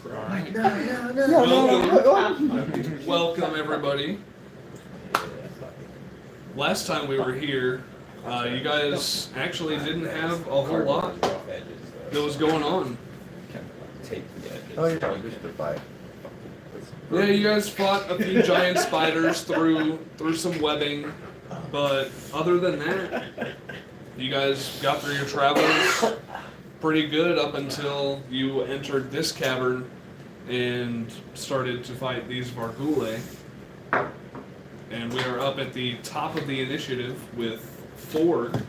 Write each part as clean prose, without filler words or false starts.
Right. No. Welcome, everybody. Last time we were here, you guys actually didn't have a whole lot that was going on. Oh, yeah, just to fight. Yeah, you guys fought a few giant spiders through some webbing, but other than that, you guys got through your travels pretty good up until you entered this cavern and started to fight these Vargule. And we are up at the top of the initiative with Ford.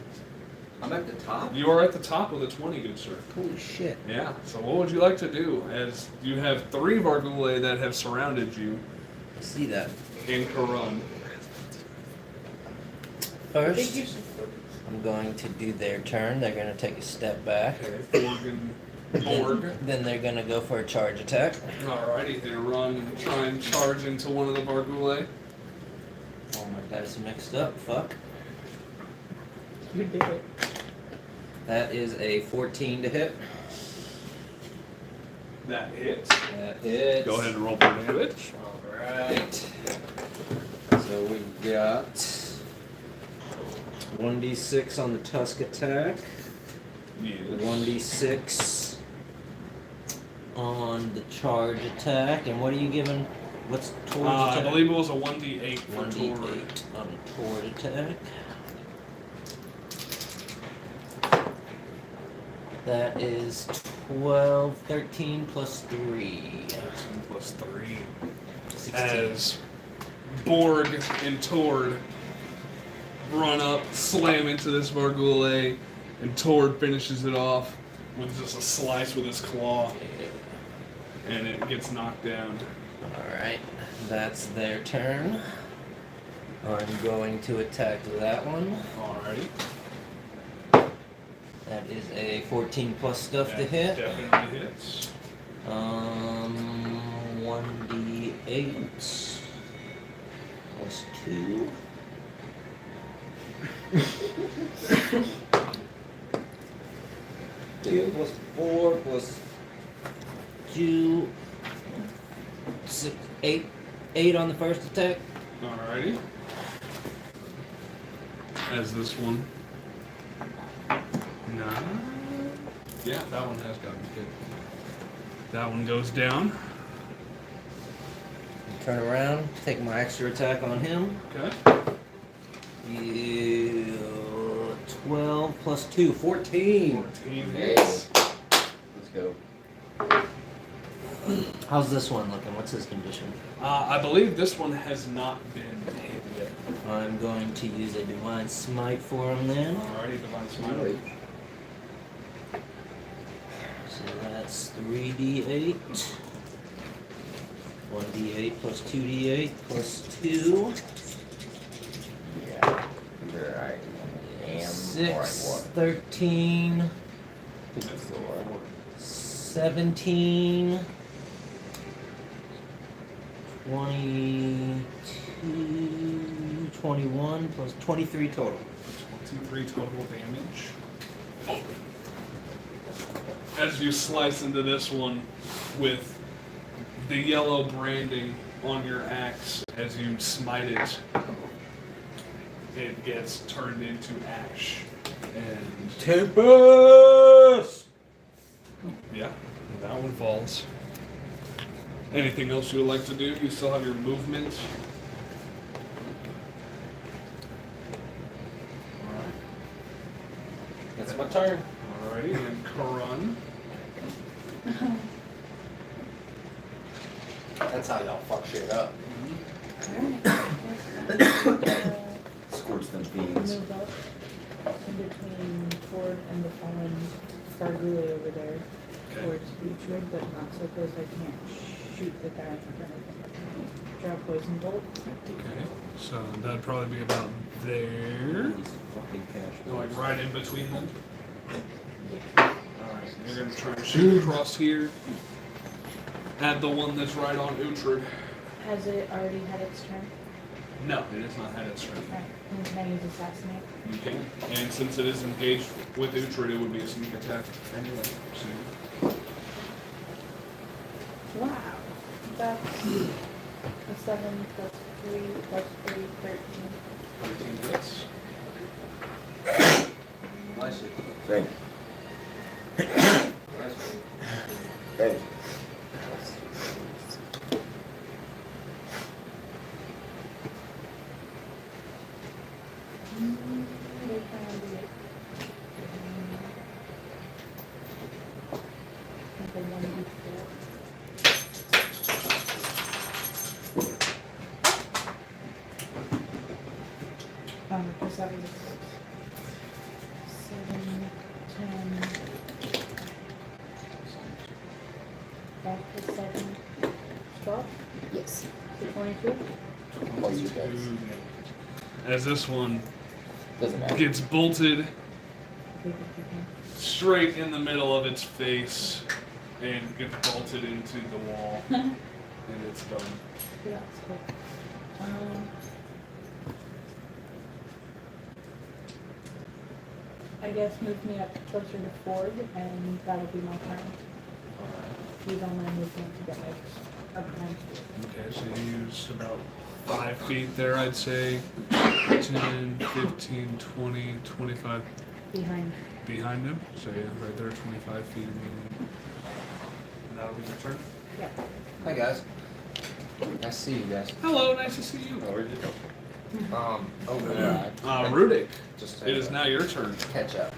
I'm at the top? You are at the top with a 20, good sir. Holy shit. Yeah, so what would you like to do? As you have 3 Vargule that have surrounded you I see that. in Karun. First, I'm going to do their turn. They're going to take a step back. Okay, Ford and Borg. Then they're going to go for a charge attack. Alrighty, they run and try and charge into one of the Vargule. Oh, my dice are mixed up. Fuck. You did it. That is a 14 to hit. That hits. That hits. Go ahead and roll for damage. Alright. So we got 1d6 on the tusk attack. Yes. 1d6 on the charge attack. And what are you giving? What's Tord's attack? I believe it was a 1d8 for 1d8 Tord. on the Tord attack. That is 12, 13 plus 3. 13 plus 3. 16. As Borg and Tord run up, slam into this Vargule, and Tord finishes it off with just a slice with his claw, and it gets knocked down. Alright, that's their turn. I'm going to attack that one. Alrighty. That is a 14 plus stuff to That hit. definitely hits. 1d8 plus 2. Two plus 4 plus 2. 6, 8. 8 on the first attack. Alrighty. As this one. 9. Yeah, that one has got to be good. That one goes down. Turn around, take my extra attack on him. Okay. 12 plus 2, 14. 14 hits. Let's go. How's this one looking? What's his condition? I believe this one has not been hit yet. I'm going to use a Divine Smite for him then. Alrighty, Divine Smite. So that's 3d8. 1d8 plus 2d8 plus 2. Yeah. You're right. Damn. 6, 13, 17, 22, 21, plus 23 total. 23 total damage. As you slice into this one with the yellow branding on your axe, as you smite it, it gets turned into ash. And Tempest! yeah, that one falls. Anything else you would like to do? You still have your movement. Alright. That's my turn. Alrighty, and Karun. That's how y'all fuck shit up. Scorch them fiends. Move up in between Ford and the fallen Vargule over there towards Butrid, but not so close I can't shoot the guy in front of him. Draw poison bolt. Okay, so that'd probably be about there. These fucking cash Like right in between them. Alright, you're gonna try and shoot across here. At the one that's right on Uhtred. Has it already had its turn? No, it has not had its turn. Alright, and can I use assassinate? You can. And since it is engaged with Uhtred, it would be a sneak attack anyway. So Wow. That's a 7 plus 3 plus 3, 13. 13 hits. Nice. Thank you. Thank you. They found it. The 1d4. Because that was 7, 10, back to 7, 12, Yes. to 22. Plus your dice. As this one Doesn't matter. gets bolted straight in the middle of its face and gets bolted into the wall, and it's done. Yeah, that's cool. I guess move me up closer to Ford, and that'll be my turn. Use all my movement to get my up behind. Okay, so you used about 5 feet there, I'd say. 10, 15, 20, 25 Behind. behind him. So yeah, right there, 25 feet immediately. And that'll be your turn. Yeah. Hi guys. Nice to see you guys. Hello, nice to see you. Where'd you go? Over there. Rudik, Just it is now your turn. catch up.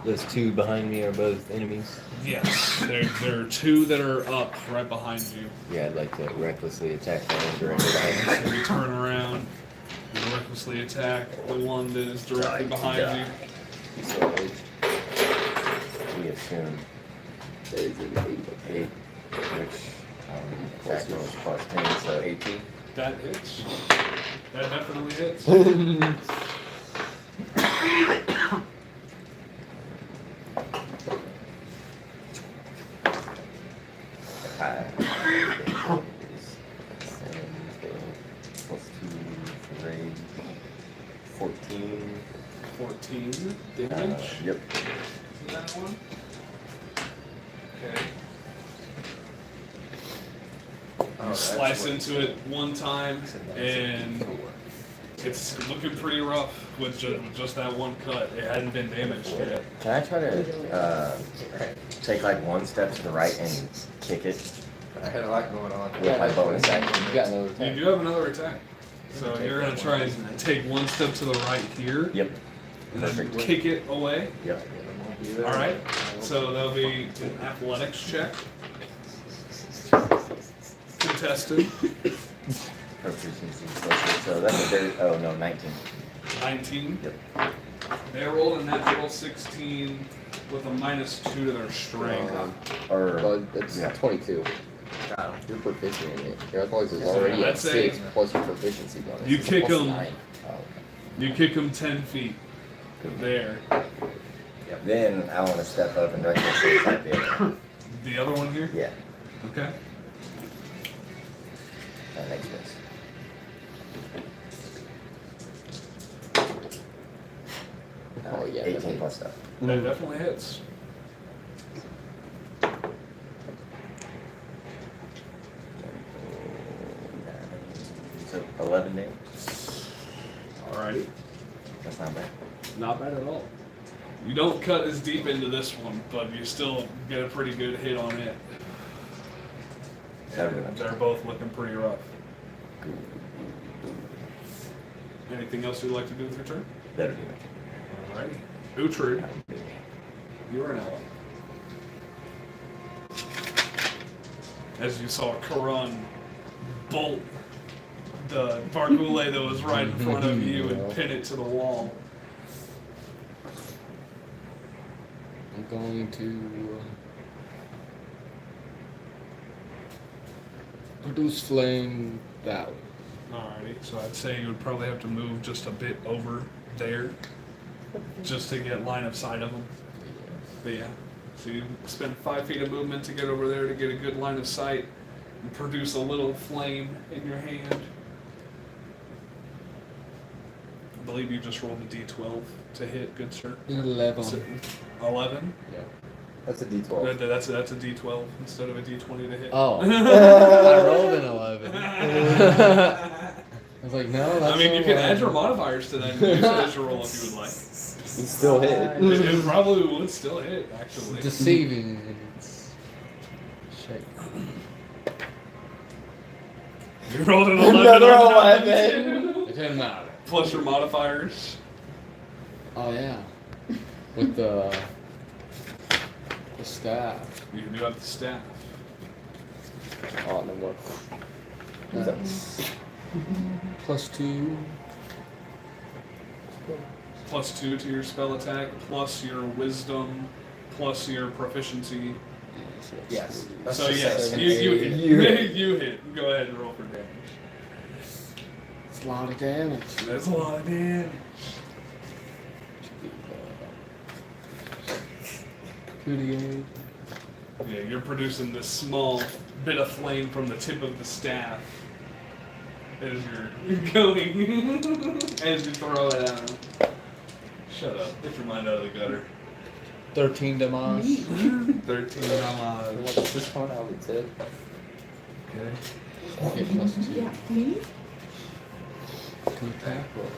Those two behind me are both enemies. Yes, there are 2 that are up right behind you. Yeah, I'd like to recklessly attack the one directly behind me. So you turn around and recklessly attack the one that is directly behind you. So we assume There is an 8, which attack roll is plus 10, so 18. That hits. That definitely hits. 8. Is 7, plus 2 for rage. 14. 14 damage. Yep. to that one. Okay. You slice into it one time, and it's looking pretty rough with just that one cut. It hadn't been damaged yet. Can I try to take like one step to the right and kick it I had a lot going on. with my bonus action? You got another You attack. do have another attack. So you're going to try and take one step to the right here, Yep. and then Perfect. kick it away. Yep. Alright, so that'll be an athletics check. Contested. Proficiency. So that's a very, oh no, 19. 19. Yep. They rolled a natural 16 with a -2 to their strength. Or, But it's yeah. 22. Got him. You're proficient in it. Your athletics is already I'd at say 6 plus your proficiency bonus. you It's kick plus 'em. 9. oh, You kick them 10 feet there. then I want to step up and recklessly attack the other. The other one here? Yeah, Okay. that makes sense. Oh, yeah, 18 definitely. plus stuff. That definitely hits. So 11 damage. Alrighty. That's not bad. Not bad at all. You don't cut as deep into this one, but you still get a pretty good hit on it. And they're both looking pretty rough. Anything else you'd like to do with your turn? Better do it. Alrighty. Uhtred, you are an ally. As you saw Karun bolt the Bargule that was right in front of you and pin it to the wall. I'm going to produce flame valley. Alrighty, so I'd say you would probably have to move just a bit over there just to get line of sight of them. But yeah, so you spend 5 feet of movement to get over there to get a good line of sight and produce a little flame in your hand. I believe you just rolled a d12 to hit, good sir. 11. So, 11? Yeah. That's a D12. That's a D12 instead of a D20 to hit. Oh. I rolled an 11. I was like, no, that's I mean, you can add your 11. modifiers to that and use it as your roll if you would like. You still hit. It probably would still hit, actually. Deceiving. Shake. You rolled an 11 Another on that 11. one, It didn't matter. plus your modifiers. Oh yeah. With the staff. You can do up the staff. Oh, no more. That's +2. Plus 2 to your spell attack, plus your wisdom, plus your proficiency. Yes. So yes, you hit. You hit. You hit. Go ahead and roll for damage. It's a lot of damage. That's a lot of damage. $2d8. Yeah, you're producing this small bit of flame from the tip of the staff as you're going, as you throw it at him. Shut up. Get your mind out of the gutter. 13 damage. 13 damage. What's this coming out of its head? Okay. Okay, +2. Yeah, me? 2 attack rolls.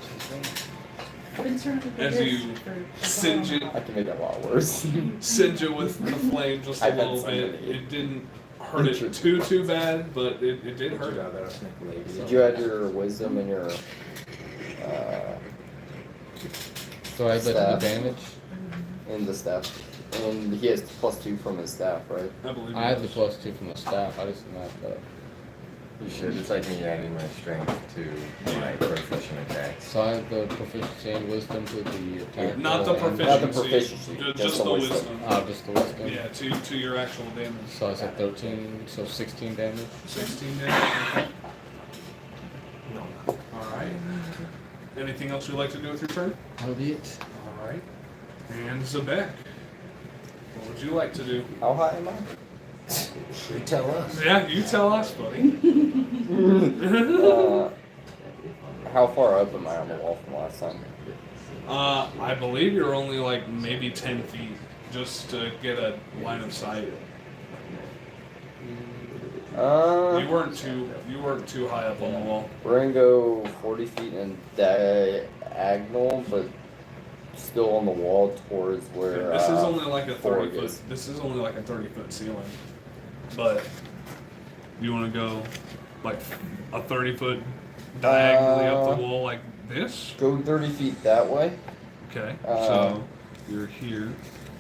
I've been trying to do As this you for a singe while. it, I can make it a lot worse. singe it with the flame just a I've had little so bit. many. It didn't hurt it too bad, but it did hurt it. Better snake lady. Did you add your wisdom and your So I bet the Staff. damage. in the staff? And he has +2 from his staff, right? I believe I it had the was. +2 from the staff. I just didn't have that. You should. It's like me adding my strength to my proficient attacks. So I have the proficiency and wisdom to the attack. Not the roll and- proficiency. Not the proficiency, Just just the the wisdom. wisdom. Oh, just the wisdom. Yeah, to your actual damage. So I said 13, so 16 damage. 16 damage. Alright. Anything else you'd like to do with your turn? That'll be it. Alright. And Zebek. What would you like to do? How high am I? You tell us. Yeah, you tell us, buddy. How far up am I on the wall from last time? I believe you're only like maybe 10 feet just to get a line of sight. You weren't too high up on the wall. We're gonna go 40 feet in diagonal, but still on the wall towards where. This is only like a 30 Fork foot. is. This is only like a 30-foot ceiling. But you want to go like a 30-foot diagonally up the wall like this? Go 30 feet that way. Okay. Uh, So you're here.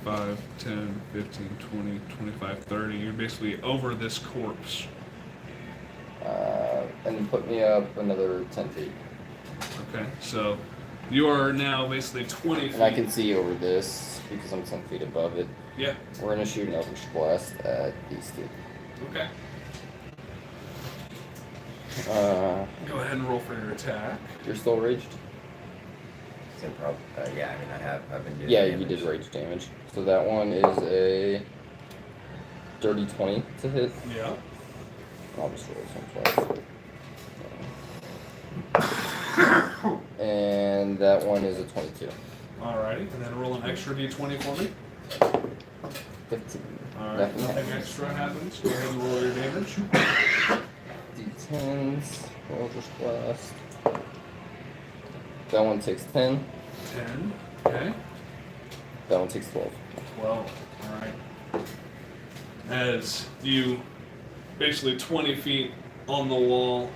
5, 10, 15, 20, 25, 30. You're basically over this corpse. And then put me up another 10 feet. Okay. So you are now basically 20 feet. And I can see over this because I'm 10 feet above it. Yeah. We're gonna shoot an eldritch blast at these two. Okay. Go ahead and roll for your attack. You're still raged? So yeah, I mean I've been doing Yeah, damage. you did rage damage. So that one is a dirty 20 to hit. Yeah. I'll just roll this one twice. And that one is a 22. Alrighty. And then roll an extra d20 for me. 15. Alright. Nothing Nothing happens. extra happens. Go ahead and roll your damage. D10s, Eldritch Blast. That one takes 10. 10. Okay. That one takes 12. 12. Alright. As you basically 20 feet on the wall,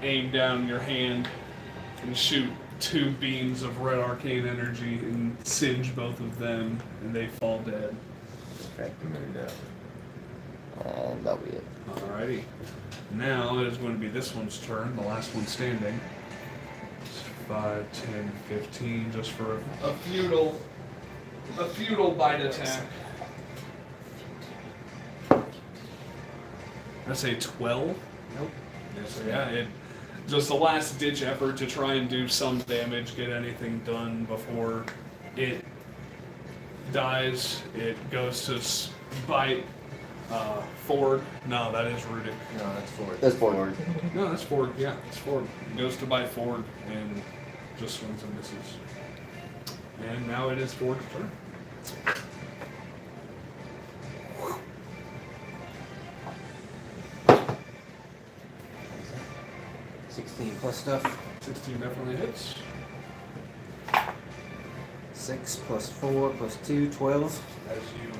aim down your hand and shoot 2 beams of red arcane energy and singe both of them, and they fall dead. Back to mood up. And that'll be it. Alrighty. Now it is going to be this one's turn, the last one standing. 5, 10, 15, just for a futile bite attack. I say 12. Nope. So yeah, it just a last ditch effort to try and do some damage, get anything done before it dies. It goes to bite Ford. No, that is Rudick. No, that's forward. That's forward. No, that's Ford. Yeah, it's Ford. It goes to bite Ford and just swings and misses. And now it is Ford's turn. 16 plus stuff. 16 definitely hits. 6 plus 4 plus 2, 12. As you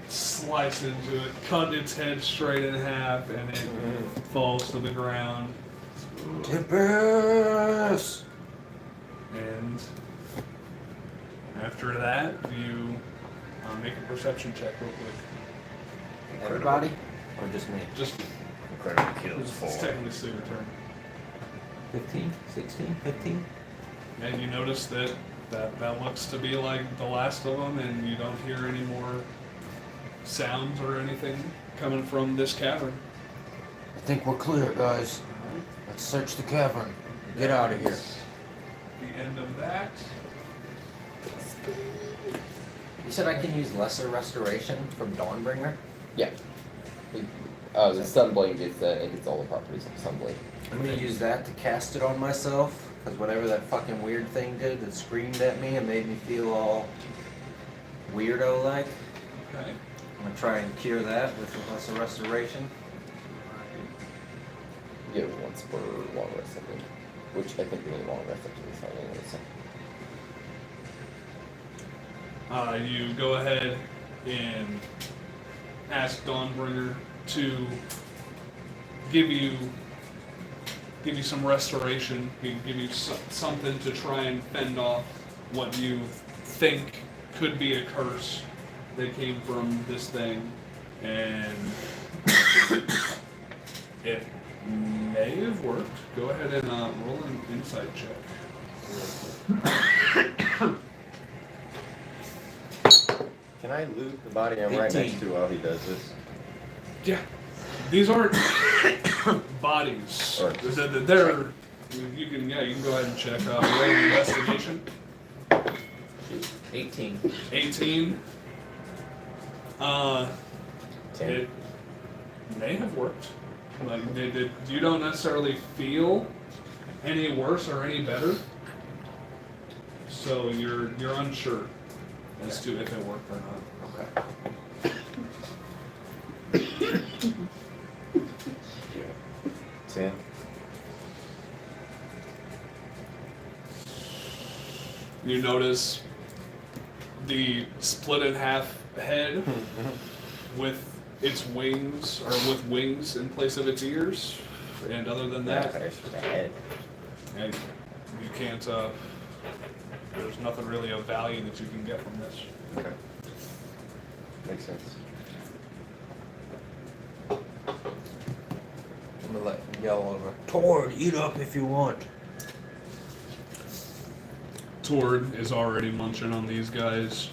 slice into it, cut its head straight in half, and it falls to the ground. Tempest! And after that, you make a perception check real quick. Everybody? Or just me? Just Incredible kills it's 4. technically still your turn. 15? 16? 15? And you notice that looks to be like the last of them, and you don't hear any more sounds or anything coming from this cavern. I think we're clear, guys. Let's search the cavern. Get out of here. The end of that. You said I can use lesser restoration from Dawnbringer? Yeah. The Sunblade gets it gets all the properties of Sunblade. I'm gonna use that to cast it on myself, because whatever that fucking weird thing did that screamed at me and made me feel all weirdo-like, Okay. I'm gonna try and cure that with lesser restoration. You get it once per long rest, I think. Which I think the only long rest up to this time anyway, so. You go ahead and ask Dawnbringer to give you some restoration, give you something to try and fend off what you think could be a curse that came from this thing, and it may have worked. Go ahead and roll an insight check. Can I loot the body I'm right 18. next to while he does this? Yeah, these aren't bodies. Or- They're you can go ahead and check. Roll an investigation. 18. 18. 10. It may have worked. Like you don't necessarily feel any worse or any better, so you're unsure as to if it worked or not. Okay. 10. You notice the split in half head with its wings, or with wings in place of its ears, and other than that, and you can't. There's nothing really of value that you can get from this. Okay. Makes sense. I'm gonna let him yell over. Tord, eat up if you want. Tord is already munching on these guys.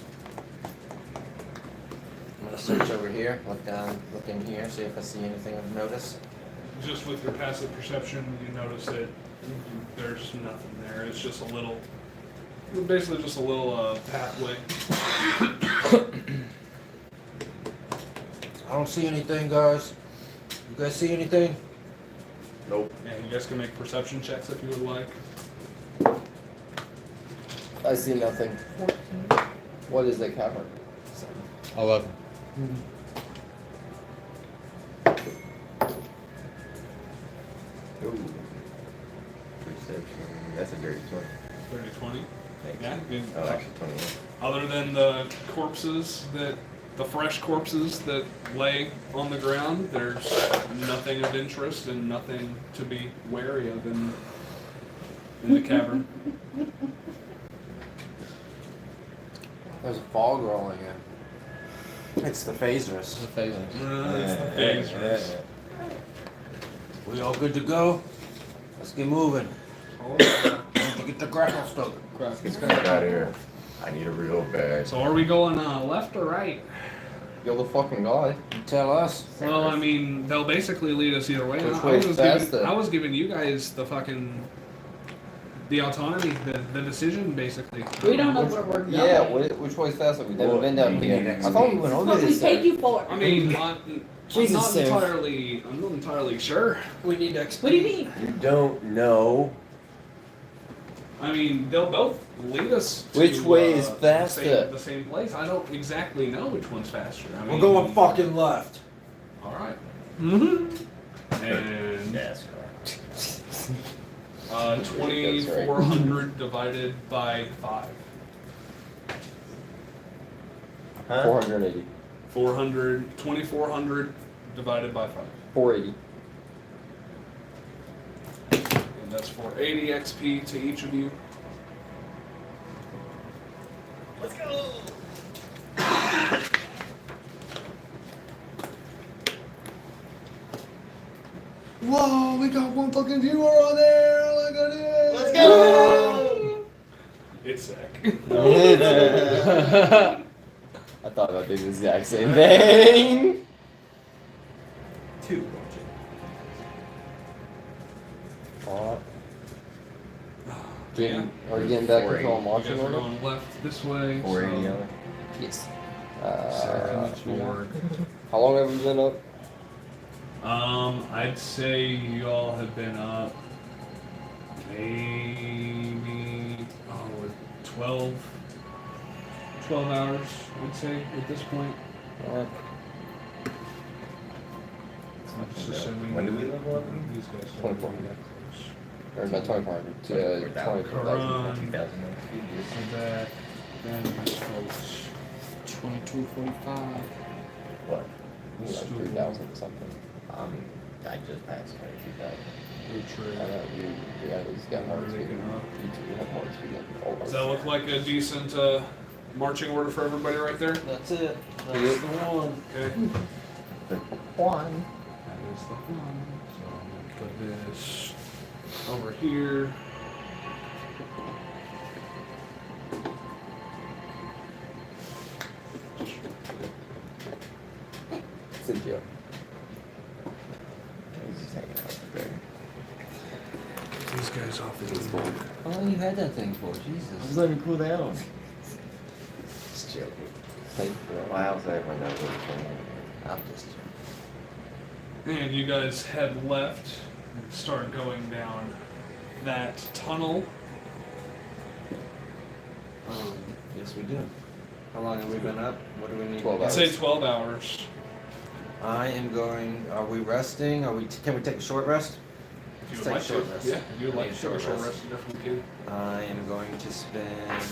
I'm gonna search over here, look down, look in here, see if I see anything of notice. Just with your passive perception, you notice that there's nothing there. It's just a little, basically just a little pathway. I don't see anything, guys. You guys see anything? Nope. And you guys can make perception checks if you would like. I see nothing. 14. What is the cavern? 11. Ooh. Perception. That's a dirty 20. 30, 20. Thanks. Yeah. Good. Oh, actually 21. Other than the fresh corpses that lay on the ground, there's nothing of interest and nothing to be wary of in the cavern. There's a fog rolling in. It's the phasers. It's a phaser. It's the phasers. We all good to go? Let's get moving. Oh, Need to get the grapple stuck. crap. Let's get out of here. I need a real bag. So are we going left or right? You're the fucking guy. You tell us. Well, I mean, they'll basically lead us either way. Which way is faster? I was giving you guys the autonomy, the decision, basically. We don't know where we're going. Yeah, which way's faster? We've never Well, been down we here. need I thought we went over What we this. take you for? I mean, I'm Jesus, not Sarah. I'm not entirely sure. We need to What do you mean? You don't know. I mean, they'll both lead us to Which way is the faster? the same place. I don't exactly know which one's faster. I mean, We're going fucking left. All right. Mm-hmm. And NASCAR. 2,400 divided by 5. Huh? 480. 2,400 divided by 5. 480. And that's for 80 XP to each of you. Let's go! Whoa, we got one fucking viewer on there. Look at it. Let's go! It's Zach. I thought about doing the exact same thing. 2. Alright. Yeah. Are you getting back into 480. a You marching guys are order? going left this way. 480 so- on it. Yes. Forward. How long have we been up? I'd say you all have been up maybe 12 hours, I'd say, at this point. Alright. I'm just assuming When do we that level up? these guys 24. are Or about 2,400. 24,000. 24,000. 2,000 so that, then these folks, 2245. What? Like 3,000 something. I just passed 22,000. I know, you at least got more experience. You two have more experience. Does that look like a decent marching order for everybody right there? That's it. That's Yep. the one. Okay. One. That is the one. So I'm gonna put this over here. Cynthia. He's just hanging out there. These guys off the How long you had that thing for? Jesus. Let me cool down. Just joking. Thank Well, I was there when that was going. I'm just joking. And you guys head left and start going down that tunnel. Yes, we do. How long have we been up? What do we need? 12 to I'd do? say 12 hours. I am going. Are we resting? Can we take a short rest? If you Let's would take like a short to. rest. Yeah, if you would We like need to take a short rest, you definitely can. I am going to spend.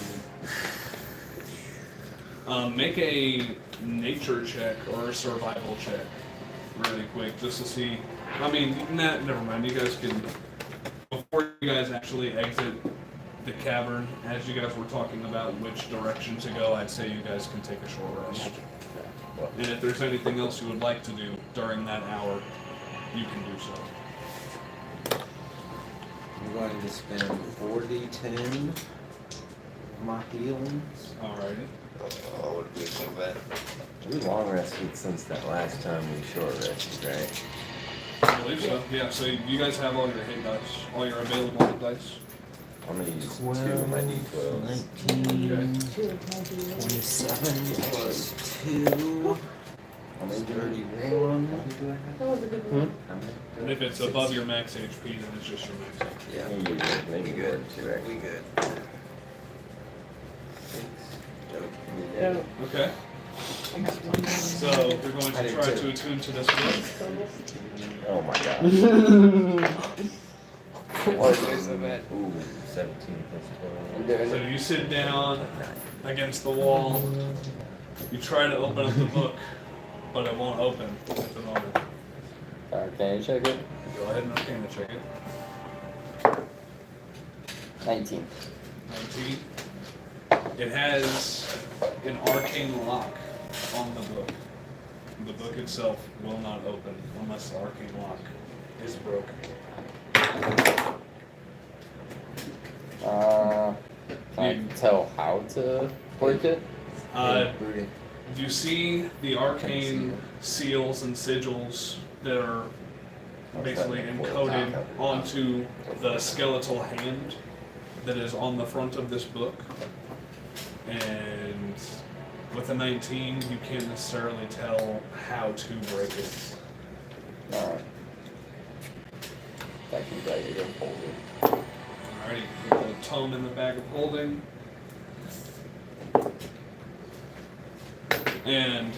Make a nature check or a survival check really quick just to see. I mean, never mind. You guys can, before you guys actually exit the cavern, as you guys were talking about which direction to go, I'd say you guys can take a short rest. And if there's anything else you would like to do during that hour, you can do so. I'm going to spend 40-10 my healings. Alrighty. Oh, what do we think of that? We long rested since that last time we short rested, right? I believe so. Yeah, so you guys have all your hit dice, all your available hit dice. I'm gonna use 2 of my D12s. 19. Okay. 27 plus 2. I'm in 31. That was a good one. And if it's above your max HP, then it's just your max HP. Yeah, maybe good. Maybe good. We good. Yeah. Okay. I got one more. So we're going I to did try too. to attune to this one. Oh my god. Why is it so bad? Ooh, 17 plus 12. So you sit down against the wall. You try to open up the book, but it won't open at the moment. Can you check it? Go ahead and arcana check it. 19. 19. It has an arcane lock on the book. The book itself will not open unless the arcane lock is broken. Can I tell how to work it? You see the arcane seals and sigils that are basically encoded onto the skeletal hand that is on the front of this book. And with a 19, you can't necessarily tell how to break it. Alright. Thank you, bag of holding. Alrighty, put the tome in the bag of holding. And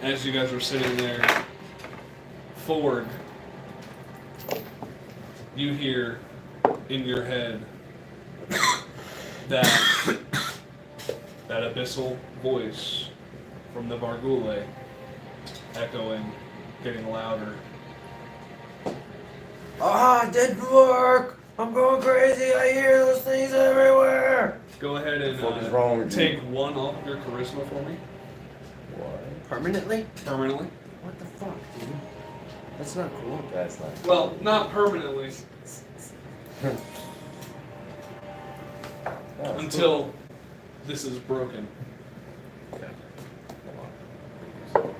as you guys are sitting there, Ford, you hear in your head that abyssal voice from the Bargule echoing, getting louder. Ah, it didn't work! I'm going crazy, I hear those things everywhere! Go ahead and What is wrong with take you? 1 off of your charisma for me, Permanently? permanently. What the fuck, dude? That's not cool. That's not. Well, not permanently, That's until this is broken. Okay. Hold on.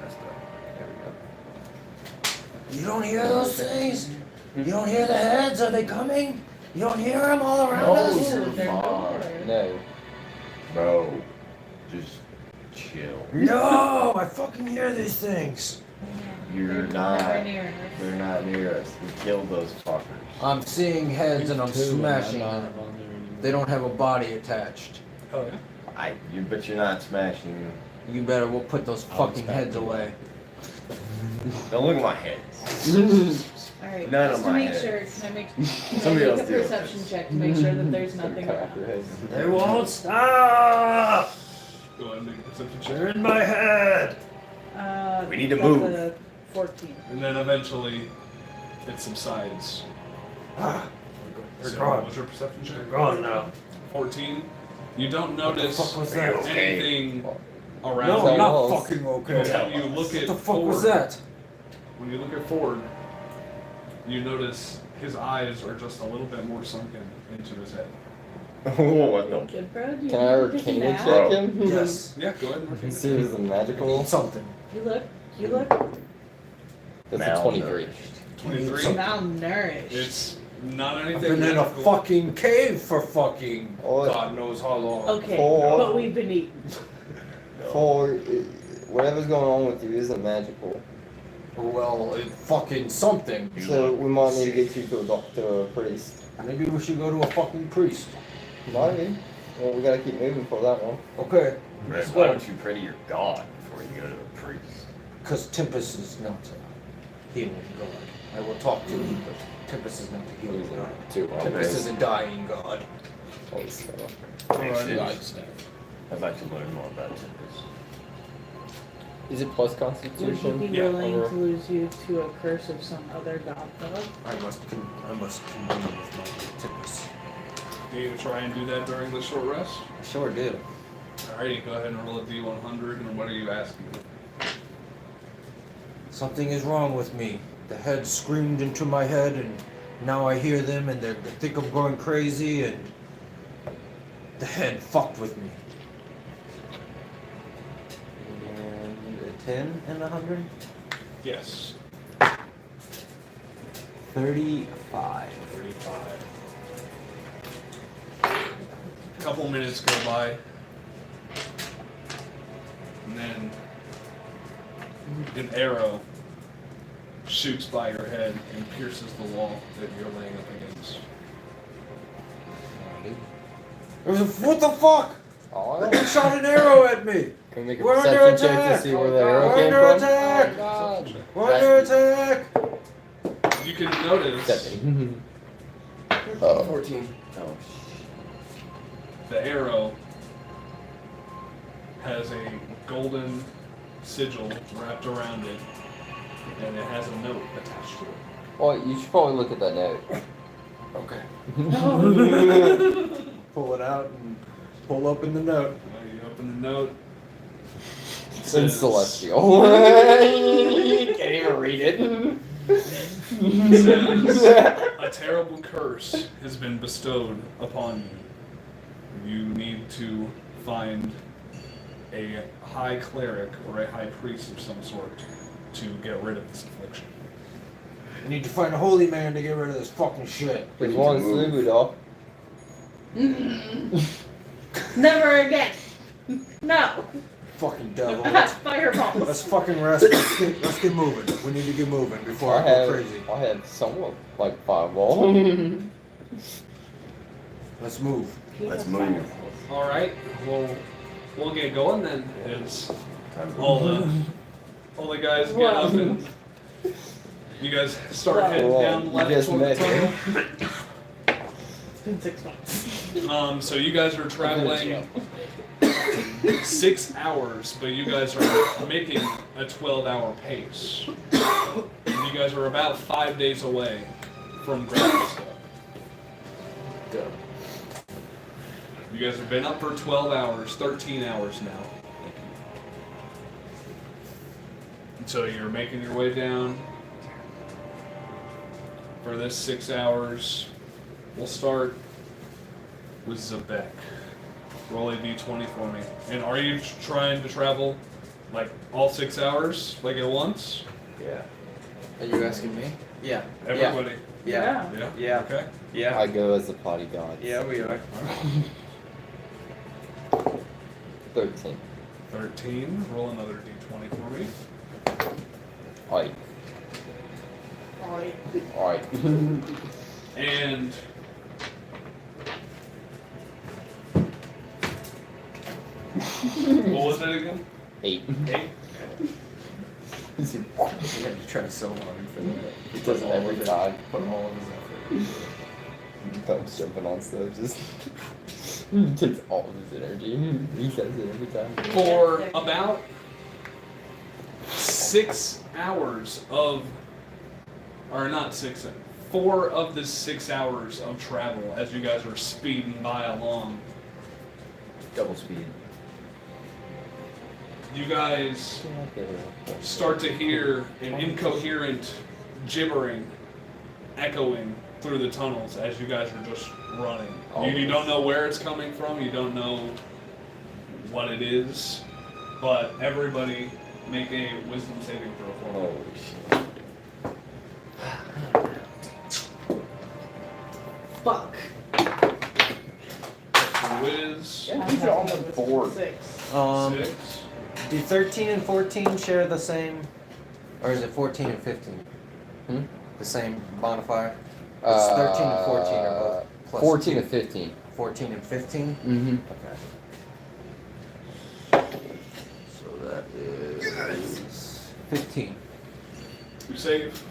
That's the. There we go. You don't hear those things? You don't hear the heads? Are they coming? You don't hear them all around us? Oh, they're nowhere. No. Bro, just chill. No! I fucking hear these things! You're They're not. nowhere near us. They're not near us. We killed those fuckers. I'm seeing heads and I'm smashing I'm them. not on there anymore. They don't have a body attached. Oh yeah. But you're not smashing them. You better we'll put those fucking heads away. Don't look at my heads. Alright, None just of to my make heads. sure, can I make Somebody else a deal with perception this. check to make sure that there's nothing Cut off your around? head. They won't stop! Go ahead and make a perception check. They're in my head! We need to that's move. a 14. And then eventually it subsides. Ah, they're So, gone. what's your perception check? They're gone now. 14. You don't What the notice fuck was that? anything around No, I'm you. not Walls. fucking When okay. you look at What the fuck Ford, was that? When you look at Ford, you notice his eyes are just a little bit more sunken into his head. What the? Good, bro? Do you Can I want to take a arcana nap? check him? Yes. Yeah, go ahead and repeat. See if it's a magical. Need something. You look. You look That's a 23. 23. malnourished. It's not I've anything been in a magical. fucking cave for fucking Oh, God knows how long. Okay, Four. but we've been eaten. whatever's going on with you isn't magical. Well, it fucking something. So we might need to get you to a doctor or a priest. Maybe we should go to a fucking priest. Might be. Well, we gotta keep moving for that one. Okay. Man, why don't you pray to your God before you go to a priest? Because Tempest is not a healing god. I will talk to you, but Tempest is not a healing god. Too Tempest is a dying god. Holy stuff. I'd like to learn more about Tempest. Is it plus Would you constitution? be Yeah. willing to lose you to a curse of some other god though? I must commune with my Tempest. Do you try and do that during the short rest? I sure do. Alrighty, go ahead and roll a d100, and what are you asking? Something is wrong with me. The head screamed into my head, and now I hear them, and they think I'm going crazy, and the head fucked with me. And a 10 and 100? Yes. 35. 35. A couple minutes go by, and then an arrow shoots by your head and pierces the wall that you're laying up against. What the fuck? Oh, Someone shot an arrow at me! can we make a We're under perception check attack! to see where the We're arrow came under from? attack! God. We're under attack! You can notice 7. 14. Oh, the arrow has a golden sigil wrapped around it, and it has a note attached to it. Well, you should probably look at that note. Okay. No. Pull it out and pull open the note. You open the note. It It's in says- celestial. You can't even read it. It says, a terrible curse has been bestowed upon you. You need to find a high cleric or a high priest of some sort to get rid of this affliction. I need to find a holy man to get rid of this fucking shit. There's one Slugu dog. Never again. No. Fucking devil. Fireballs. Let's fucking rest. Let's get moving. We need to get moving before I go crazy. I had somewhat like fireball. Let's move. let's move. All right, we'll get going then. It's Time to all the guys get up and you guys start heading Well, down you left just toward the met tunnel. me. been 6 months. So you guys are traveling 6 hours, but you guys are making a 12-hour pace. And you guys are about 5 days away from Gravitas. You guys have been up for 12 hours, 13 hours now. And so you're making your way down for this 6 hours. We'll start with Zebek. Roll a d20 for me. And are you trying to travel like all 6 hours, like at once? Yeah. Are you asking me? Yeah. Everybody? Yeah. Yeah? Yeah. Okay. Yeah. I go as the potty god. Yeah, we are. 13. 13. Roll another d20 for me. Alright. Alright. Alright. And what was that again? 8. 8? You try so hard for that. He does it every time. Put all of his effort. Comes jumping on stuff, just takes all of his energy. He says it every time. For about 6 hours of, or not 6, 4 of the 6 hours of travel as you guys are speeding by along, Double speed. you guys start to hear an incoherent gibbering echoing through the tunnels as you guys are just running. You don't know where it's coming from, you don't know what it is, but everybody make a wisdom saving throw for me. Holy shit. Fuck. Wiz, These are on the board. 6. 6. Do 13 and 14 share the same, or is it 14 and 15? The same modifier? It's 13 and 14 are both plus 14 2. and 15. 14 and 15? Mm-hmm. Okay. So that is 15. You save,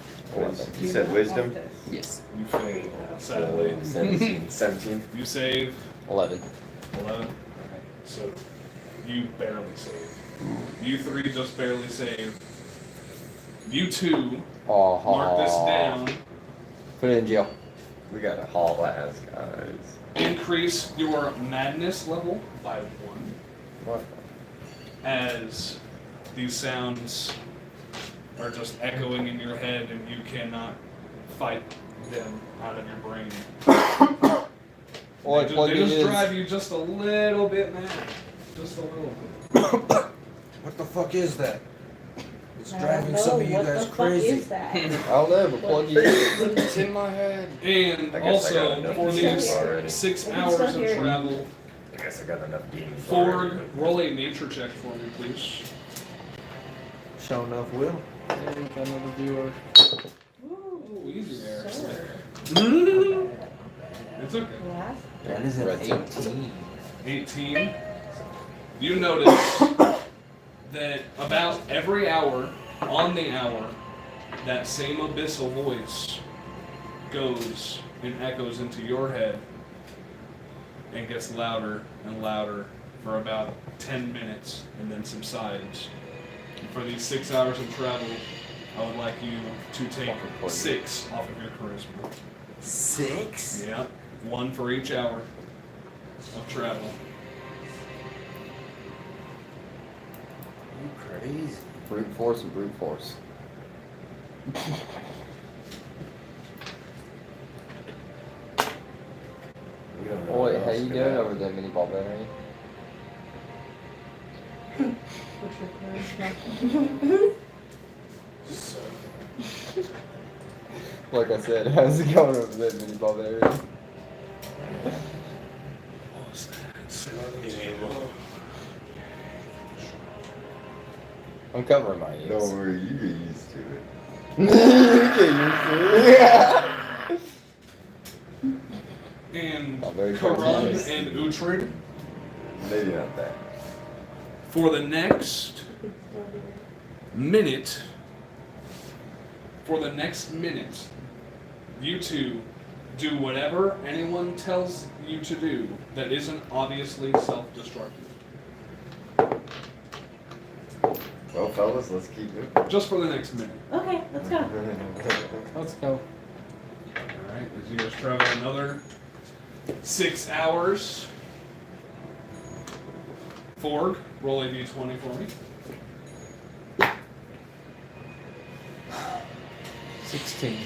You said wisdom? Yes. you fail, sadly. 17. 17. You save 11. 11. So you barely save. You 3 just barely save. You 2 Oh, mark this down. Put it in jail. We got a haul ass, guys. Increase your madness level by 1 What? as these sounds are just echoing in your head and you cannot fight them out of your brain. Well, They just drive you just a little bit mad. Just a little bit. What the fuck is that? It's I driving don't some know. of you What guys the crazy. Fuck is that? I don't know, but plug you in. It's in my head. And I guess I got also, enough for demons these already. 6 I can hours still of hear it. travel, I guess I got enough demons. Ford, already, but- roll a nature check for me, please. Sure enough, will. And another viewer. Oh, easy there. Sure. It's okay. Last That is an Red team. 18. 18. You notice that about every hour, on the hour, that same abyssal voice goes and echoes into your head and gets louder and louder for about 10 minutes and then subsides. And for these 6 hours of travel, I would like you to take 6 off of your charisma. 6? Yeah, 1 for each hour of travel. You crazy. Brute force and brute force. We don't know Boy, what how else you could doing happen. over there, mini ball battery? What's your charisma? So, Like I said, how's it going over there, mini ball battery? what was that? I'm covering my ears. Don't worry, you get used to it. And I'm very Karun confused. and Uhtred, Maybe not that. for the next minute, you two do whatever anyone tells you to do that isn't obviously self-destructive. Well, fellas, let's keep moving. Just for the next minute. Okay, let's go. Let's go. Alright, as you guys travel another 6 hours. Forg, roll a d20 for me. 16.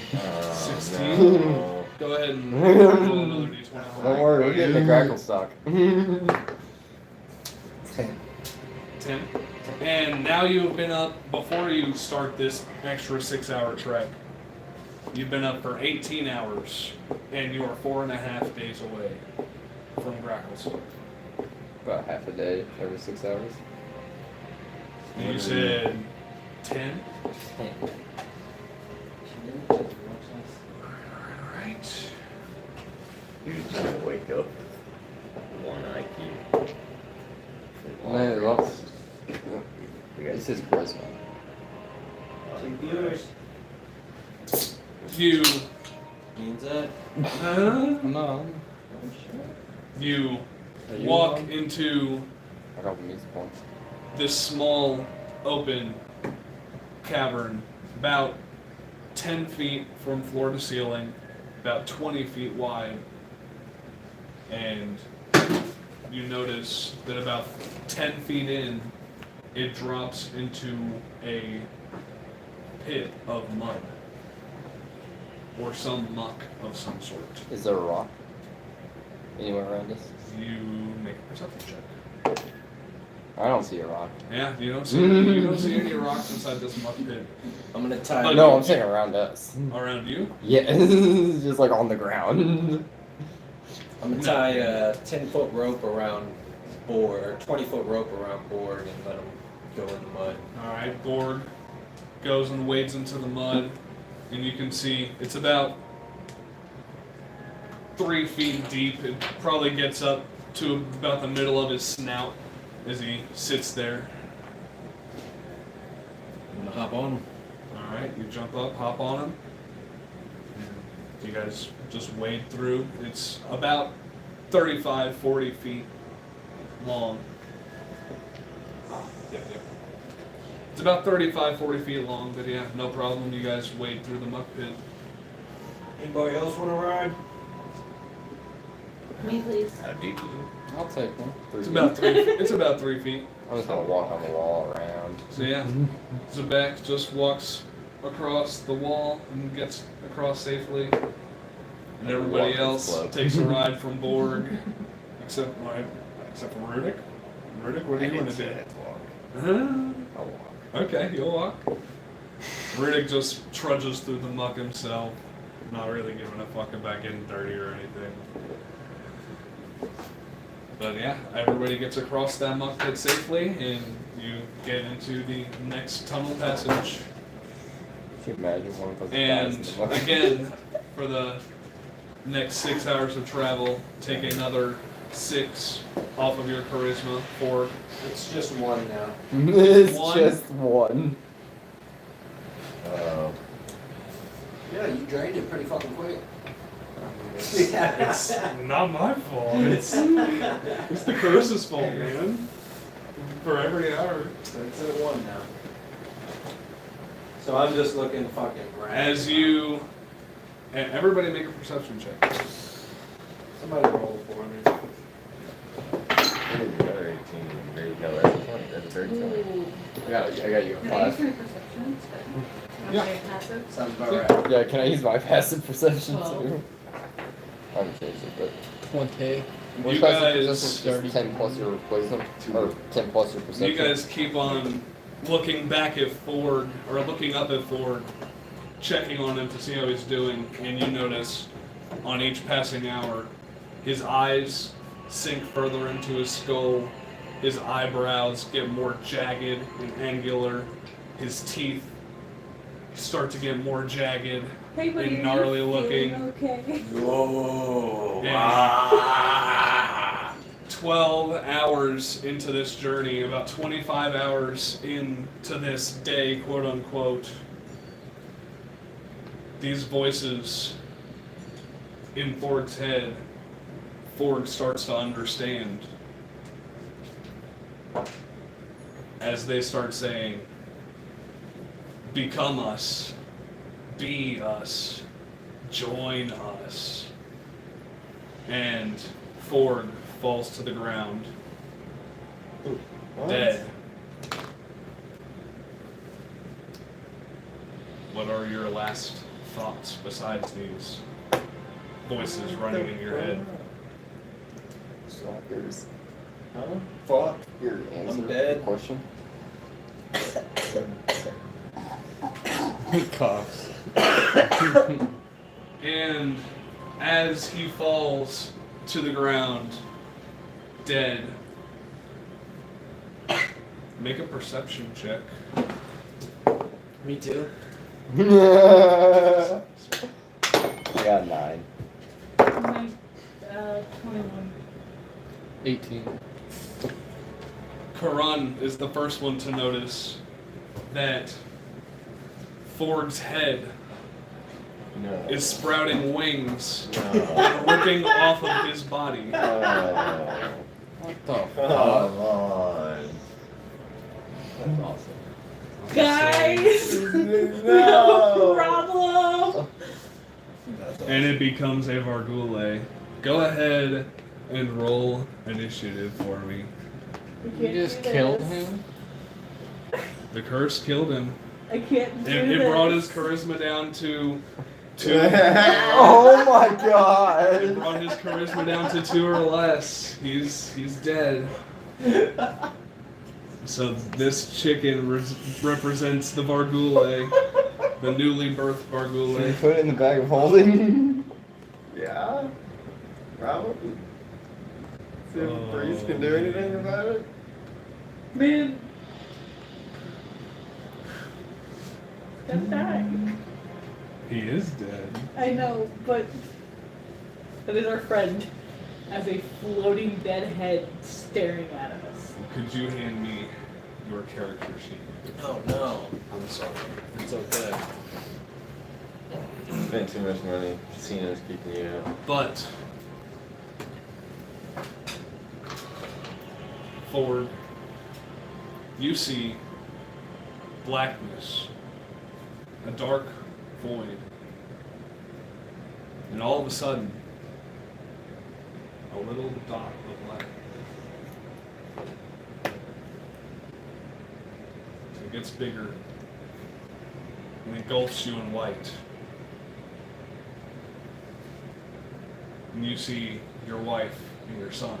16. No. Go ahead and roll another d20 for Don't me. worry, we're getting the crackle stock. 10. 10. And now you've been up, before you start this extra 6-hour trek, you've been up for 18 hours, and you are 4.5 days away from Grackles. About half a day every 6 hours. And you said 10? Alright. You're trying to wake up. One IQ. Man, lots. This is charisma. You Means that. No. you Are you walk on? into I got the music points. this small open cavern about 10 feet from floor to ceiling, about 20 feet wide, and you notice that about 10 feet in, it drops into a pit of mud or some muck of some sort. Is there a rock anywhere around us? You make a perception check. I don't see a rock. Yeah, you don't see any rocks inside this muck pit. I'm gonna tie. But- No, I'm saying around us. Around you? Yeah, just like on the ground. I'm gonna tie a 10-foot rope around Borg, or 20-foot rope around Borg, and let him go in the mud. Alright, Borg goes and wades into the mud, and you can see it's about 3 feet deep. It probably gets up to about the middle of his snout as he sits there. I'm gonna hop on him. Alright, you jump up, hop on him. You guys just wade through. It's about 35, 40 feet long. Yep. It's about 35, 40 feet long, but yeah, no problem. You guys wade through the muck pit. Anybody else wanna ride? Me, please. I'll take one. It's about 3 feet. It's about 3 feet. I'm just gonna walk on the wall around. So yeah, Zabek just walks across the wall and gets across safely. And everybody Walk else slow. takes a ride from Borg, except for Rudik. Rudik, what are you gonna do? Huh? I'll walk. Okay, you'll walk. Rudik just trudges through the muck himself, not really giving a fuck about getting dirty or anything. But yeah, everybody gets across that muck pit safely, and you get into the next tunnel passage. Can you imagine one of those And guys in the muck? again, for the next 6 hours of travel, take another 6 off of your charisma for It's just one now. It's One. just one. Yeah, you drained it pretty fucking quick. it's not my fault. It's the curse's fault, man. For every hour. It's at one now. So I'm just looking fucking grand. As you and everybody make a perception check. Somebody roll for me. Ooh, another 18. There you go. That's a 20. That's a very 20. Ooh. I got you a Can I use 5. my perception? Yeah. Okay, passive. Sounds about right. Yeah, can I use my passive perception Twelve. too? I haven't changed it, but 20. what's You passive guys- perception? Just 10 plus your wisdom, or 10 plus your perception. You guys keep on looking back at Ford, or looking up at Ford, checking on him to see how he's doing, and you notice on each passing hour, his eyes sink further into his skull, his eyebrows get more jagged and angular, his teeth start to get more jagged Hey, buddy, and gnarly are you looking. feeling okay? Whoa. And 12 hours into this journey, about 25 hours into this day, quote unquote, these voices in Ford's head, Ford starts to understand as they start saying, become us, be us, join us. And Ford falls to the ground, dead. What are your last thoughts besides these voices running in your head? Suckers. Huh? Fuck your answer. dead. Question. He coughs. And as he falls to the ground, dead, make a perception check. Me too. I got 9. My, 21. 18. Karan is the first one to notice that Ford's head No. is sprouting wings No. and ripping off of his body. Oh. What the Come fuck? on. That's awesome. Guys! No. Problem! And it becomes a Vargule. Go ahead and roll initiative for me. I You can't just do killed this. him? The curse killed him. I can't do It this. brought his charisma down to 2. Oh my god. It brought his charisma down to 2 or less. He's dead. So this chicken represents the Vargule, the newly birthed Can you Vargule. put it in the bag of holding? Yeah. Probably. See if the priest can do anything about it. Man. Gonna die. He is dead. I know, but that is our friend as a floating dead head staring at us. Could you hand me your character sheet? Oh no. I'm sorry. It's okay. Spent too much money. Casino's keeping you out. But Ford, you see blackness, a dark void, and all of a sudden, a little dot of light. It gets bigger and engulfs you in white. And you see your wife and your son.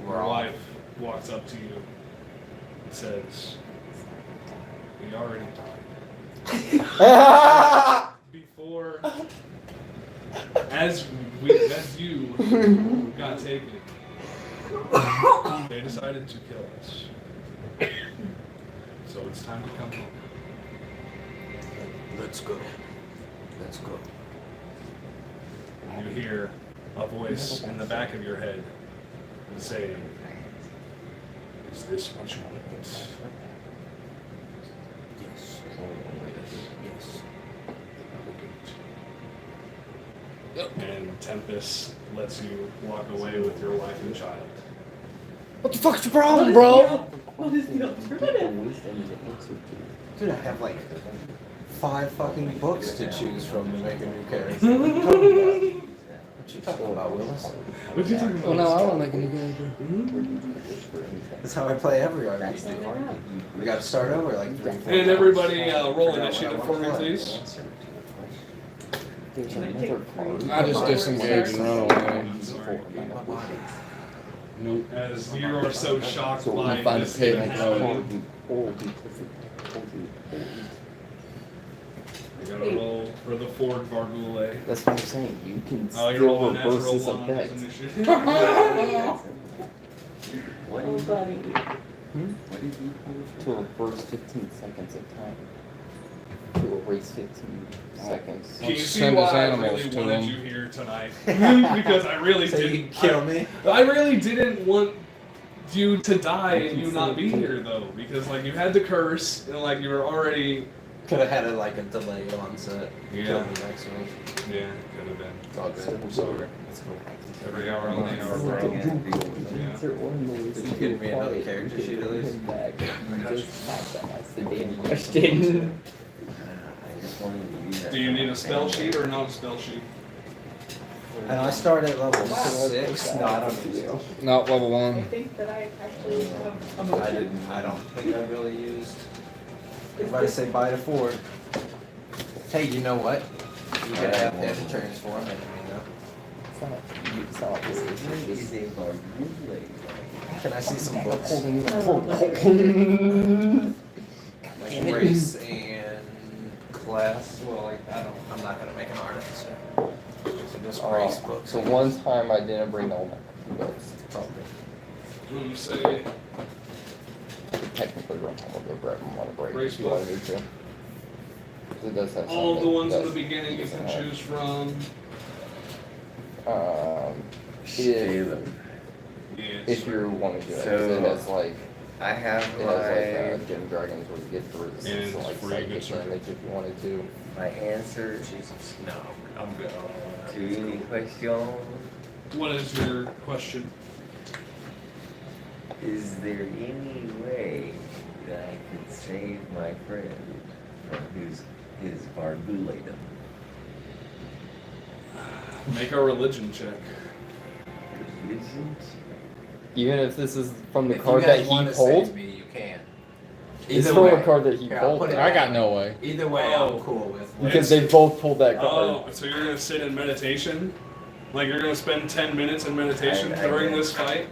Your wife walks up to you and says, "We already died." Before, as you got taken, they decided to kill us. So it's time to come home. Let's go. Let's go. You hear a voice in the back of your head saying, "Is this what you want?" Yes. Yes. And Tempest lets you walk away with your wife and child. What the fuck's the problem, bro? What is the alternative? Dude, I have like 5 fucking books to choose from to make a new character. What are you talking about? What you talking about, Willis? What you talking Oh about? no, I don't make any character. That's how I play every RPG. We gotta start over like 3, 4 And times. everybody roll initiative for me, please. I just disengage and run away. Sorry. Nope. As you are so shocked I'm by gonna find a this pig event and throw it happening, you gotta roll for the Ford Vargule. That's what I'm saying. You can Oh, you're still rolling reverse natural this 1 on his effect. initiative. What Oh, did buddy. What did you do to reverse 15 seconds of time? To erase 15 seconds. Can you Let's see send his why I animals really to wanted him. you here tonight? Because I really So didn't. you kill me? I really didn't want you to die and you not be here though, because like you had the curse and like you were already Could have had like a delayed onset. Yeah. Kill me next week. Yeah, could have been. It's all good. I'm sorry. It's cool. Every hour on the hour, bro. Yeah. Did you give me another character sheet at least? Question. I just wanted to use that. Do you need a spell sheet or not a spell sheet? And I start at level 6. No, I don't need spell sheet. Not level I 1. think that I actually have a motion. I don't think I really used. Everybody say bye to Ford. Hey, you know what? You gotta have to have a transform. I didn't know. Is a barbarian. Can I see some books? I Race and class. Well, like I'm not gonna make an artist. So just race books. So one time I didn't bring all my books. Probably. I'm gonna say Technically, run home and go grab them on a break Race if you want to. 'Cause it does have all of the something ones in that the beginning you can doesn't have. choose from. Shayla. If you want to do it, 'cause So- it has like I have Gem Dragons where you get to And resist like free psychic good damage if you wanted to. my answer Jesus. No, I'm good. to any question. What is your question? Is there any way that I could save my friend from his barbuladum? Make a religion check. Religion? Even if this is from the If card you that guys he want to pulled, save me, you can. it's Either from a way. card that he Here, I'll pulled. put it I got down. no way. Either way, Oh. I'm cool with. Because they both pulled that card. Oh, so you're gonna sit in meditation? Like you're gonna spend 10 minutes in meditation I during did. this fight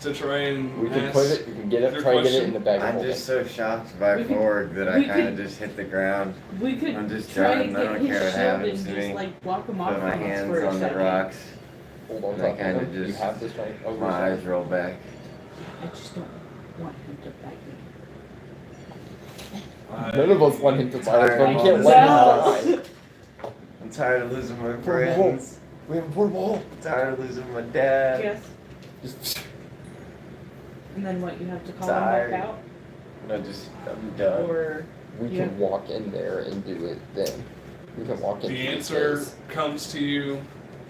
to try and We can ask put it, you can get your it, try to get it question? in the bag of I'm holding. just so shocked by We could- Ford that I we kind of could- just hit the ground, We could I'm just try to done. I get don't his care what shield happens and to just me. like block him off put my from us hands for a on the second. rocks, Hold on and I top of kinda them. You just- have this right over my your eyes roll back. I just don't want him to bite me. None of us want him to buy it, but we Tired can't of let all him No. buy it. I'm tired of losing my friends. We have a portable. I'm tired of losing my dad. Yes. Just And then what? You have to call him Tired. back out, I'm done. or we Yeah. can walk in there and do it then. We can walk in. The answer comes to you,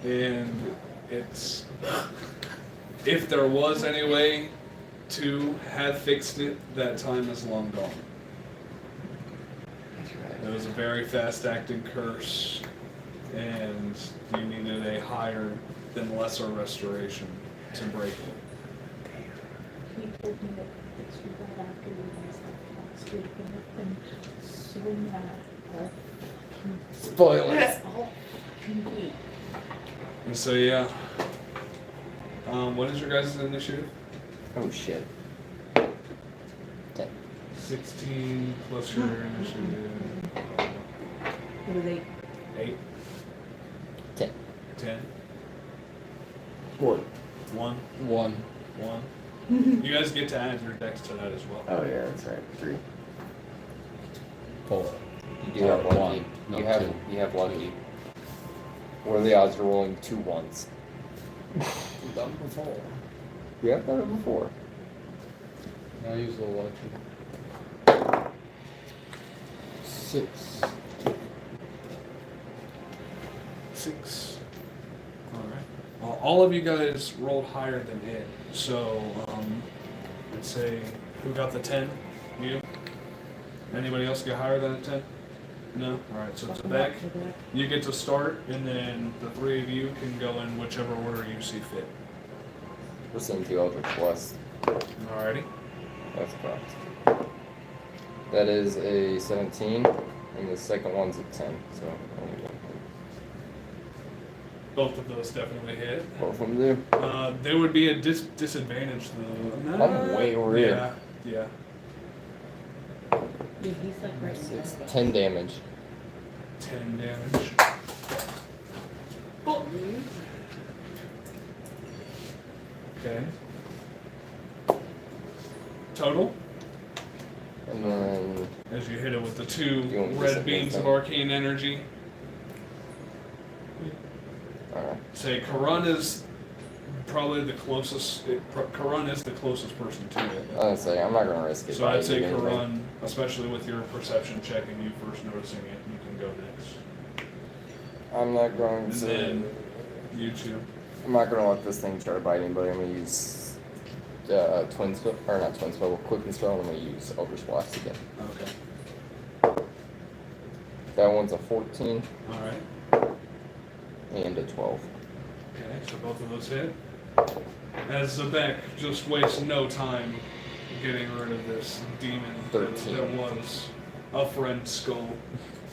and it's if there was any way to have fixed it, that time is long gone. It was a very fast-acting curse, and you needed a higher than lesser restoration to break it. he told me that it's right after we guys left last week, and I've been so mad. Spoilers. All fucking week. And so yeah, what is your guys' initiative? Oh shit. 16 plus your initiative. It was 8. 8. 10. 10. What? 1. 1. 1. You guys get to add your dex to that as well. Oh yeah, that's right. 3. 4. You do have One, lucky. not You have two. you have lucky. What are the odds of rolling 2 ones? Done before. We have done it before. I use the lucky. 6. 6. Alright. Well, all of you guys rolled higher than it. So, let's say, who got the 10? You? Anybody else get higher than a 10? No? Alright, so Tebek, you get to start, and then the 3 of you can go in whichever order you see fit. Listen to Eldritch Blast. Alrighty. That's correct. That is a 17, and the second one's a 10. So only one. Both of those definitely hit. Both of them do. There would be a disadvantage though. I'm way over here. Yeah, yeah. Yeah, he's like right It's there. 10 damage. 10 damage. Okay. Total? And then As you hit it with the You 2 want me to red set beams those of down? arcane energy. alright. Say Karun is probably the closest. Karun is the closest person to it. I was gonna say, I'm not gonna risk it. So by I'd say doing anything. Karun, especially with your perception check and you first noticing it, you can go next. I'm not going And to. then you two. I'm not gonna let this thing try to bite anybody. I'm gonna use twin spell, or not twin spell, quicken spell. I'm gonna use Eldritch Blast again. Okay. That one's a 14 All right. and a 12. Okay, so both of those hit. As Zebek just wastes no time getting rid of this demon that 13. was a friend skull.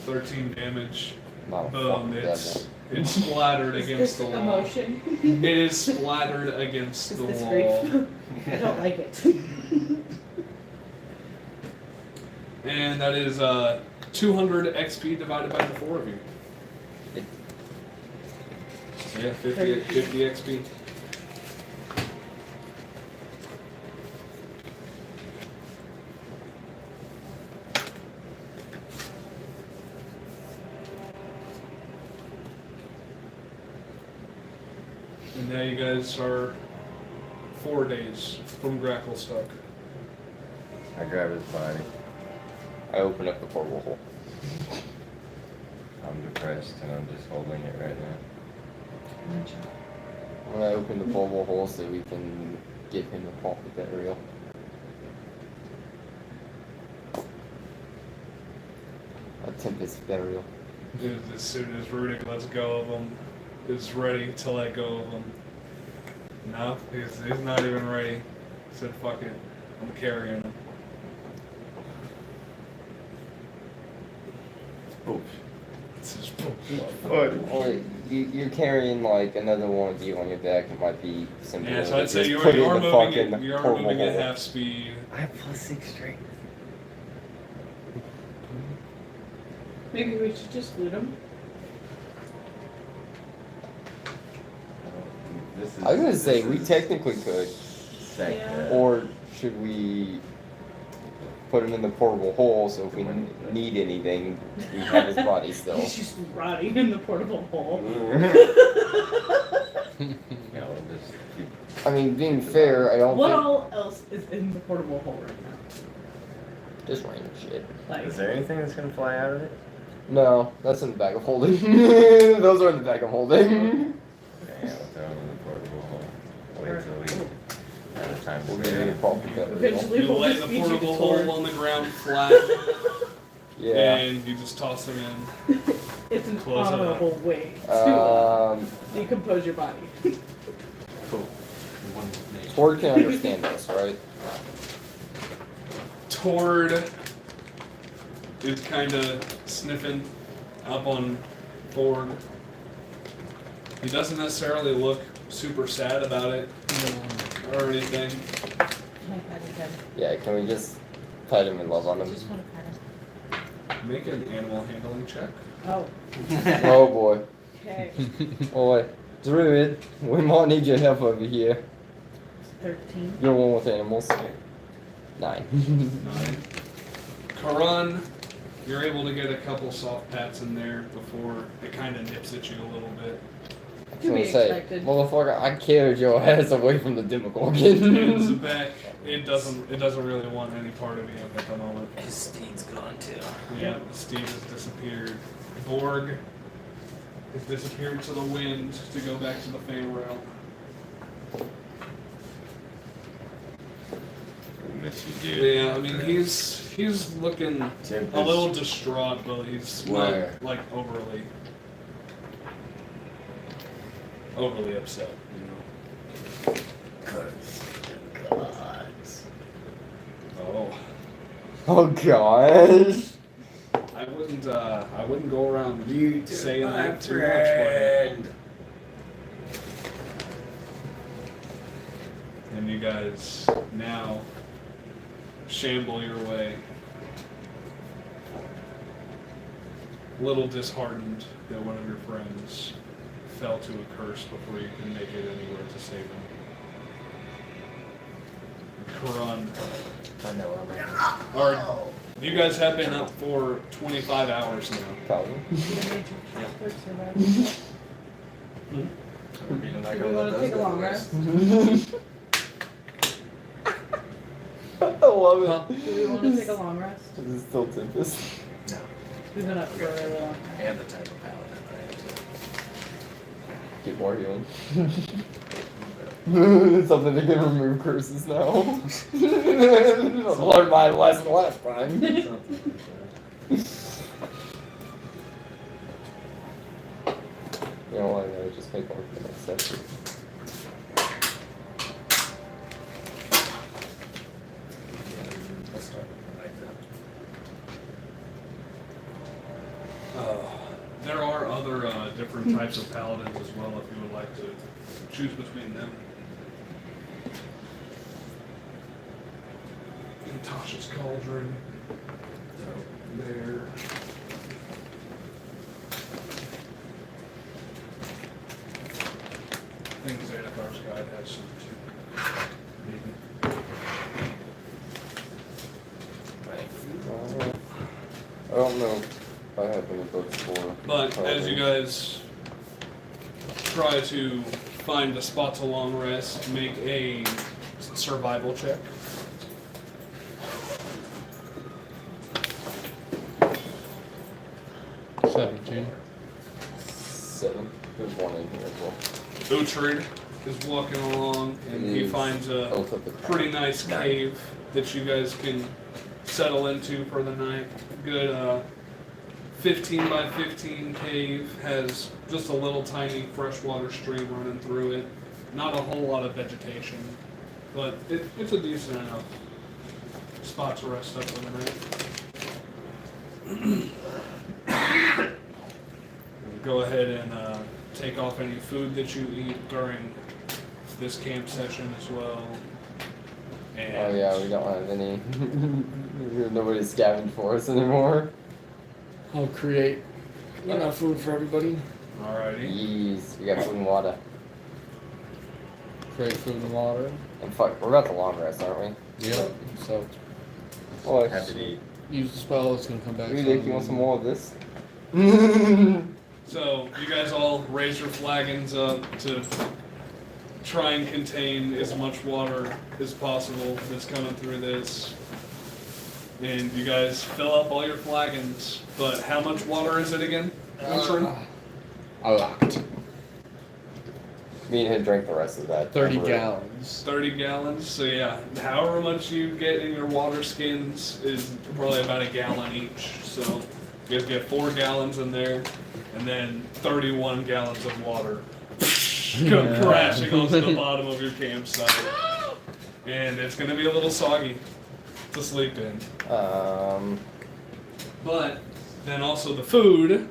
13 damage. Not a Boom, fucking it's splattered Is against the this wall. emotion? It is splattered against Is the this wall. grief? I don't like it. And that is 200 XP divided by the 4 of you. Yeah, 50 XP. And now you guys are 4 days from Grackle Stuck. I grab his body. I open up the portal hole. I'm depressed and I'm just holding it right now. I'm gonna open the portal hole so we can get him to pop the burial. A Tempest burial. As soon as Rudick lets go of him, is ready to let go of him. No, he's not even ready. He said, fuck it, I'm carrying him. It's just Or you're carrying like another one of you on your back. It might be simpler. Yeah, so to I'd say just you put it are in the moving fucking you are portal moving at hole. half speed. I have +6 strength. Maybe we should just loot him. This is, I was gonna say this we is technically could, sec- Yeah. or should we put him in the portable hole so if we need anything, we have his body still. He's just rotting in the portable hole. Yeah, we'll just keep. I mean, being fair, I don't What think all else is in the portable hole right now? just random shit. Like, Is there anything that's gonna fly out of it? No, that's in the bag of holding. Those are in the bag of holding. Okay, yeah, we'll throw them in the portable hole. Wait till we have time to We'll do get it. a pop the burial. eventually You we'll lay just the feed you portable the hole sword. on the ground flat, Yeah. and you just toss him in. It's an Close it up. honorable way to Um, decompose your body. Cool. Tord can understand this, right? Tord is kind of sniffing up on Ford. He doesn't necessarily look super sad about it or anything. Can I pat his head? Yeah, can we just pat him and love on I him? just want to pat him. Make an animal handling check. Oh, Oh boy. okay. Boy, Druid, we might need your help over here. 13. You're one with animals. 9. 9. Karun, you're able to get a couple soft pats in there before it kind of nips at you a little bit. I was To be gonna say, expected. motherfucker, I carried your ass away from the And Demogorgon. Zebek, it doesn't really want any part of you at the moment. His steed's gone too. Yeah, Steve has disappeared. Borg has disappeared to the wind to go back to the Fey realm. We miss you, dude. Yeah, I mean he's looking Tempest. a little distraught, but he's Where? not like overly upset. You know. Gods. Oh, Oh gosh. I wouldn't go around You saying my that too friend. much. And you guys now shamble your way. A little disheartened that one of your friends fell to a curse before you can make it anywhere to save him. Karun. I know I'm Or you guys have been up for 25 hours now. Probably. Catholic survival. You're not Do gonna we let want to those take a go long to rest? waste. I love it. Huh? Do we want to take a long rest? Is this still Tempest? No. We've been up for a really long time. And the type of paladin I am too. Get more healing. Something to can remove curses now. Learn my lesson last time. You know what? I just make one for the next session. Let's start like that. There are other different types of paladins as well if you would like to choose between them. Tasha's Cauldron. There. I think Xanathar's Guide has some too. Maybe. I don't know if I have any books for. But as you guys try to find a spot to long rest, make a survival check. $17. 7. There's one in here as well. Uhtred is walking along and he finds a Oath of the Crown. pretty nice cave that you guys can settle into for the night. Good 15 by 15 cave, has just a little tiny freshwater stream running through it. Not a whole lot of vegetation, but it's a decent enough spot to rest up for the night. Go ahead and take off any food that you eat during this camp session as well. And Oh yeah, we don't have any. Nobody's scavenged for us anymore. I'll create enough food for everybody. Alrighty. Jeez, we got food and water. Create food and water. And fuck, we're about to long rest, aren't Yep. So we? Oh, Happy to eat. use the spell. It's gonna come back. Maybe Nick, you want some more of this? So you guys all raise your flagons up to try and contain as much water as possible that's coming through this. And you guys fill up all your flagons. But how much water is it again? Uhtred? A lot. Me and him drank the rest of that. 30 Remember? gallons. 30 gallons. So yeah, however much you get in your water skins is probably about a gallon each. So you guys get 4 gallons in there, and then 31 gallons of water come crashing onto the bottom of your campsite. And it's gonna be a little soggy to sleep in. But then also the food.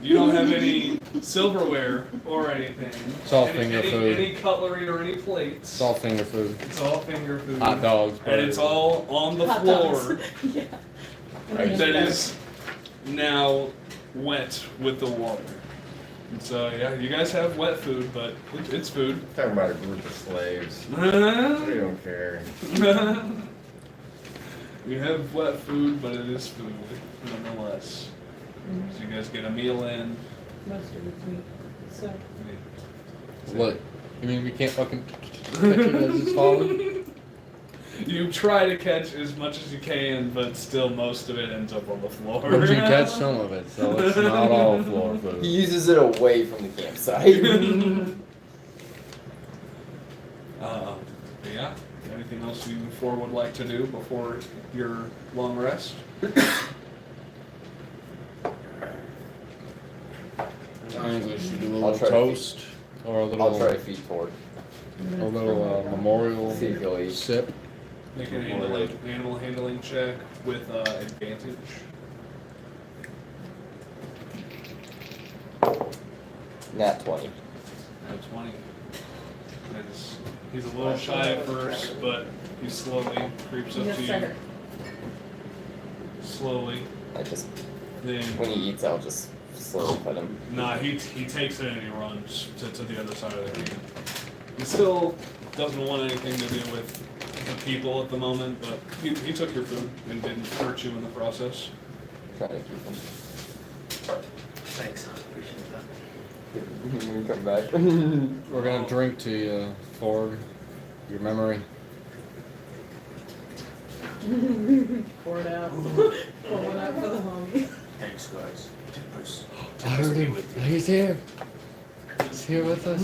You don't have any silverware or anything. It's all finger food. Any cutlery or any plates. It's all finger food. It's all finger food. Hot dogs. And it's all on the Hot floor dogs. Yeah. that is now wet with the water. And so yeah, you guys have wet food, but it's food. Talking about a group of slaves. They don't care. You have wet food, but it is food nonetheless. So you guys get a meal in. Most of it's meat. So What? You mean we can't fucking catch it as it's falling? You try to catch as much as you can, but still most of it ends up on the floor. But you catch some of it, so it's not all floor He food. uses it away from the campsite. But yeah, anything else you four would like to do before your long rest? I think we should do a I'll little try to toast or a I'll try to little, feed toward. a little memorial See if he'll eat. sip. Make an animal handling check with advantage. Nat 20. At 20. He's a little shy at first, but he slowly creeps up yes, to you. sir. Slowly. I just, Then, when he eats, I'll just slowly pet him. nah, he takes it and he runs to the other side of the ring. He still doesn't want anything to do with the people at the moment, but he took your food and didn't hurt you in the process. Try to keep him. Thanks. Appreciate that. When we come back. We're gonna drink to you, Ford. Your memory. Pour it out. Pour one out for the homie. Thanks, guys. Tippers. I heard him. He's here. He's here with us.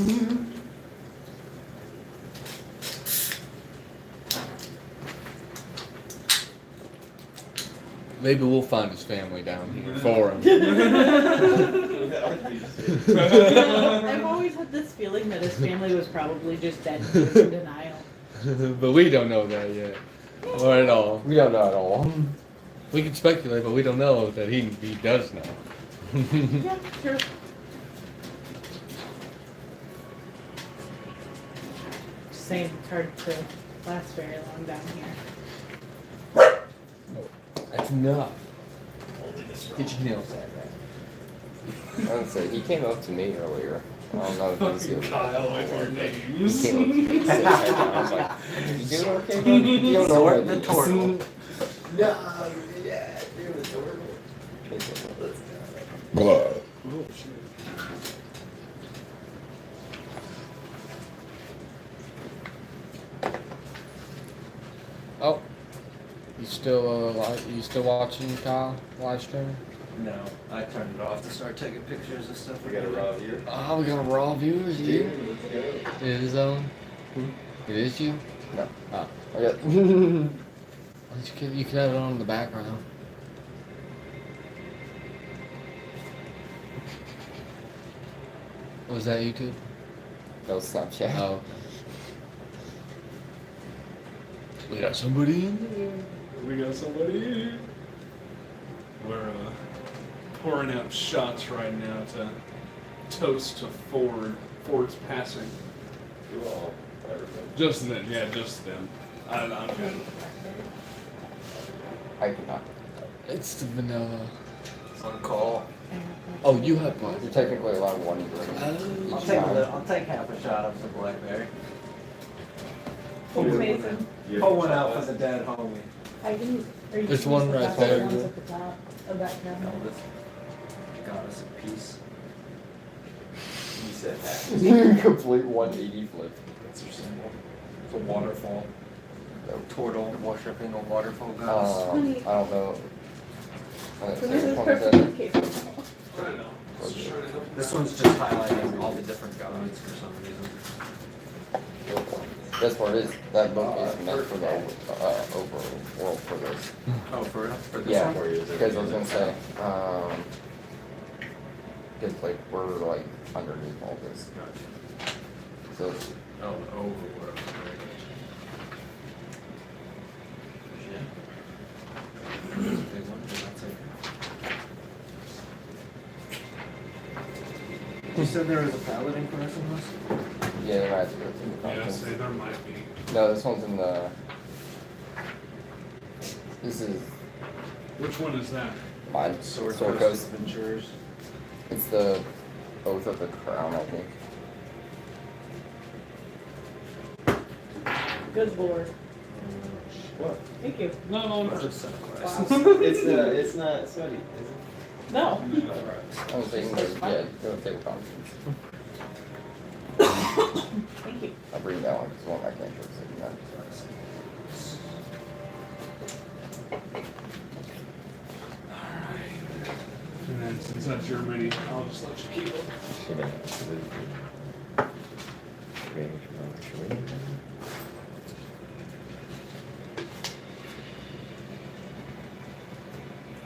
Maybe we'll find his family down here for him. I've always had this feeling that his family was probably just dead and he was in denial. But we don't know that yet. Or at all. We don't know at all. We can speculate, but we don't know that he does know. Yeah, sure. Just saying, it's hard to last very long down here. That's enough. Get your nails at I would say he came up to me earlier. I don't know if he's Fucking Kyle with your He names. came up to me and said, I was like, you doing okay, bud? You don't know what The turtle. No, yeah, dude, it's horrible. Oh, you still you still watching Kyle live stream? No, I turned it off to start taking pictures and stuff. We got a raw view. Oh, we got a raw viewers, dude. Let's go. It is It is you. No. Oh, Okay. you can have it on in the background. Was that YouTube? That was Snapchat. Oh. We got somebody in there. We got somebody. We're pouring out shots right now to toast to Ford. Ford's passing. You all, everything. Just them, yeah, just them. I'm good. I cannot. It's the vanilla. It's on call. Oh, you have one. You're technically allowed one drink. I'll each take time. I'll take half a shot of some blackberry. Mason, You Pull one have out to for the dead homie. I can. Are you There's one right there. Ones at the top of that cabinet. Elvis got us a piece. You said that. Complete 180 flip. That's your symbol. It's a waterfall. Turtle worshipping a waterfall I goddess. don't know. So this is perfect case. This one's just highlighting all the different gods for some reason. Best part is that book is meant for the overworld for this. Oh, for real? For this Yeah, one? because I was gonna say, because like we're like underneath all this, so Oh, overworld. Yeah. Big one, but I'll take it. You said there was a paladin class in this? yeah, they might have to go through the Yeah, conference. say there might be. No, this one's in the. This is Which one is that? mine. Sword Sword Coast Coast. Adventurers. It's the Oath of the Crown, I think. Good lord. What? Thank you. No, Just It's not sweaty, is it? No. I don't think yeah, go take a conference. Thank you. I'll bring that one because one I can't trust it. And then since that's your mini, I'll just let you keep it.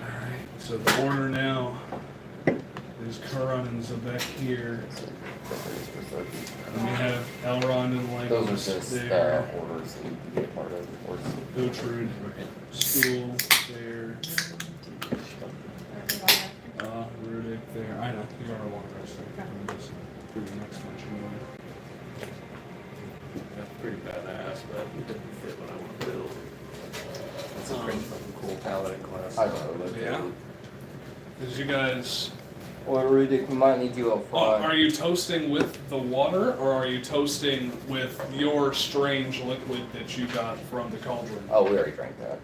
Alright, so the order now is Karan and Zebek here. And we have Elrond and Those Lagos are just there. orders that you can be a part of. Or Gertrude, school there. Rudick there. I know, you are one person. I'm just do the next one, anyway. That's pretty badass, but it didn't fit what I want to build. That's a pretty fucking cool paladin class. I don't know. Yeah. Did you guys? Well, Rudick, we might need you up front. Are you toasting with the water, or are you toasting with your strange liquid that you got from the cauldron? Oh, we already drank that.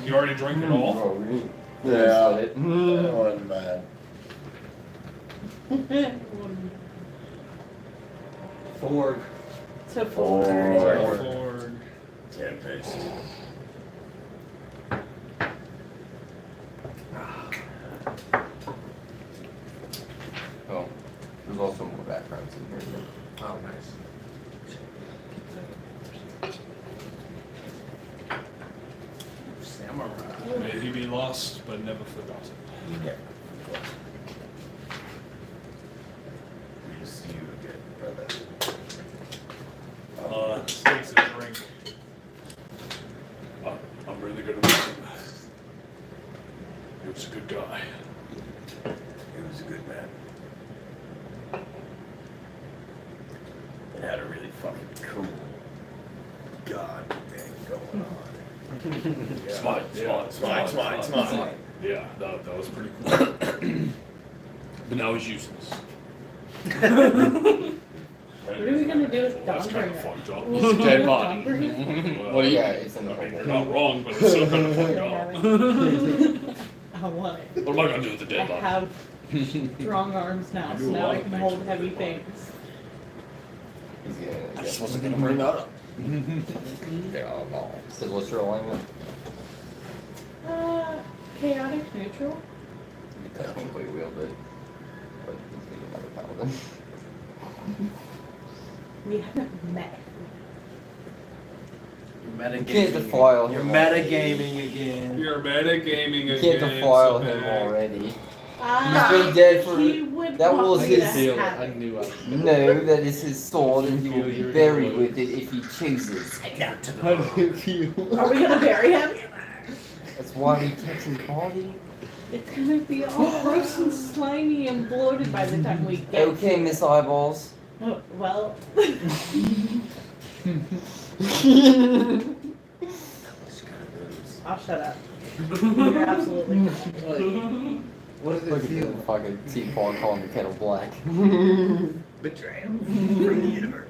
You already drank it all? Oh, we Yeah. split it. That wasn't bad. Ford. To Ford. Ford. Tempest. Oh, there's also more backgrounds in here. Oh, nice. Samurai. May he be lost, but never forgotten. Yeah. We will see you again, brother. Takes a drink. I'm really gonna miss him. He was a good guy. He was a good man. It had a really fucking cool god thing going on. Smart. Yeah, that was pretty cool. But now he's useless. What are we gonna do with That's kind of Donberger? fucked up. Dead body. Well, What do you got? It's in the I mean, you're hole. not wrong, but it's still kind of fucked up. I want it. What am I gonna do with the I dead body? have strong arms now, You so do a now lot I of can things hold with heavy the dead things. He's gonna. I just wasn't gonna bring that up. Yeah, no. So what's your alignment? Chaotic neutral. You technically wield it, but he's gonna be another paladin. We haven't met. Metagaming. You can't defile You're him. metagaming again. You're metagaming You again. can't defile so him bad. already. He's been dead for- He would that want was me his to Feel it. have I it. knew I No, that is his sword, and he will be buried with it if he chooses. How do you feel? Are we gonna bury him? That's why we kept his body. It's gonna be all gross and slimy and bloated by the time we get. Okay, Miss Eyeballs. Oh, well. I'll shut up. You're absolutely correct. What does it feel? Fucking teapot calling the kettle black. Betrayal from the universe.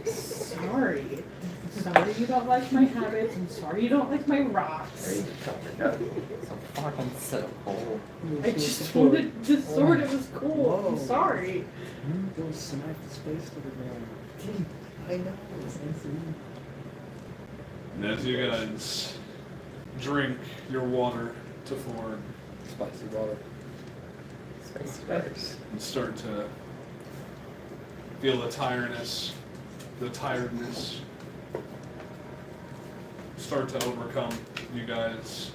Sorry. Sorry you don't like my habits. I'm sorry you don't like my rocks. Ready to cut the gun. It's a fucking set of hole. I just wanted the sword. It was cool. I'm sorry. Go smack the space to the ground. I know. It's nice to meet And as you guys drink your water to Ford Spicy water. and start to feel the tiredness start to overcome you guys.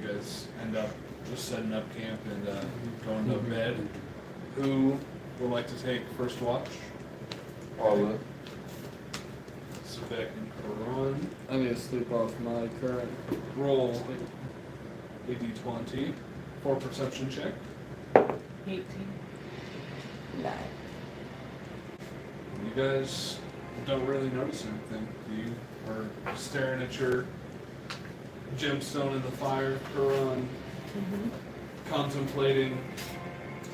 You guys end up just setting up camp and going to bed. Who would like to take first watch? All of it. Svek and Karan. I need to sleep off my current. Roll a d20 for perception check. 18. 9. You guys don't really notice anything. You are staring at your gemstone in the fire, Karan, contemplating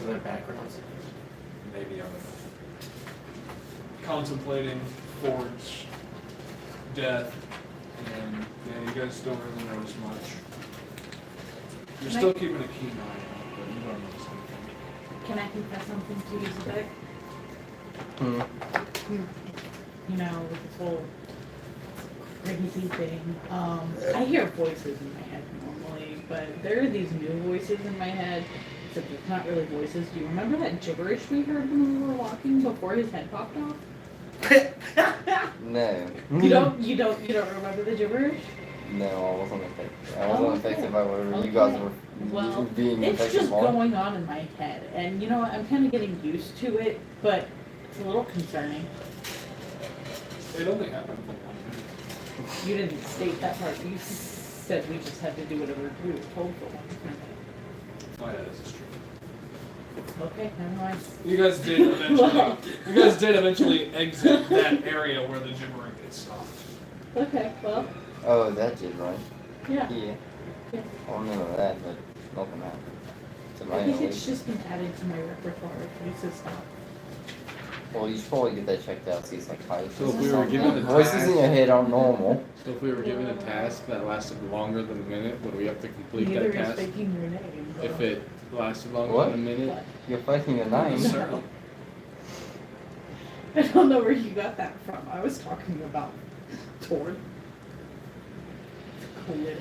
Are there backgrounds? Maybe on contemplating Ford's death, and yeah, you guys don't really notice much. You're Can I- still keeping a keen eye out, but you don't notice anything. Can I confess something to you, Svek? Hmm. You know, with this whole crazy thing. I hear voices in my head normally, but there are these new voices in my head. Except it's not really voices. Do you remember that gibberish we heard when we were walking before his head popped off? No. You don't remember the gibberish? No, I wasn't affected. I wasn't Okay. affected by whatever you Okay. guys were Well, being it's affected just by. going on in my head, and you know what? I'm kind of getting used to it, but it's a little concerning. It only happened like 1 minute. You didn't state that part. You said we just had to do whatever we were told for 1 minute. Oh yeah, this is true. Okay, never mind. You guys did eventually exit that area where the gibbering had stopped. Okay, well, Oh, that did, right? yeah. Yeah. Yeah. I remember that, but nothing happened. To my I think knowledge. it's just been added to my repertoire. Please stop. Well, you should probably get that checked out. See, it's like high. So if we were given a Voices in task, your head aren't normal. so if we were given a task that lasted longer than a minute, would we have to complete Neither that is task? faking your name. If it lasted longer What? than a minute? You're fighting a 9. Certainly. I don't know where you got that from. I was talking about Tord. Clearly.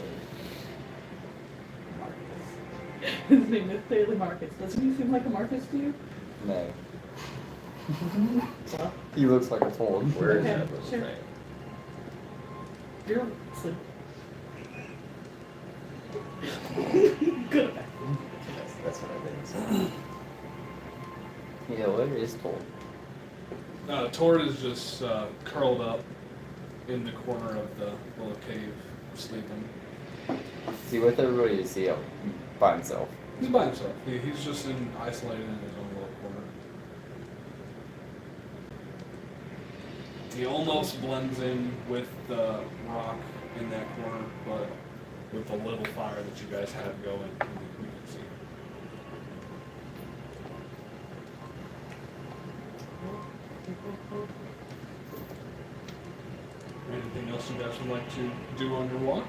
Marcus. His name is clearly Marcus. Doesn't he seem like a Marcus to you? No. Well, He looks like a Ford. Where is Okay, that little sure. thing? you're asleep. Good. That's what I think. Yeah, where is Ford? Tord is just curled up in the corner of the little cave, sleeping. See, with everybody is he by himself. He's by himself. He's just isolated in his own little corner. He almost blends in with the rock in that corner, but with the little fire that you guys have going, we can see. Anything else you guys would like to do on your watch?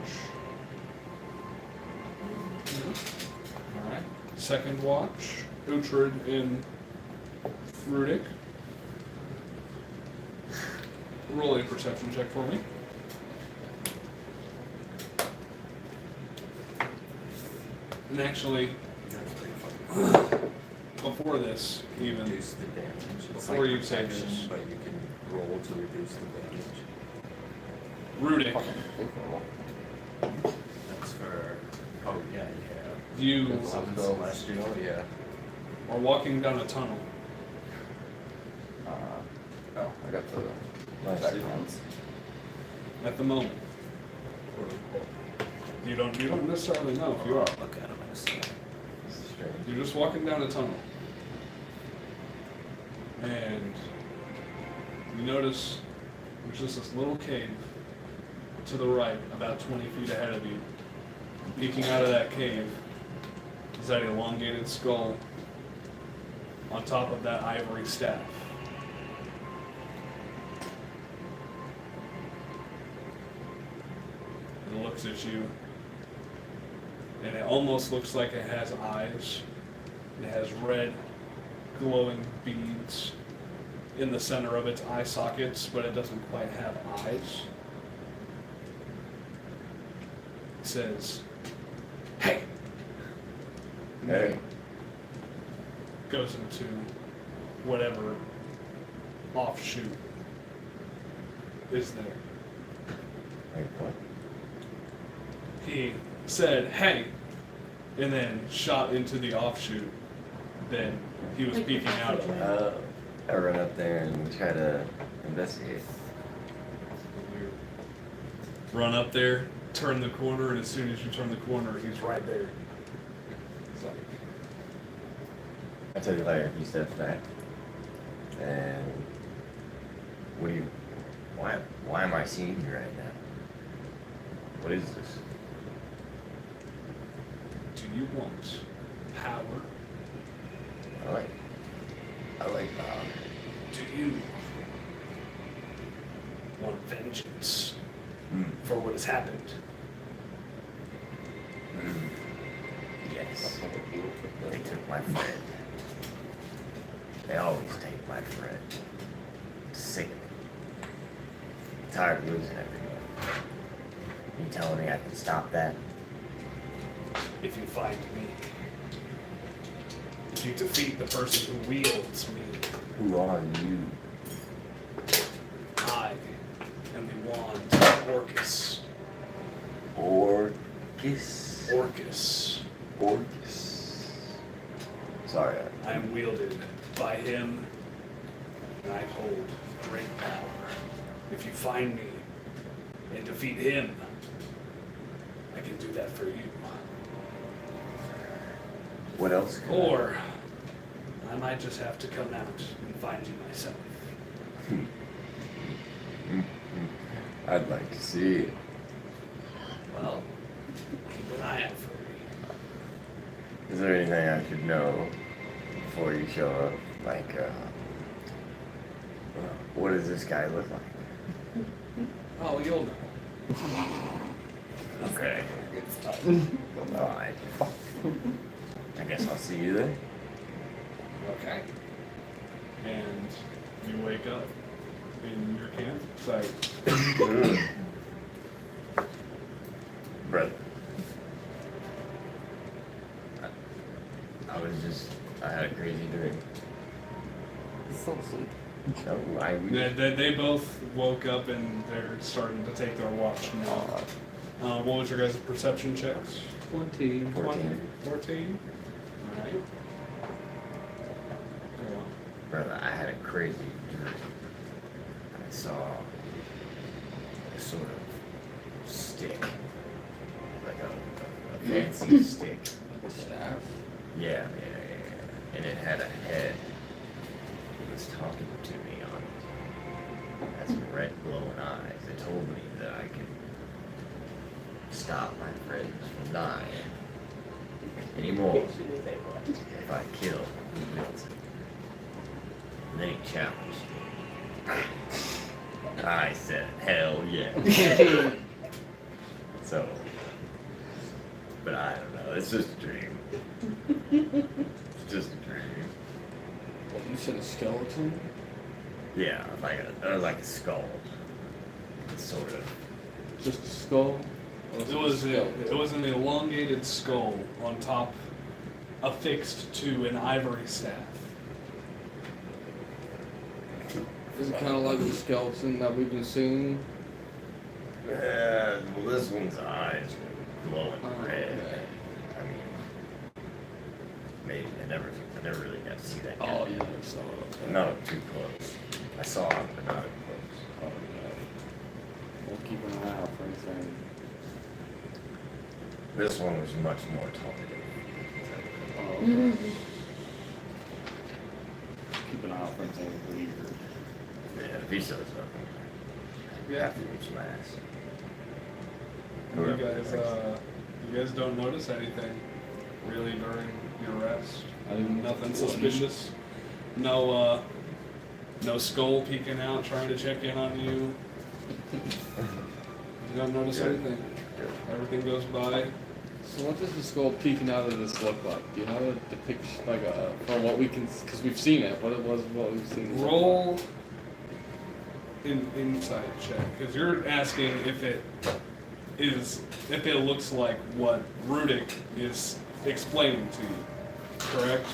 No? Alright. Second watch, Uhtred and Rudik. Roll a perception check for me. And actually, before this, even, Reduce the damage. It's Before like you say protection, this. but you can roll to reduce the damage. Rudik, That's for. Oh yeah, yeah. you Summon Celestial, yeah. are walking down a tunnel. Oh, I got the backgrounds. At the moment. quote unquote. You don't necessarily know if you are. Look at him in a second. This is strange. You're just walking down a tunnel. And you notice there's just this little cave to the right, about 20 feet ahead of you. Peeking out of that cave is that elongated skull on top of that ivory staff. It looks at you, and it almost looks like it has eyes. It has red, glowing beads in the center of its eye sockets, but it doesn't quite have eyes. It says, "Hey!" Hey. Goes into whatever offshoot is there. Wait, what? He said, "Hey," and then shot into the offshoot. Then he was peeking out of it. I run up there and try to investigate. Run up there, turn the corner, and as soon as you turn the corner, he's right there. It's like, I tell you later, he steps back. And what do you, why am I seeing you right now? What is this? do you want power? I like power. Do you want vengeance Mm. for what has happened? Yes. They took my friend. They always take my friend. Sick of it. Tired of losing everyone. You telling me I can stop that? If you find me, if you defeat the person who wields me, Who are you? I am the wand Orcus. Orcus. Orcus. Orcus. Sorry. I am wielded by him, and I hold great power. If you find me and defeat him, I can do that for you. What else? Could Or I might just have to come out and find you myself. I'd like to see it. Well, keep an eye out for me. Is there anything I could know before you show up? Like, What does this guy look like? Oh, you'll know. Okay. Alright. I guess I'll see you then. Okay. And you wake up in your campsite. Brother. I had a crazy dream. So sweet. No, They both woke up and they're starting to take their watch now. What was your guys' perception checks? 20. 14? Alright. Go on. Brother, I had a crazy dream. I saw a sort of stick. Like a fancy stick. Staff. Yeah. And it had a head. It was talking to me on it. It had some red glowing eyes. It told me that I could stop my friends from dying anymore if I kill Milton. And then he challenged me. I said, hell yeah. So, but I don't know. It's just a dream. It's just a dream. What, you said a skeleton? Yeah, like a skull. Sort of. Just a skull? Or It was an elongated skull on top, affixed to an ivory staff. Is it kind of like the skeleton that we've been seeing? Well, this one's eyes were glowing red. Okay. I mean, maybe I never really got to see that. Oh, guy. yeah, I saw it. Not up too close. I saw it, but not up close. Oh, yeah. We'll keep an eye out for anything. This one was much more talkative. Oh, okay. Keep an eye out for anything weird. Yeah, if he shows up, you have to reach my ass. You guys don't notice anything really during your rest. I didn't. Nothing suspicious. No skull peeking out trying to check in on you. You don't notice anything. Everything goes by. So what does the skull peeking out of this look like? Do you have a depiction, like from what we can, because we've seen it, what we've seen? Roll an insight check, because you're asking if it looks like what Rudick is explaining to you, correct?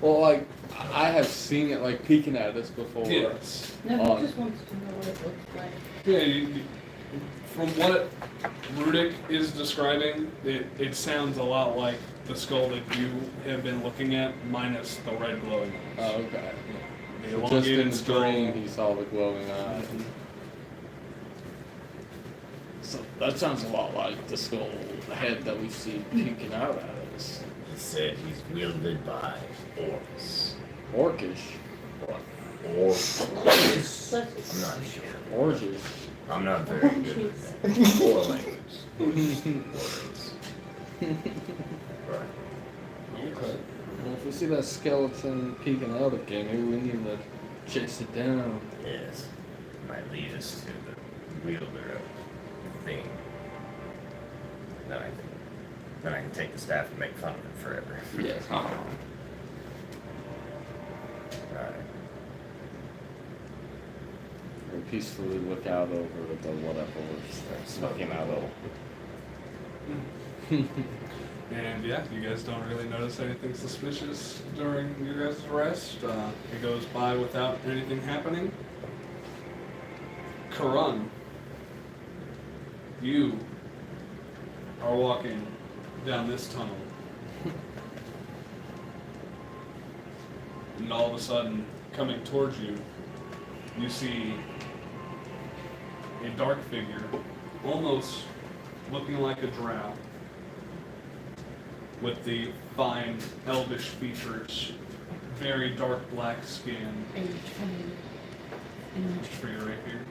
Well, like, I have seen it, like, peeking at us before. Yes. No, he just wants to know what it looks like. Yeah, from what Rudick is describing, it sounds a lot like the skull that you have been looking at, minus the red glowing eyes. Oh, okay. The So just in elongated the skull. dream, he saw the glowing eye. So that sounds a lot like the skull, the head that we see peeking out at us. He said he's wielded by orcs. Orcish. Orcs. I'm not sure. Orcish. I'm not very good at that. Or language. Right. Okay. Well, if we see that skeleton peeking out again, maybe we need to chase it down. Yes. Might lead us to the wielder of the thing. Then I can take the staff and make fun of it forever. Yes. Alright. We peacefully look out over the whatever we're smoking out of. And yeah, you guys don't really notice anything suspicious during your guys' rest. It goes by without anything happening. Karan, you are walking down this tunnel. And all of a sudden, coming towards you, you see a dark figure, almost looking like a drow, with the fine elvish features, very dark black skin. Just for you right here.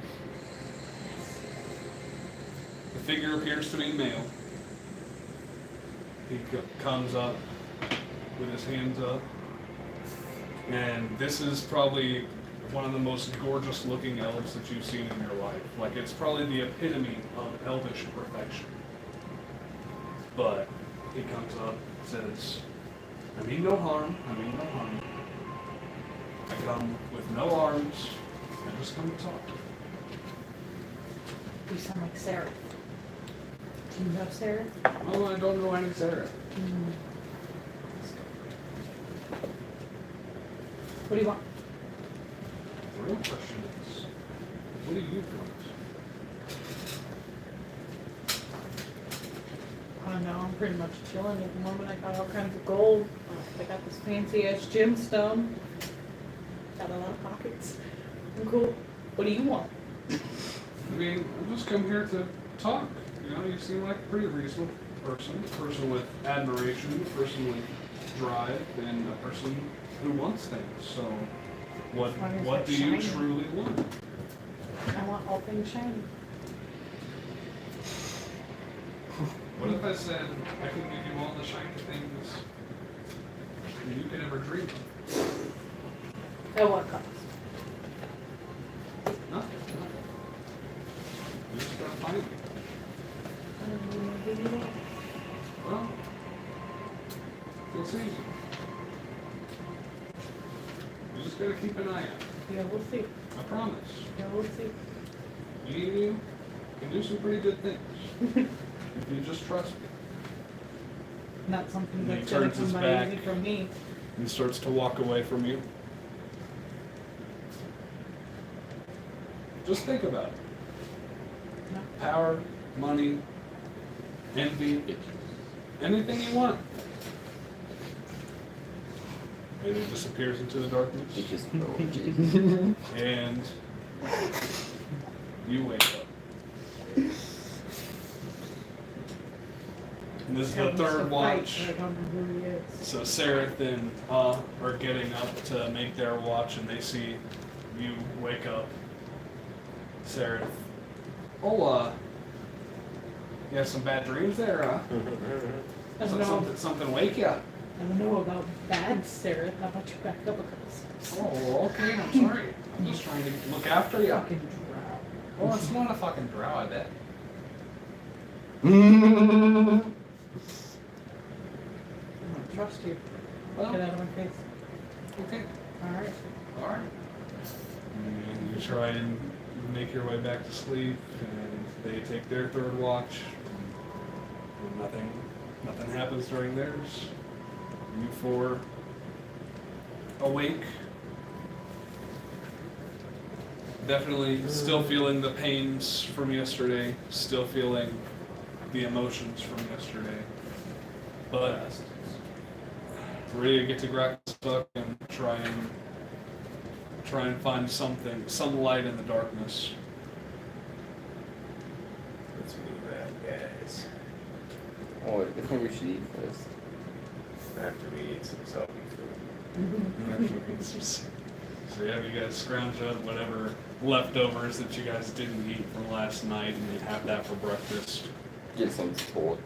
The figure appears to be male. He comes up with his hands up, and this is probably one of the most gorgeous looking elves that you've seen in your life. Like, it's probably the epitome of elvish perfection. But he comes up, says, I mean no harm, I mean no harm. I come with no arms, I just come to talk. You sound like Sarah. Do you know Sarah? Oh, I don't know any Sarah. What do you want? The real question is, what do you want? I don't know, I'm pretty much chilling at the moment. I got all kinds of gold. I got this fancy ass gemstone. Got a lot of pockets. I'm cool. What do you want? I mean, I just come here to talk. You know, you seem like a pretty reasonable person with admiration, a person with drive, and a person who wants things. So, what do you truly want? I want all things shiny. What if I said I could give you all the shiny things you could ever dream of? At what cost? Nothing. You just gotta find me. I don't really give you that. Well, it's easy. You just gotta keep an eye out. Yeah, we'll see. I promise. Yeah, we'll see. Me and you can do some pretty good things. If you just trust me. Not something And he that's gonna turns his come by back. easy from me. And starts to walk away from you. Just think about it. No. Power, money, envy, anything you want. And it disappears into the darkness. It just And you wake up. And this is the Tell us to third fight, watch. but I don't know who he is. So Sareth and are getting up to make their watch, and they see you wake up. Sareth. Oh, you have some bad dreams there, I don't know. Something wake you? I don't know about bad, Sarah. How about you back up a couple steps? Oh, okay, I'm sorry. I'm just trying to look after you. Fucking drow. Oh, it's not a fucking drow, I bet. I don't trust you. Well, Get out of my face. okay. Alright. Alright. And you try and make your way back to sleep, and they take their third watch. And nothing happens during theirs. You four awake. Definitely still feeling the pains from yesterday, still feeling the emotions from yesterday. But ready to get to Grackstuck and try and find something, some light in the darkness. Let's move out, guys. Oh, I think we should eat first. After we eat some salty food. So yeah, you guys scrounge up whatever leftovers that you guys didn't eat from last night, and you have that for breakfast. Get some support.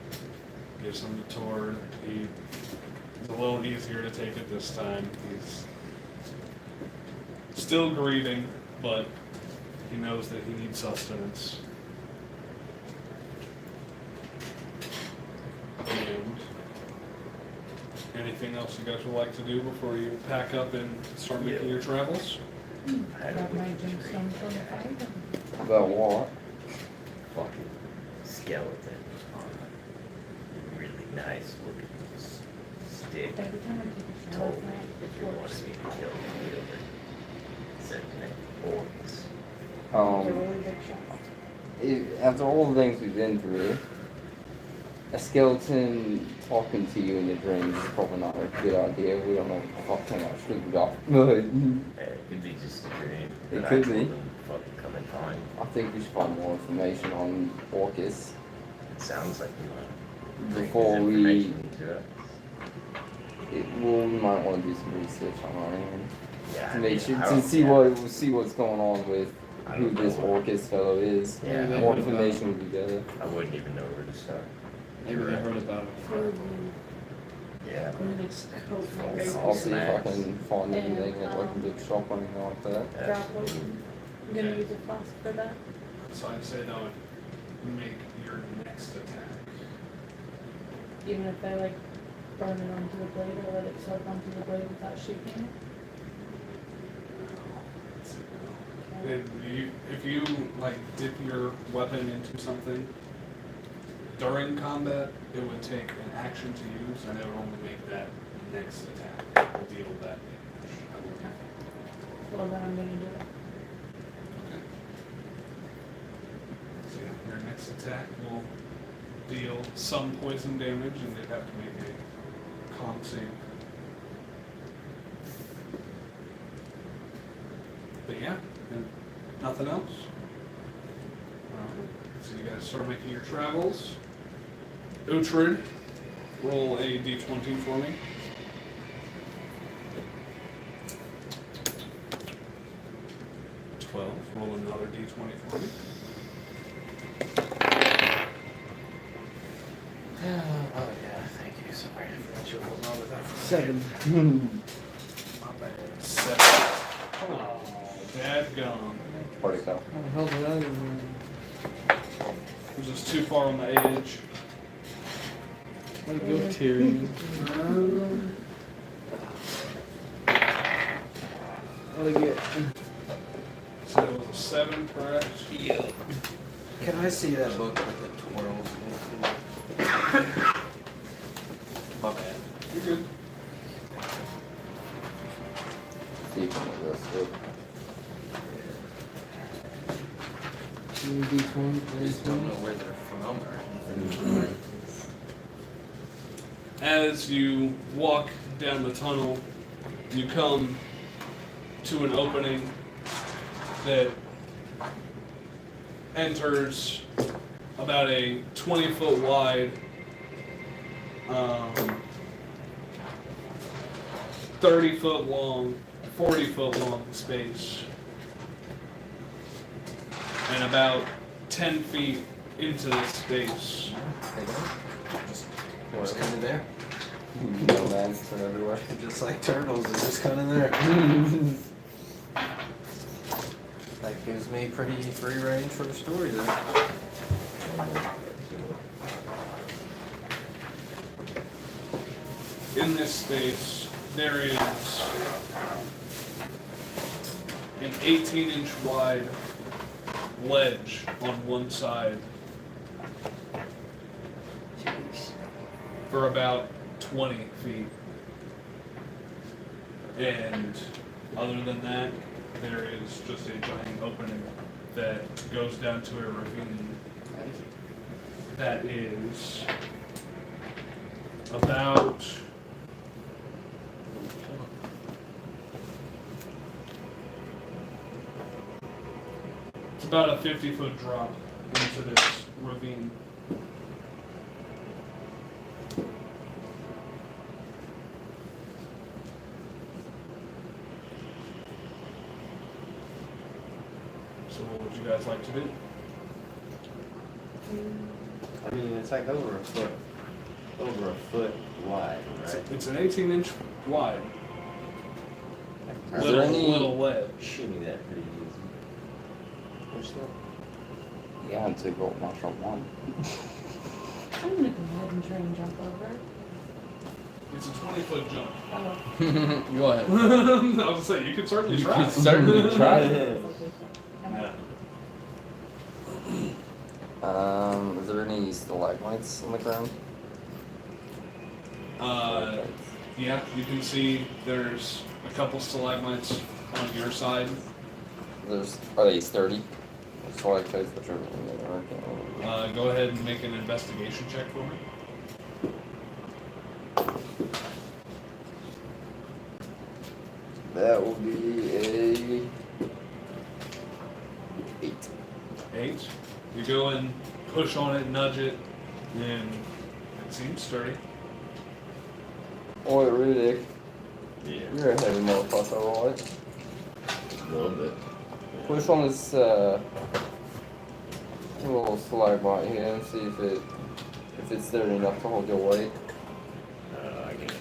Give some to Tord. He's a little easier to take it this time. He's still grieving, but he knows that he needs sustenance. And anything else you guys would like to do before you pack up and start making your travels? I Grab don't my want to gemstone from the fire. About what? fucking skeleton on a really nice looking stick. Every time I take a shower, Told me if you wanted me to kill the wielder. Said orcs. it's a really big shot. After all the things we've been through, a skeleton talking to you in your dreams is probably not a good idea. We don't know what the fuck much we got. It could be just a dream. It that could I told be. him to fucking come and find. I think we should find more information on Orcus It sounds like you want to bring before his we. information to us. Well, we might want to do some research on our end Yeah, to I make mean, sure I to don't- see yeah. what's going on with I who don't this know. Orcus fellow is. Yeah, I More wouldn't- information would be better. I wouldn't even know where to start. Maybe they heard about it. So Yeah. And it's coat my I'll grapes. I'll see if I Snacks. can find anything at like a big shop or anything like that. Drop poison. I'm gonna use a flask for that. So I'd say that would make your next attack. Even if I like burn it onto the blade or let it soak onto the blade without shooting If you like dip your weapon into something during combat, it would take an action to use, and it would only make that next attack deal that damage. it. Well, then I'm gonna do it. Okay. So yeah, your next attack will deal some poison damage, and they'd have to make a con save. But yeah, and nothing else. So you guys start making your travels. Uhtred, roll a d20 for me. Roll another d20 for me. Oh yeah, thank you. Sorry, I forgot you were holding on to that for 7. My bad. 7. Oh, dadgum. Party cow. How the hell did I even... Was just too far on the edge. Way to go, Tyrion. What'd I get? So it was a 7, correct? Yeah. Can I see that book with the twirls? My bad. You're good. See if I can do this too. I just don't know where they're from or anything. As you walk down the tunnel, you come to an opening that enters about a 20-foot wide, 30-foot long, 40-foot long space. And about 10 feet into this space, They don't? Just kind of there. No man's turn everywhere. Just like turtles, they're just kind of there. That gives me pretty free range for the story then. in this space, there is an 18-inch wide ledge on one side for about 20 feet. And other than that, there is just a giant opening that goes down to a ravine that is about it's about a 50-foot drop into this ravine. So what would you guys like to do? I mean, it's like over a foot wide, right? It's an 18-inch wide Is there any- little ledge. Shooting that pretty easy. Where's that? Yeah, until you go martial one. I'm gonna go ahead and try and jump over. It's a 20-foot jump. Oh. Go ahead. I was gonna say you could certainly try. could certainly try it. Yeah. Is there any stalagmites on the ground? Yeah, you can see there's a couple stalagmites on your side. Are they sturdy? Stalactites that are Go ahead and make an investigation check for me. That will be a 8. 8. You go and push on it, nudge it, and it seems sturdy. Oi, Rudick. Yeah, You're a heavy motherfucker, alright? a little bit. Push on this little stalagmite here and see if it's sturdy enough to hold your weight. I get it.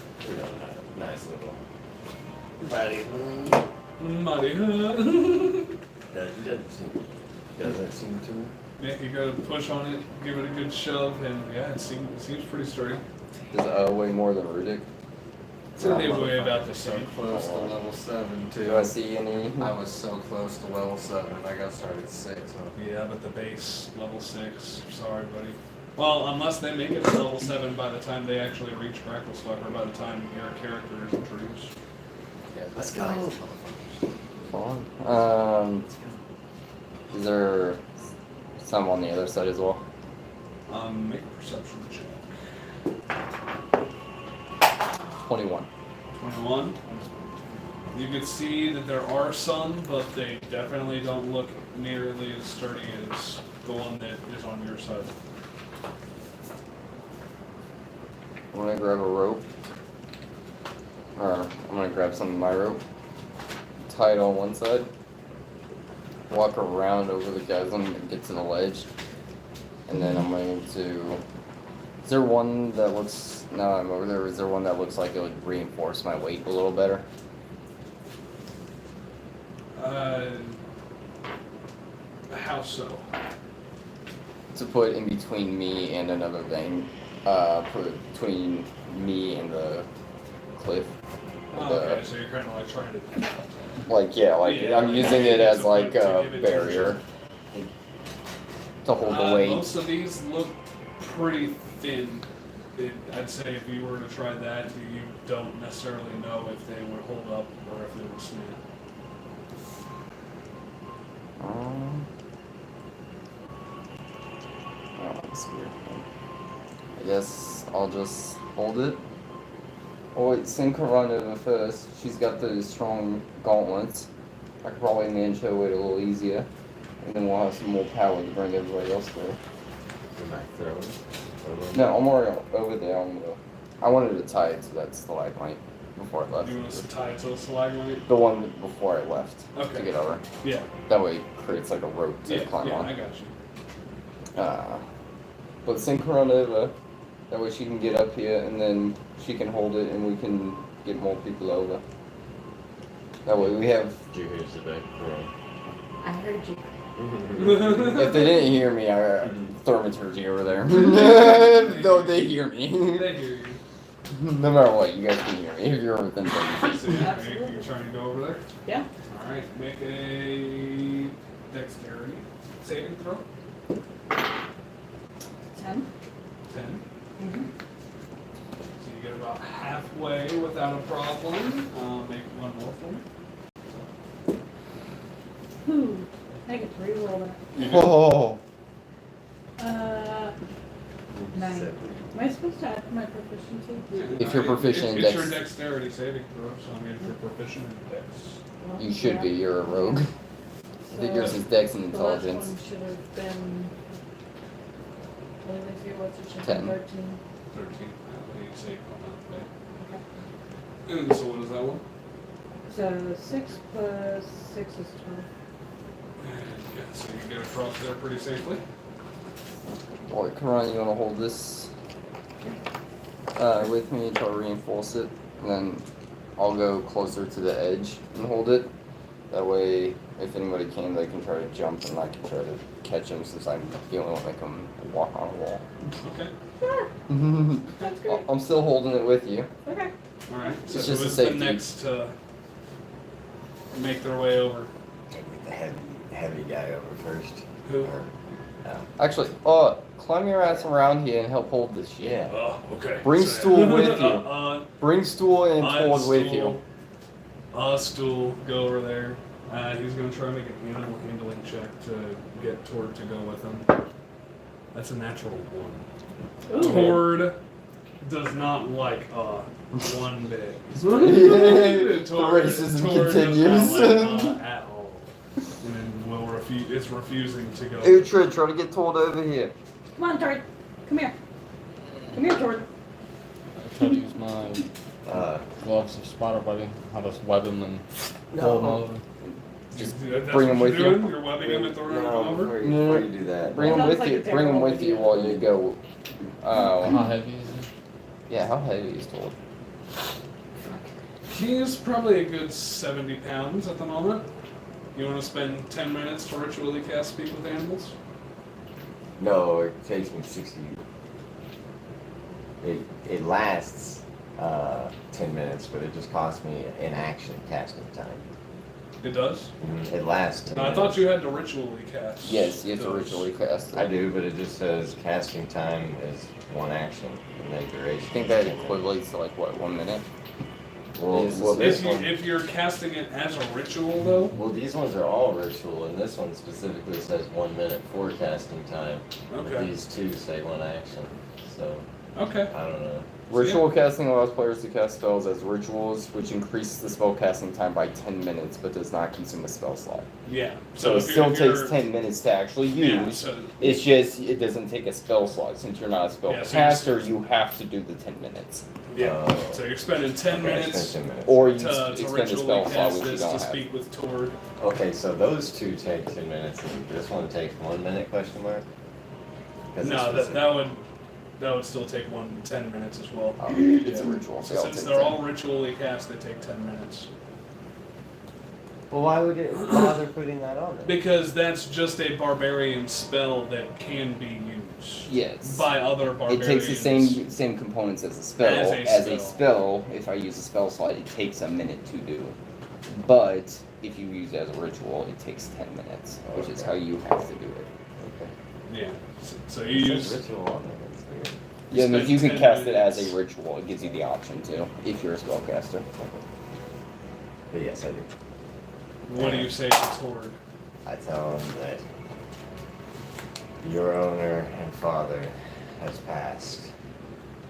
nice little buddy. Muddy. Doesn't seem to. Yeah, you gotta push on it, give it a good shove, and yeah, it seems pretty sturdy. Does weigh more than Rudick? They weigh about the So same. close to level 7 too. Do I see any? I was so close to level 7. I got started at 6. So. Yeah, but the base, level 6. Sorry, buddy. Well, unless they make it to level 7 by the time they actually reach Cracklestuck, or by the time your character is introduced. Yeah, Let's go. Fine. Is there some on the other side as well? Make a perception check. 21. 21. You can see that there are some, but they definitely don't look nearly as sturdy as the one that is on your side. I'm gonna grab a rope. Or I'm gonna grab some of my rope. Tie it on one side. Walk around over the chasm and get to the ledge. And then I'm going to... Is there one that looks... No, I'm over there. Is there one that looks like it would reinforce my weight a little better? How so? To put in between me and another thing. Put between me and the cliff. Oh, okay, so you're kind of like trying to... Like, yeah, like, Yeah, I'm using it as like to a give it barrier to hold the weight. Most of these look pretty thin. I'd say if you were to try that, you don't necessarily know if they would hold up or if they would snap. Oh, that's weird. I guess I'll just hold it. Oh wait, Synchronova first. She's got those strong gauntlets. I could probably manage her weight a little easier. And then we'll have some more power to bring everybody else there. Am I throwing? No, I'm already over there. I wanted to tie it to that stalagmite before I left. You want us to tie it to the stalagmite? The one before I left Okay. to get over. Yeah. That way it creates like a rope to Yeah, climb on. I got you. But Synchronova, that way she can get up here and then she can hold it and we can get more people over. That way we have... Did you hear the back row? I heard you. If they didn't hear me, I thaumaturgy over there. Though they hear me. They hear you. No matter what, you guys can hear me if you're within 30 feet. So you're trying to go over there? Yeah. Alright, make a dexterity saving throw. 10. 10. Mm-hmm. So you get about halfway without a problem. Make one more for me. Ooh. I get 3 roll that. Oh. 9. Am I supposed to add my proficiency? If you're proficient in it's your dex, dexterity saving throw, so I mean if you're proficient in dex. Well, you should yeah. be. You're a rogue. I think yours is dex and The last intelligence. one should have been. What did I say? What's it? Should 10. be 13. 13. What do you say on that? Okay. And so what is that one? So 6 plus 6 is 12. Yeah, so you get across there pretty safely. Alright, come on, you wanna hold this with me to reinforce it, and then I'll go closer to the edge and hold it. That way, if anybody came, they can try to jump and I can try to catch them since I'm the only one that can walk on a wall. Okay. Sure. That's great. I'm still holding it with you. Okay. Alright, so It's who just a is the safety. next to make their way over? Take the heavy guy over first. Who? Or, Actually, climb your ass around here and help hold this shit. yeah. Oh, okay. Bring So- stool with you. Bring stool and hold with you. Stool, go over there. He's gonna try to make an animal handling check to get Tord to go with him. That's a natural 1. Ooh. Tord does not like one bit. The Tord racism Tord continues. does not like at all. And then will it's refusing to go. Uhtred, try to get told over here. Come on, Tord. Come here. Come here, Tord. I try to use my gloves of spotter buddy. I'll just web him and pull him over. Just That's bring what him you're with you. doing? You're webbing him and throwing him over? Before No. you do that. Bring him Sounds with like you. a Bring him terrible with you idea. while you go. How heavy is it? Yeah, how heavy is told? He's probably a good 70 pounds at the moment. You want to spend 10 minutes to ritually cast Speak with Animals? No, it takes me 60. It lasts 10 minutes, but it just costs me an action casting time. It does? It lasts 10 I minutes. thought you had to ritually cast. Yes, you have to those. ritually cast. I do, but it just says casting time is 1 action, and then duration. I think that equates to like what, 1 minute? Well, Is- well, this If, one, if you're casting it as a ritual, though, well, these ones are all ritual, and this one specifically says 1 minute for casting time. Okay. These two say 1 action, so okay. I don't know. Ritual casting allows players to cast spells as rituals, which increases the spell casting time by 10 minutes, but does not consume a spell slot. Yeah. So it if still if takes you're- 10 minutes to actually Yeah, use. so It's just, it doesn't take a spell slot. Since you're not a spell Yeah, so caster, you have to do the 10 minutes. yeah. Oh. So you're spending 10 Okay, minutes spend 10 minutes. Or you to expend a ritually spell slot, cast which you this don't to have. speak with Tord. Okay, so those two take 10 minutes, and this one takes 1 minute, question mark? 'Cause No, this that would still take 10 minutes as well. It's a Yeah. ritual So spell. since they're all ritually cast, they take 10 minutes. Well, why would it bother putting that on there? Because that's just a barbarian spell that can be used Yes. by other It barbarians. takes the same components as a spell. As a spell, if I use a spell slot, it takes a minute to do. But if you use it as a ritual, it takes 10 minutes, which is how you have to do it. Okay. Yeah. So you It use. says ritual on there, that's weird. Yeah, and if spend you can 10 cast it as minutes. a ritual, it gives you the option to, if you're a spellcaster. But yes, I do. What do you say to Tord? I tell him that your owner and father has passed,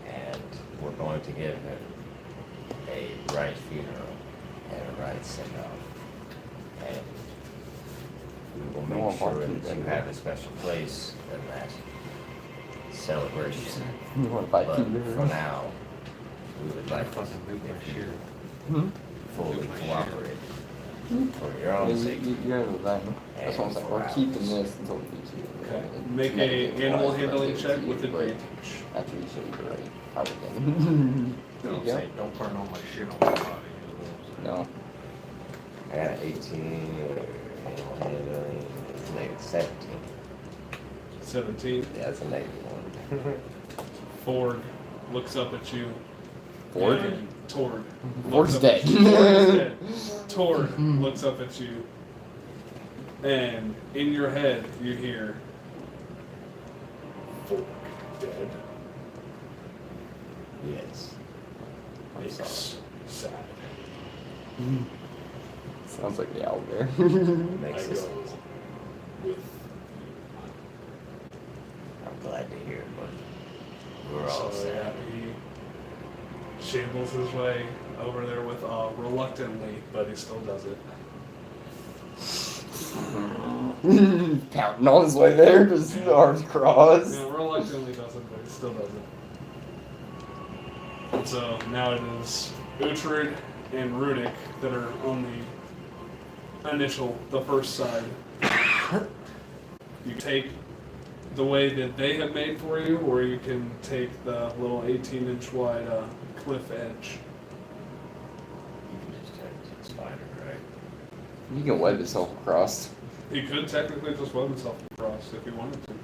and we're going to give him a right funeral and a right send-off. And we will No, make sure I'll keep that you that. have a special place in that celebration. You want to buy But two for now, we would like to fully cooperate for your own sake. You're in the thing. That's what I'm saying. We're keeping this until we need you. Okay. Make a animal handling check with advantage. After you show you right. Probably then. Don't Yeah. say, don't burn all my shit on my body. No. I got an 18, animal handling, it's a negative 17. 17. Yeah, it's a negative 1. Ford looks up at you. Ford? and Tord. Ford's looks up at dead. you. Ford is dead. Tord looks up at you. And in your head, you hear. Ford dead. Yes. I'm sorry. Makes sad. Sounds like the owl bear. Makes I us, go with. I'm glad to hear it, but we're all So yeah, sad. he shambles his way over there with reluctantly, but he still does it. Counting on his way there, just arms crossed. Yeah, reluctantly does it, but he still does it. And so now it is Uhtred and Rudik that are on the first side. You take the way that they have made for you, or you can take the little 18-inch wide cliff edge. You can just turn into a spider, right? You can web yourself across. He could technically just web himself across if he wanted to.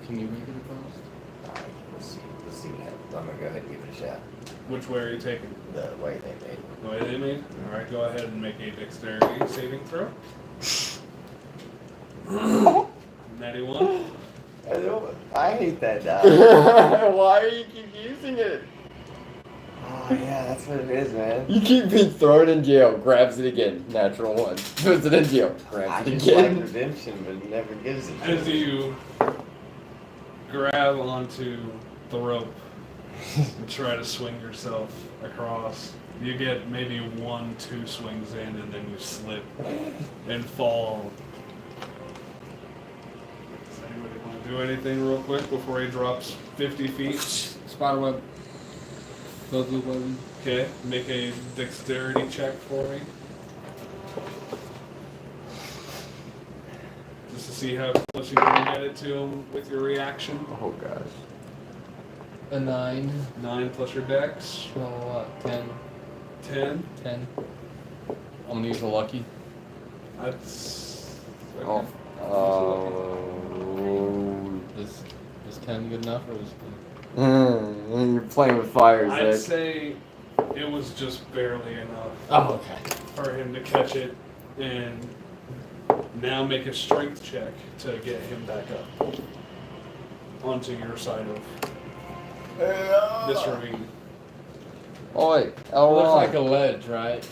Can you make it across? Alright, let's see what happens. I'm gonna go ahead and give it a shot. Which way are you taking? The way they made it. The way they made? Alright, go ahead and make a dexterity saving throw. Natty 1. I hate that die. Why do you keep using it? Oh yeah, that's what it is, man. You keep being thrown in jail, grabs it again. Natural one. Puts it in jail, I grabs it just like again. redemption, but it never gives it to As me. you grab onto the rope and try to swing yourself across, you get maybe 1-2 swings in, and then you slip and fall. Does anybody want to do anything real quick before he drops 50 feet? Spiderweb. Both of them. Okay, make a dexterity check for me. Just to see how close you can get it to him with your reaction. Oh gosh. A 9. 9 plus your dex. So what? 10. 10. 10. I'm gonna use a lucky. That's. Oh. Is 10 good enough, or is You're playing with fire, I'd Zach. say it was just barely enough Oh, okay. for him to catch it, and now make a strength check to get him back up onto your side of this ravine. Oh wait, It looks like a Elron. ledge, right?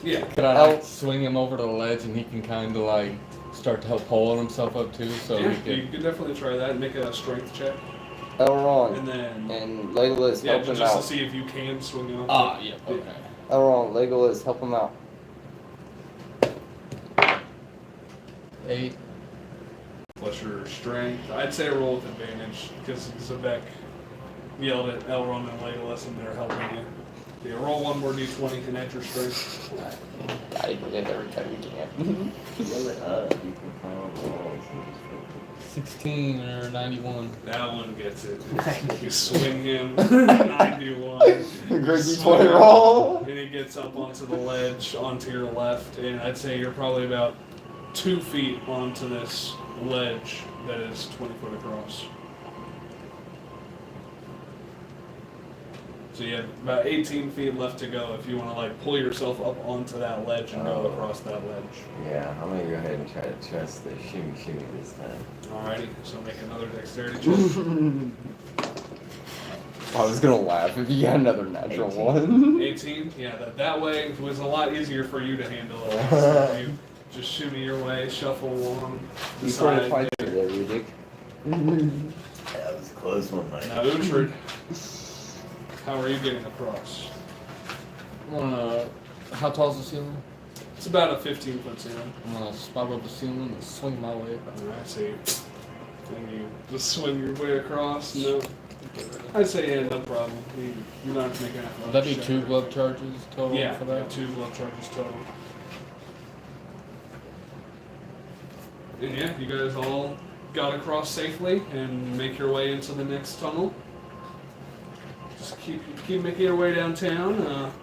Yeah. Could I like swing him over to the ledge and he can kind of like start to help pulling himself up too, so Yeah, he you could. could definitely try that and make a strength check, Elron. and then And Legolas, yeah, help him just to out. see if you can swing him. Ah, yeah, okay. Elron, Legolas, help him out. 8. Plus your strength. I'd say roll with advantage because Zebek yelled at Elrond and Legolas and they're helping you. Yeah, roll one more d20 and add your strength. I do it every time we can. Fill it up. You can climb up walls. 16 or 91. That one gets it. You swing him 91. Great Swing D20 him, roll. And he gets up onto the ledge onto your left, and I'd say you're probably about 2 feet onto this ledge that is 20 foot across. So you have about 18 feet left to go if you want to like pull yourself up onto that ledge and go across that ledge. Yeah, I'm gonna go ahead and try to trust the shimmy this time. Alrighty, so make another dexterity check. I was gonna laugh if you got another natural 18. one. 18? Yeah, that way was a lot easier for you to handle it. So you just shimmy your way, shuffle along the You sort of side. fight there, you dick. That was a close one, Mike. Now, Uhtred, how are you getting across? How tall is the ceiling? It's about a 15-foot ceiling. I'm gonna spiral up the ceiling and swing my way across. Alright, so you, and you just swing your way across. No, I'd say yeah, no problem. You don't have to make an Would that be check. 2 glove charges total Yeah, for that? 2 glove charges total. And yeah, you guys all got across safely and make your way into the next tunnel. Just keep making your way downtown.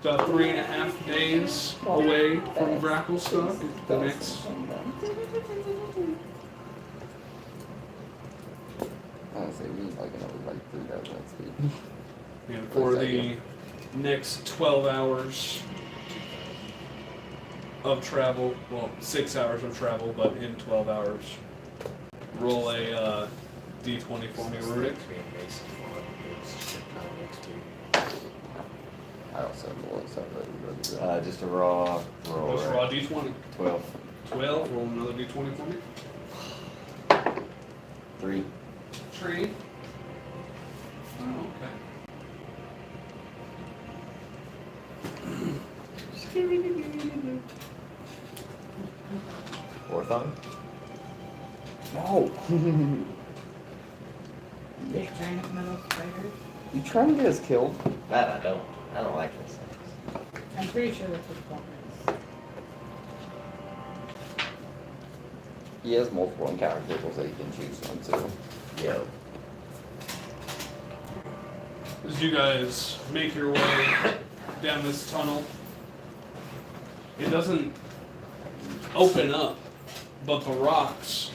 About 3.5 days away from Dracklestock. The next. Honestly, we need like another like 3,000 speed. And for the next 12 hours of travel, well, 6 hours of travel, but in 12 hours, roll a d20 for me, Rudick. I also have bullets, so Just a raw roll. Just right? raw d20. 12. 12, roll another d20 for me. 3. Tree. Oh, okay. Orthon? No! Big giant metal spider. You trying to get us killed? That I don't. I don't like those things. I'm pretty sure that's what that is. He has multiple encounter tables that he can choose from too. Yo. As you guys make your way down this tunnel, it doesn't open up, but the rocks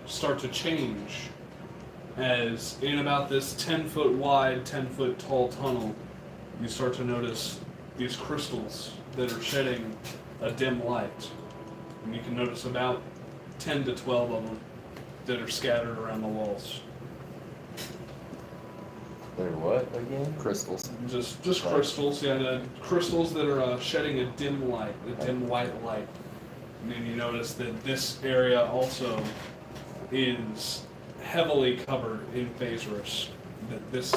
start to change as in about this 10-foot wide, 10-foot tall tunnel, you start to notice these crystals that are shedding a dim light. And you can notice about 10 to 12 of them that are scattered around the walls. They're what again? Crystals. Just crystals, yeah, the crystals that are shedding a dim light, a dim white light. And then you notice that this area also is heavily covered in Phaserus. That this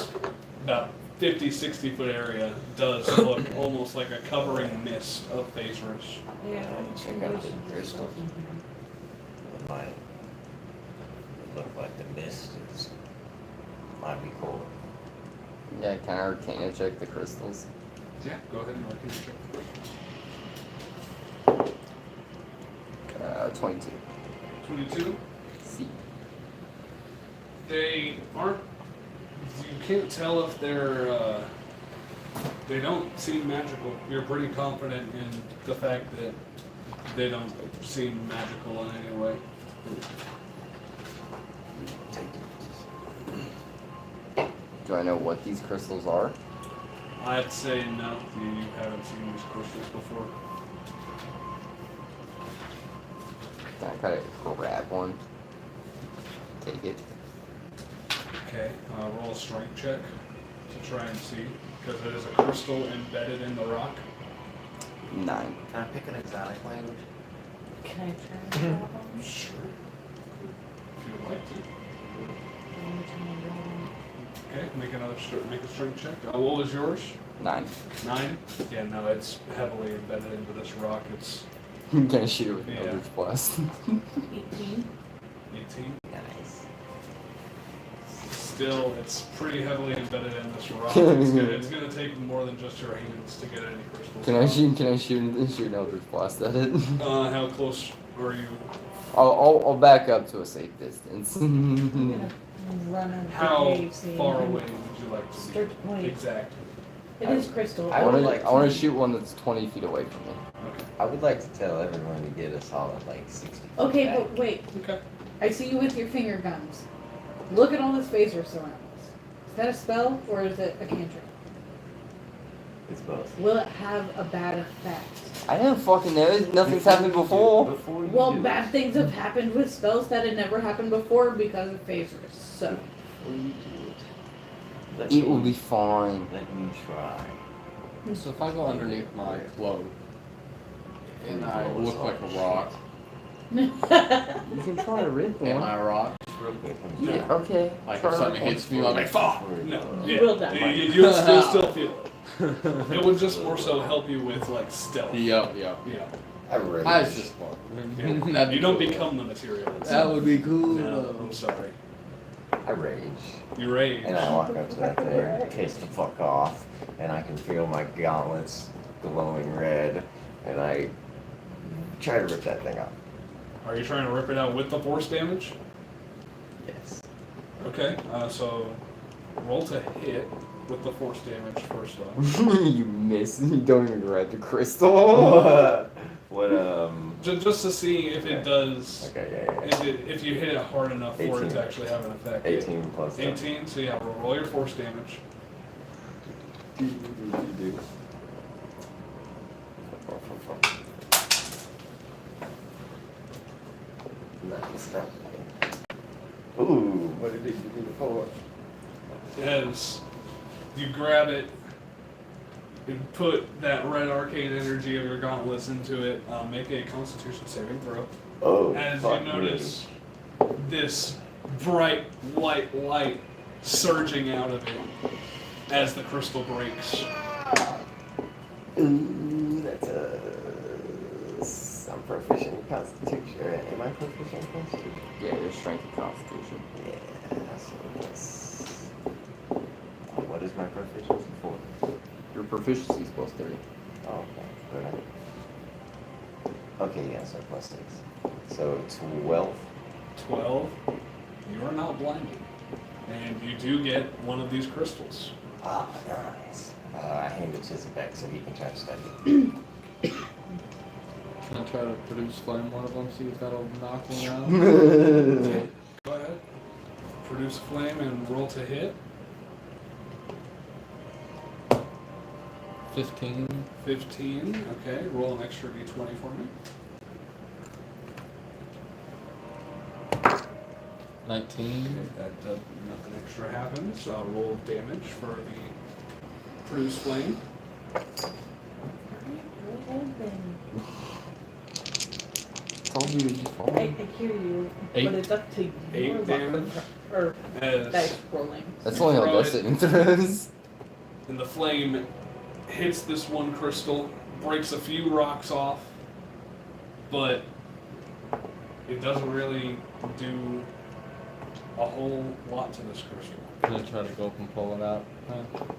about 50, 60 foot area does look almost like a covering mist of Phaserus. Yeah. Check out the crystals. It might look like the mist is. Might be cool. Yeah, can I arcana check the crystals? Yeah, go ahead and arcana check. 22. 22. C. They aren't. You can't tell if they're They don't seem magical. You're pretty confident in the fact that they don't seem magical in any way. Do I know what these crystals are? I'd say no, you haven't seen these crystals before. Can I kind of grab one? Take it. Okay, roll a strength check to try and see, because it is a crystal embedded in the rock. 9. Can I pick an exotic language? Can I turn it on? Sure. If you'd like to. Okay, make a strength check. What was yours? 9. 9? Yeah, no, it's heavily embedded into this rock. It's Can I shoot it with an Yeah. Eldritch Blast? 18. 18. Nice. Still, it's pretty heavily embedded in this rock. It's gonna take more than just your hands to get any crystals. Can I shoot an Eldritch Blast at it? How close are you? I'll back up to a safe distance. I'm gonna run into How the cave, see far if away would you like to be? Start to point. Exactly. It is crystal. I I would want like to. to- I want to shoot one that's 20 feet away from me. Okay. I would like to tell everyone to get a solid like 60. Okay, back. but wait. Okay. I see you with your finger guns. Look at all this phaser surround us. Is that a spell or is it a cantrip? It's both. Will it have a bad effect? I don't fucking know. Nothing's happened before. Before you Well, do bad this, things have happened with spells that had never happened before because of phasers. So, before you do it, let It will me- be fine. Let me try. So if I go underneath my cloak and I Blow us look all like to a shit. rock, You can try to rip am one. I a rock? Real quick, let me Yeah. try. Okay. Like try if to something rip hits me, I'm like, Fuck! Before No. go. Yeah. will die. You'll still feel it. It would just more so help you with like stealth. Yep. Yeah. I really. I was just one. Yeah. That'd You be don't cool. become the material. That would be cool. No, I'm sorry. I rage. You rage. And I walk up to that thing, piss the fuck off, and I can feel my gauntlets glowing red, and I try to rip that thing off. Are you trying to rip it out with the force damage? Yes. Okay, so roll to hit with the force damage first off. You miss. You don't even grab the crystal. What, Just to see if it does, Okay, yeah. if you hit it hard enough for it 18. to actually have an effect. 18 plus 10. 18, so yeah, roll your force damage. Nice. Ooh, what did it do before? As you grab it and put that red arcane energy of your gauntlets into it, make a Constitution saving throw. Oh, As fuck you notice this bright white light surging out of it as the crystal breaks. Ooh, that's I'm proficient in Constitution. Am I proficient in Constitution? Yeah, your strength and constitution. Yeah, so that's... What is my proficiency for? Your proficiency is +3. Oh, okay, good. Okay, yeah, so plus 6. So 12. 12, you are not blinded. And you do get one of these crystals. Ah, nice. I hand it to Zebek so he can try to study it. Can I try to produce flame one of them, see if that'll knock one out? Go ahead. Produce flame and roll to hit. 15. 15, okay. Roll an extra d20 for me. 19. Okay, that nothing extra happens. Roll damage for the produce flame. Told you it'd be I fine. hear you, 8. but it's up to you. 8 damage. Or As dice rolling. That's You only how throw death it. saving throws. and the flame hits this one crystal, breaks a few rocks off, but it doesn't really do a whole lot to this crystal. Can I try to go up and pull it out?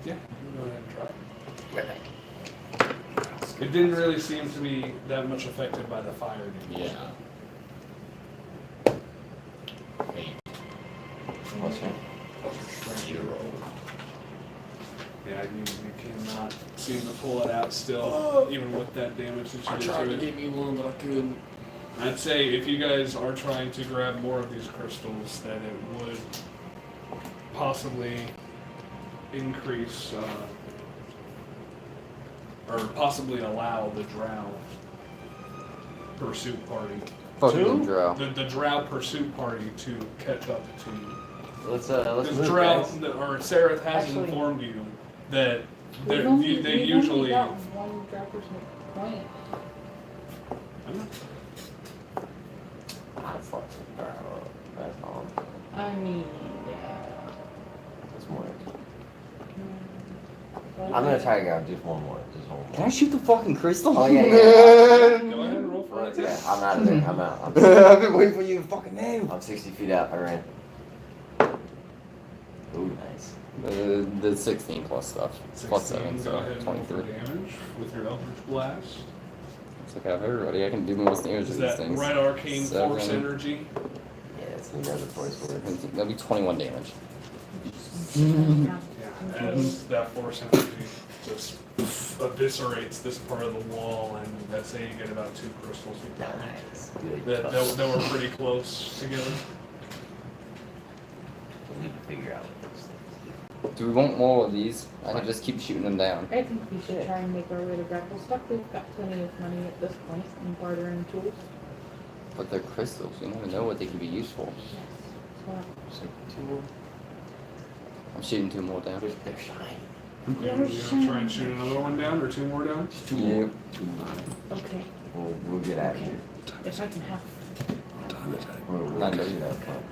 Yeah, you can go ahead and try. It didn't really seem to be that much affected by the fire damage. Yeah. 8. What's that? Zero. Yeah, you cannot seem to pull it out still, even with that damage that you I did tried to to it. give me one, but I couldn't. I'd say if you guys are trying to grab more of these crystals, that it would possibly increase, or possibly allow the drow pursuit party. Fucking drow. The drow pursuit party to catch up to you. Let's Because move, drow, guys. or Seraph has Actually, informed you that We've they only usually. got one drop person point. That's all. I mean, yeah. That's more. Well, I'm gonna try to grab just one more. Just one Can I more. shoot the fucking crystal? Oh, yeah, Go ahead and roll for it. Yeah, I'm out of there. I'm out. I've been waiting for you to fucking name. I'm 60 feet out. I ran. Ooh, nice. The 16 plus stuff. Plus 7, Go so ahead and roll for 23. damage with your Eldritch Blast. It's like I have everybody. I can do the most damage Is to these that things. red arcane force 7, energy? Yeah, it's the other voice word. That'll be 21 damage. Yeah, as that force energy just eviscerates this part of the wall, and that's how you get about 2 crystals with that one. Nice. Good. That were pretty close together. We need to figure out what those things Do we want more of these? I can just keep shooting them down. I think we should try and make our way to grapple stuff. We've got plenty of money at this point in bartering tools. But they're crystals. You never know what they can be used for. So, do. I'm shooting 2 more down. They're shiny. You gonna try and shoot another one down, or 2 more down? Yep. okay. We'll get out of here. If I can have. We'll Nine go days. shoot that camp.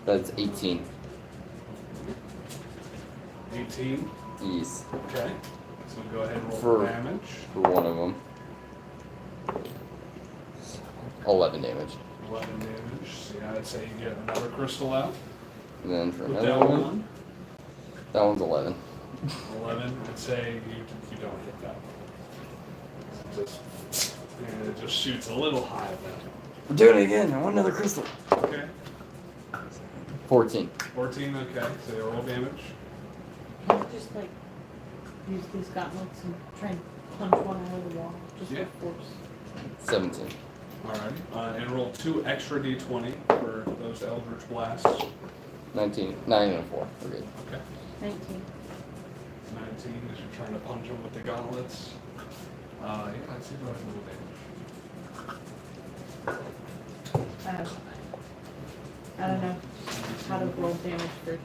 That's 18. 18. Yes. Okay. So go ahead and roll For- damage. For one of them. 11 damage. 11 damage. So yeah, I'd say you get another crystal out. And then for With another that one, one, that one's 11. 11. I'd say you don't hit that one. And it just shoots a little high then. We're doing it again. I want another crystal. Okay. 14. 14. Okay. So you roll damage. Can you just like use these gauntlets and try and punch one out of the wall? Just Yeah. with force. 17. Alright. And roll 2 extra d20 for those Eldritch Blasts. 19. 9 and a 4. We're good. Okay. 19. 19 as you're trying to punch them with the gauntlets. Yeah, I'd say go ahead and roll damage. I don't know how to roll damage for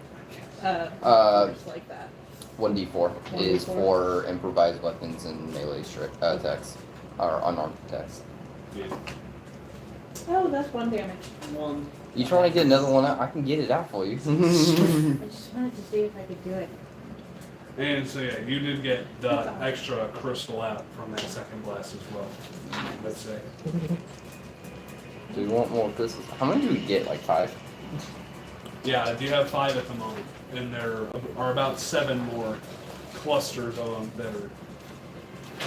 force like that. 1d4 is 1d4. for improvised weapons and melee attacks. Or unarmed attacks. Yeah. Oh, that's 1 damage. 1. You trying to get another one out? I can get it out for you. I just wanted to see if I could do it. And so yeah, you did get the extra crystal out from that second blast as well. Let's say. Do we want more crystals? How many do we get? Like 5? Yeah, you have 5 at the moment, and there are about 7 more clusters of them that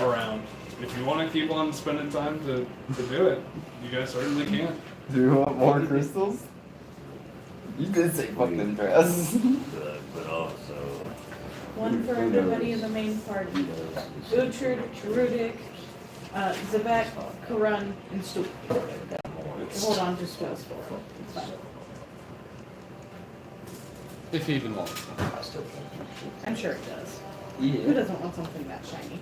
are around. If you want to keep on spending time to do it, you guys certainly can. Do we want more crystals? You did say fuck them dress. Good, but also. One for Who everybody in knows? the main party. Who knows? Uhtred, Rudik, Zabek, Karun, and Stoop. Hold on, just Stoop. It's fine. If he even wants. I still can't do shit. I'm sure it does. Who Yeah. doesn't want something that shiny?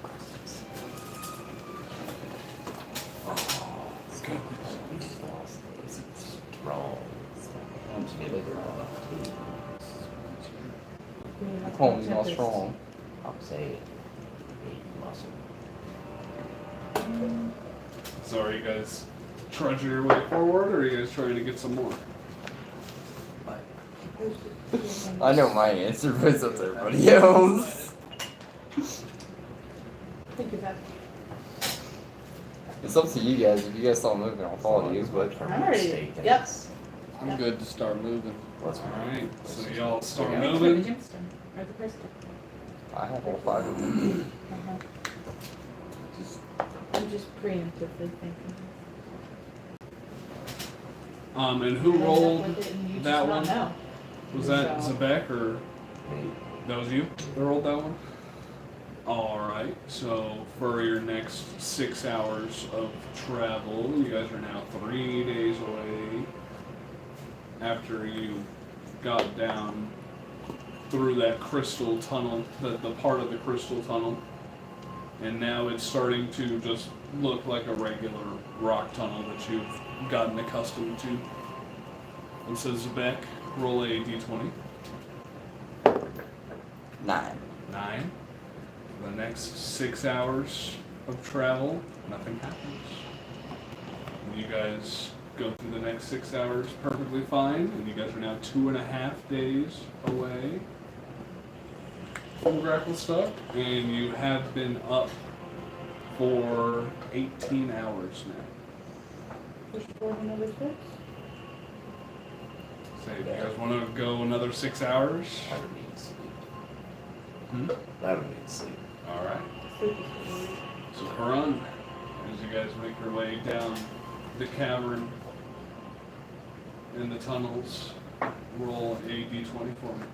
We just lost. It's strong. I'm just gonna look at Home's not strong. I'm saying. Muscle. So are you guys trudging your way forward, or are you guys trying to get some more? I know my answer, but it's up to everybody else. Think of that. It's up to you guys. If you guys start moving, I'll follow you. But I'm already. Yep. I'm good to start moving. What's Alright, so y'all start The moving. gemstone, or the crystal. I have all 5 of them. I'm just preemptively thinking. And who End up rolled with it and you that just one? not know. Was that So- Zebek or Me. that was you that rolled that one? Alright, so for your next 6 hours of travel, you guys are now 3 days away after you got down through that crystal tunnel, the part of the crystal tunnel. And now it's starting to just look like a regular rock tunnel that you've gotten accustomed to. And so Zebek, roll a d20. 9. 9. For the next 6 hours of travel, nothing happens. And you guys go through the next 6 hours perfectly fine, and you guys are now 2.5 days away from Gracklestuck, and you have been up for 18 hours now. Push forward another 6. Say, do you guys want to go another 6 hours? I don't need sleep. Hmm? I don't need sleep. Alright. Sleep is good. So Karan, as you guys make your way down the cavern in the tunnels, roll a d20 for me.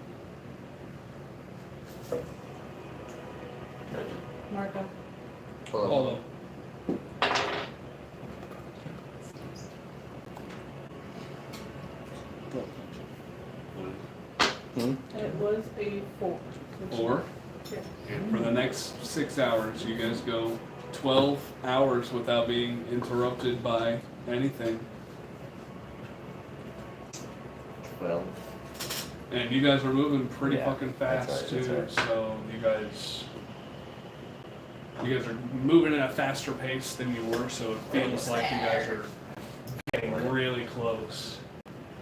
Marco. Hold up. It was a 4. 4. Yeah. And for the next 6 hours, you guys go 12 hours without being interrupted by anything. 12. And you guys are moving pretty Yeah, fucking fast that's too, right. so you guys are moving at a faster pace than you were, so it feels like you guys are getting really close.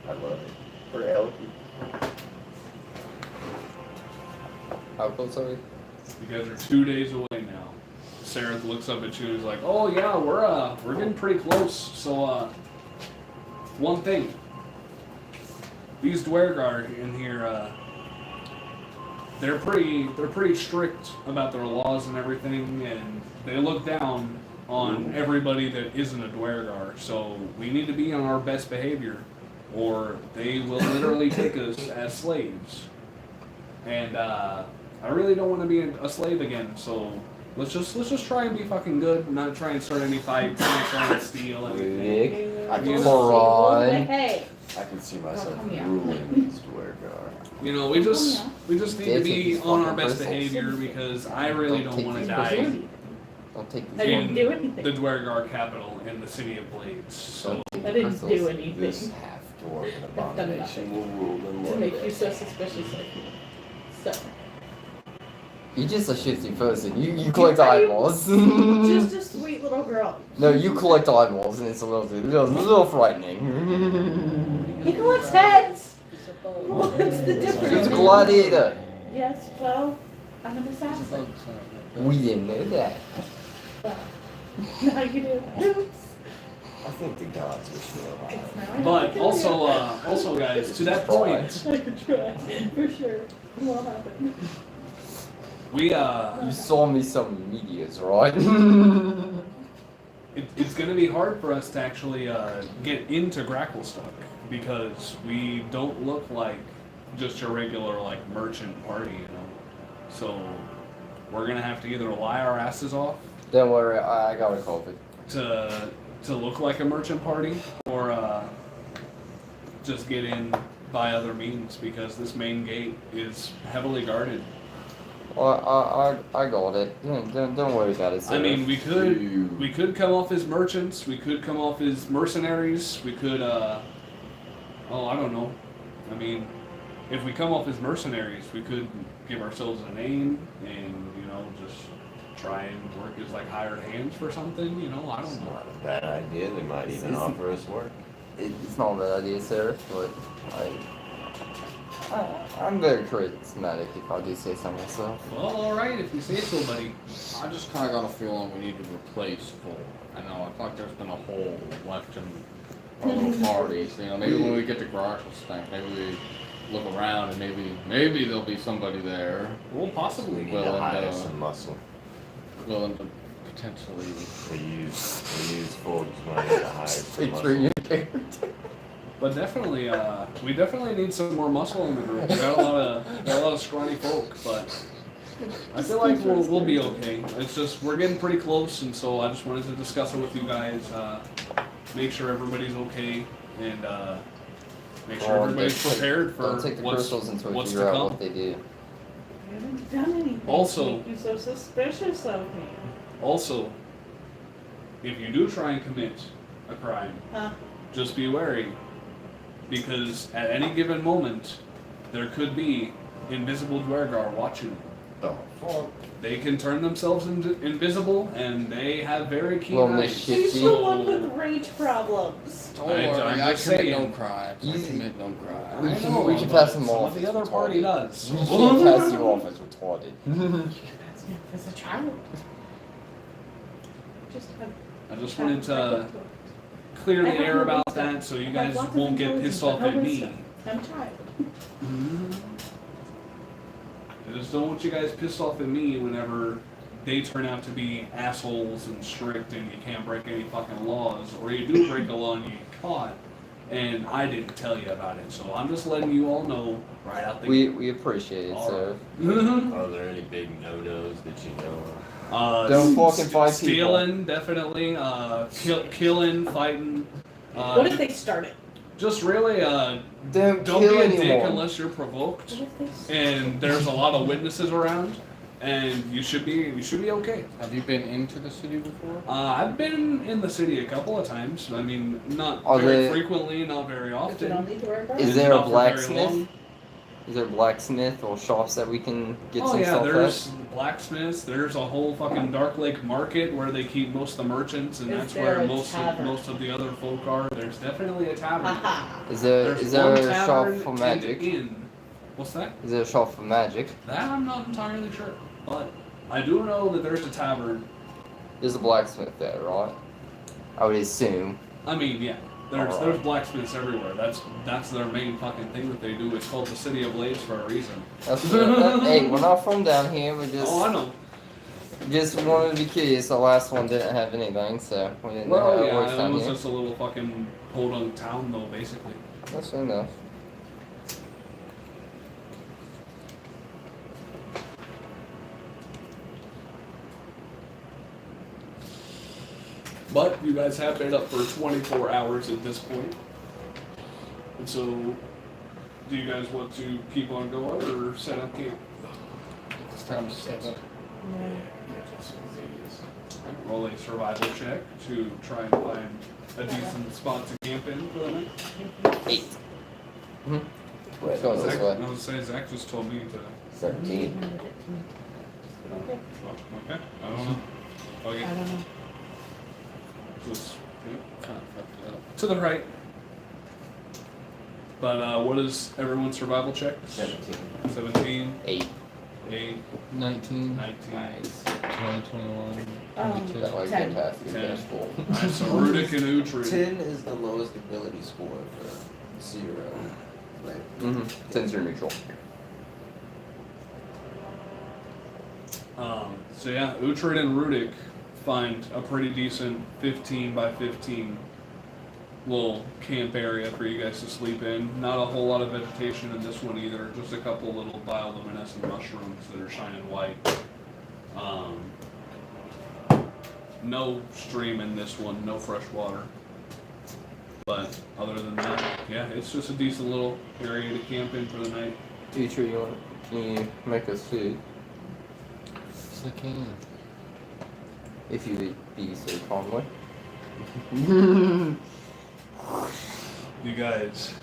I love it. For healthy. How close are we? You guys are 2 days away now. Sarah looks up at you and is like, "Oh yeah, we're getting pretty close." So one thing, these Dwergar in here, they're pretty strict about their laws and everything, and they look down on everybody that isn't a Dwergar. So we need to be on our best behavior, or they will literally take us as slaves. And I really don't want to be a slave again. So let's just try and be fucking good, not try and start any fights, not try and steal anything. Nick, I Come can, on. Hey. I can see myself come here. ruling these Dwergar. You know, we just need to Take be these on our fucking best bristles. behavior because I really don't Take want to these die bristles. Don't take I these. didn't do in anything. the Dwergar capital in the city of Blades. So Don't take I the didn't crystals. do anything. This half-dwarven abomination will rule in To make you London. so suspicious of me. So. You're just a shitty person. You collect Are you eyeballs. Just a sweet little girl. No, you collect eyeballs, and it's a little frightening. He collects heads. What's the difference? He's a gladiator. Yes, well, I'm an assassin. We didn't know that. Well, now you do. Oops. I think the gods wish me alive. It's now I know but what to also guys, to that point, do. I could try, for sure. It won't happen. we You saw me some meteors, right? it's gonna be hard for us to actually get into Gracklestuck because we don't look like just your regular like merchant party, you know. So we're gonna have to either lie our asses off Don't worry, I got a COVID. to look like a merchant party, or just get in by other means because this main gate is heavily guarded. I got it. Don't worry about it. I mean, we You- could come off as merchants, we could come off as mercenaries, we could I don't know. I mean, if we come off as mercenaries, we could give ourselves a name and, you know, just try and work as like hired hands for something, you know, I It's don't know. not a bad idea. They might even It's- offer us work. It's not a bad idea, sir, but I'm very charismatic if I do say so myself. Well, alright, if you say so, buddy. I just kind of got a feeling we need to replace full. I know, I feel like there's been a hole left in our little parties. You know, maybe when we get to Gracklestuck, maybe we look around and maybe there'll be somebody there Well, We possibly. need Well, to hire and, some muscle. willing to potentially. We use Ford's money to hire some Picture muscle. your character. But definitely, we definitely need some more muscle in the group. We got a lot of scrawny folk, but I feel like we'll be okay. It's just we're getting pretty close, and so I just wanted to discuss it with you guys. Make sure everybody's okay, and make sure everybody's prepared for Don't take the crystals until we what's figure to out come. what they do. I haven't done anything. Also- to make you so suspicious of me. Also, if you do try and commit a crime, Huh? just be wary, because at any given moment, there could be invisible Dwergar watching. Oh, fuck. They can turn themselves invisible, and they have very keen Well, eyes. shit. She's the one with rage problems. Don't I'm worry, I just commit saying. no crimes. I Easy. commit no crimes. We I can- know, we can but pass them some off of the as other party retarded. does. We can't pass you off as retarded. That's me as a child. Just I just wanted to clear the air about that, so you guys won't get pissed off at me. I'm a child. I just don't want you guys pissed off at me whenever they turn out to be assholes and strict and you can't break any fucking laws, or you do break a law and you get caught, and I didn't tell you about it. So I'm just letting you all know right out the gate. We appreciate it, All sir. Are there any big no-nos that you know of? Don't fucking fight people. Stealing, definitely. Killing, fighting. What if they start it? Just really, Don't don't kill be a anyone. dick unless you're provoked. What if they start And there's a lot of witnesses around, and you should be okay. Have you been into the city before? I've been in the city a couple of times. I mean, not Are very they- frequently, not very If we often. don't need to worry about Is it? there a Not for very blacksmith? long. Is there a blacksmith or shops that we can get Oh some yeah, stuff there's at? blacksmiths. There's a whole fucking Dark Lake market where they keep most of the merchants, and Is that's there where a most tavern? of the other folk are. There's definitely a tavern. Aha. Is there There's there one a shop tavern for and magic? inn. What's that? Is there a shop for magic? That I'm not entirely sure, but I do know that there's a tavern. There's a blacksmith there, right? I would assume. I mean, yeah, there's Alright. blacksmiths everywhere. That's their main fucking thing that they do. It's called the City of Blades for a reason. Hey, we're not from down here. We Oh, I know. just wanted to be curious. The last one didn't have anything, so we didn't know Well, how it works yeah, it down was here. just a little fucking podunk town, though, basically. That's fair enough. But you guys have been up for 24 hours at this point. And so, do you guys want to keep on going or set up camp? It's time to set up. Roll a survival check to try and find a decent spot to camp in for the night. 8. Go this Zach, way. I was saying Zach just told me to. 17. Okay. Oh, okay. I don't know. Okay. I don't know. Just Kind of fucked it up. to the right. But what is everyone's survival check? 17. 17, 8. 8, 19, 19. 20, 21, Um, 22. That way we 10. get past the 10. finish school. Alright, so Rudik and Uhtred. 10 is the lowest ability score for 0. Right. Mm-hmm. Since you're neutral. So yeah, Uhtred and Rudik find a pretty decent 15 by 15 little camp area for you guys to sleep in. Not a whole lot of vegetation in this one either, just a couple little bioluminescent mushrooms that are shining white. No stream in this one, no fresh water. But other than that, yeah, it's just a decent little area to camp in for the night. Teacher, can you make us food? Yes, I can. If you be so calmly. You guys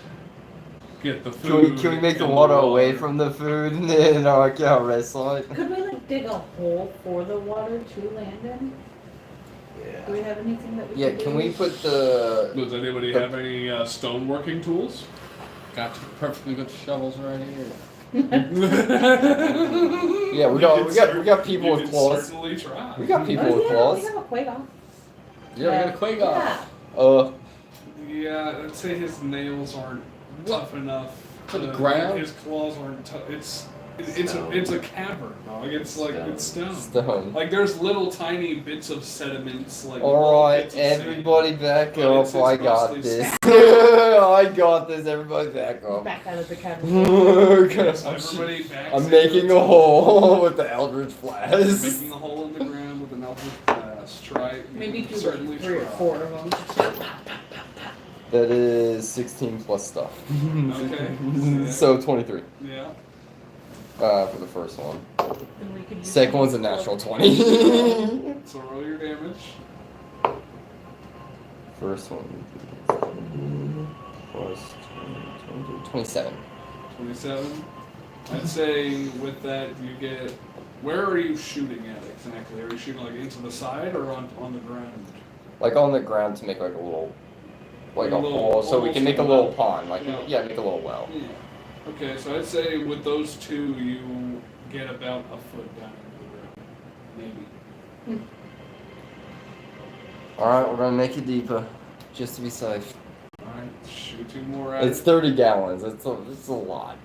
get the food. Can we make the and water away from the food and then our rest side? Could we like dig a hole for the water to land in? Do we have anything that we Yeah, can can do? we put the... Does anybody have any stoneworking tools? Got two perfectly good shovels right here. Yeah, we got people you with can claws. certainly try. We got people Oh, with yeah, claws. we have a Quagoff. Yeah, we got a quake off. Yeah. Yeah, I'd say his nails aren't tough enough. For the ground? His claws aren't tough. It's It's a cavern, dog. It's like it's stone. Stone. Like there's little tiny bits of sediments, like. Alright, everybody back But up. it's I got mostly this. I got this. Everybody back up. Back out of the cavern. So everybody backs I'm into making the a hole with the Eldritch Blast. Making a hole in the ground with an eldritch blast. Try. Maybe you can do certainly like 3 or try. 4 of them. That is 16 plus stuff. Okay. So 23 Yeah. for the first one. And we could use Second one's a some- natural 20. So roll your damage. First one plus 27. 27. I'd say with that you get. Where are you shooting at exactly? Are you shooting like into the side or on the ground? Like on the ground to make like a little, like Like a a little- hole, so we almost can make a a little well. pond. Like Yeah. yeah, make a little well. Yeah. Okay, so I'd say with those two you get about a foot down into the ground. Maybe. All right, we're gonna make it deeper, just to be safe. Alright, shoot 2 more at It's it. 30 gallons. It's a lot. It's a lot.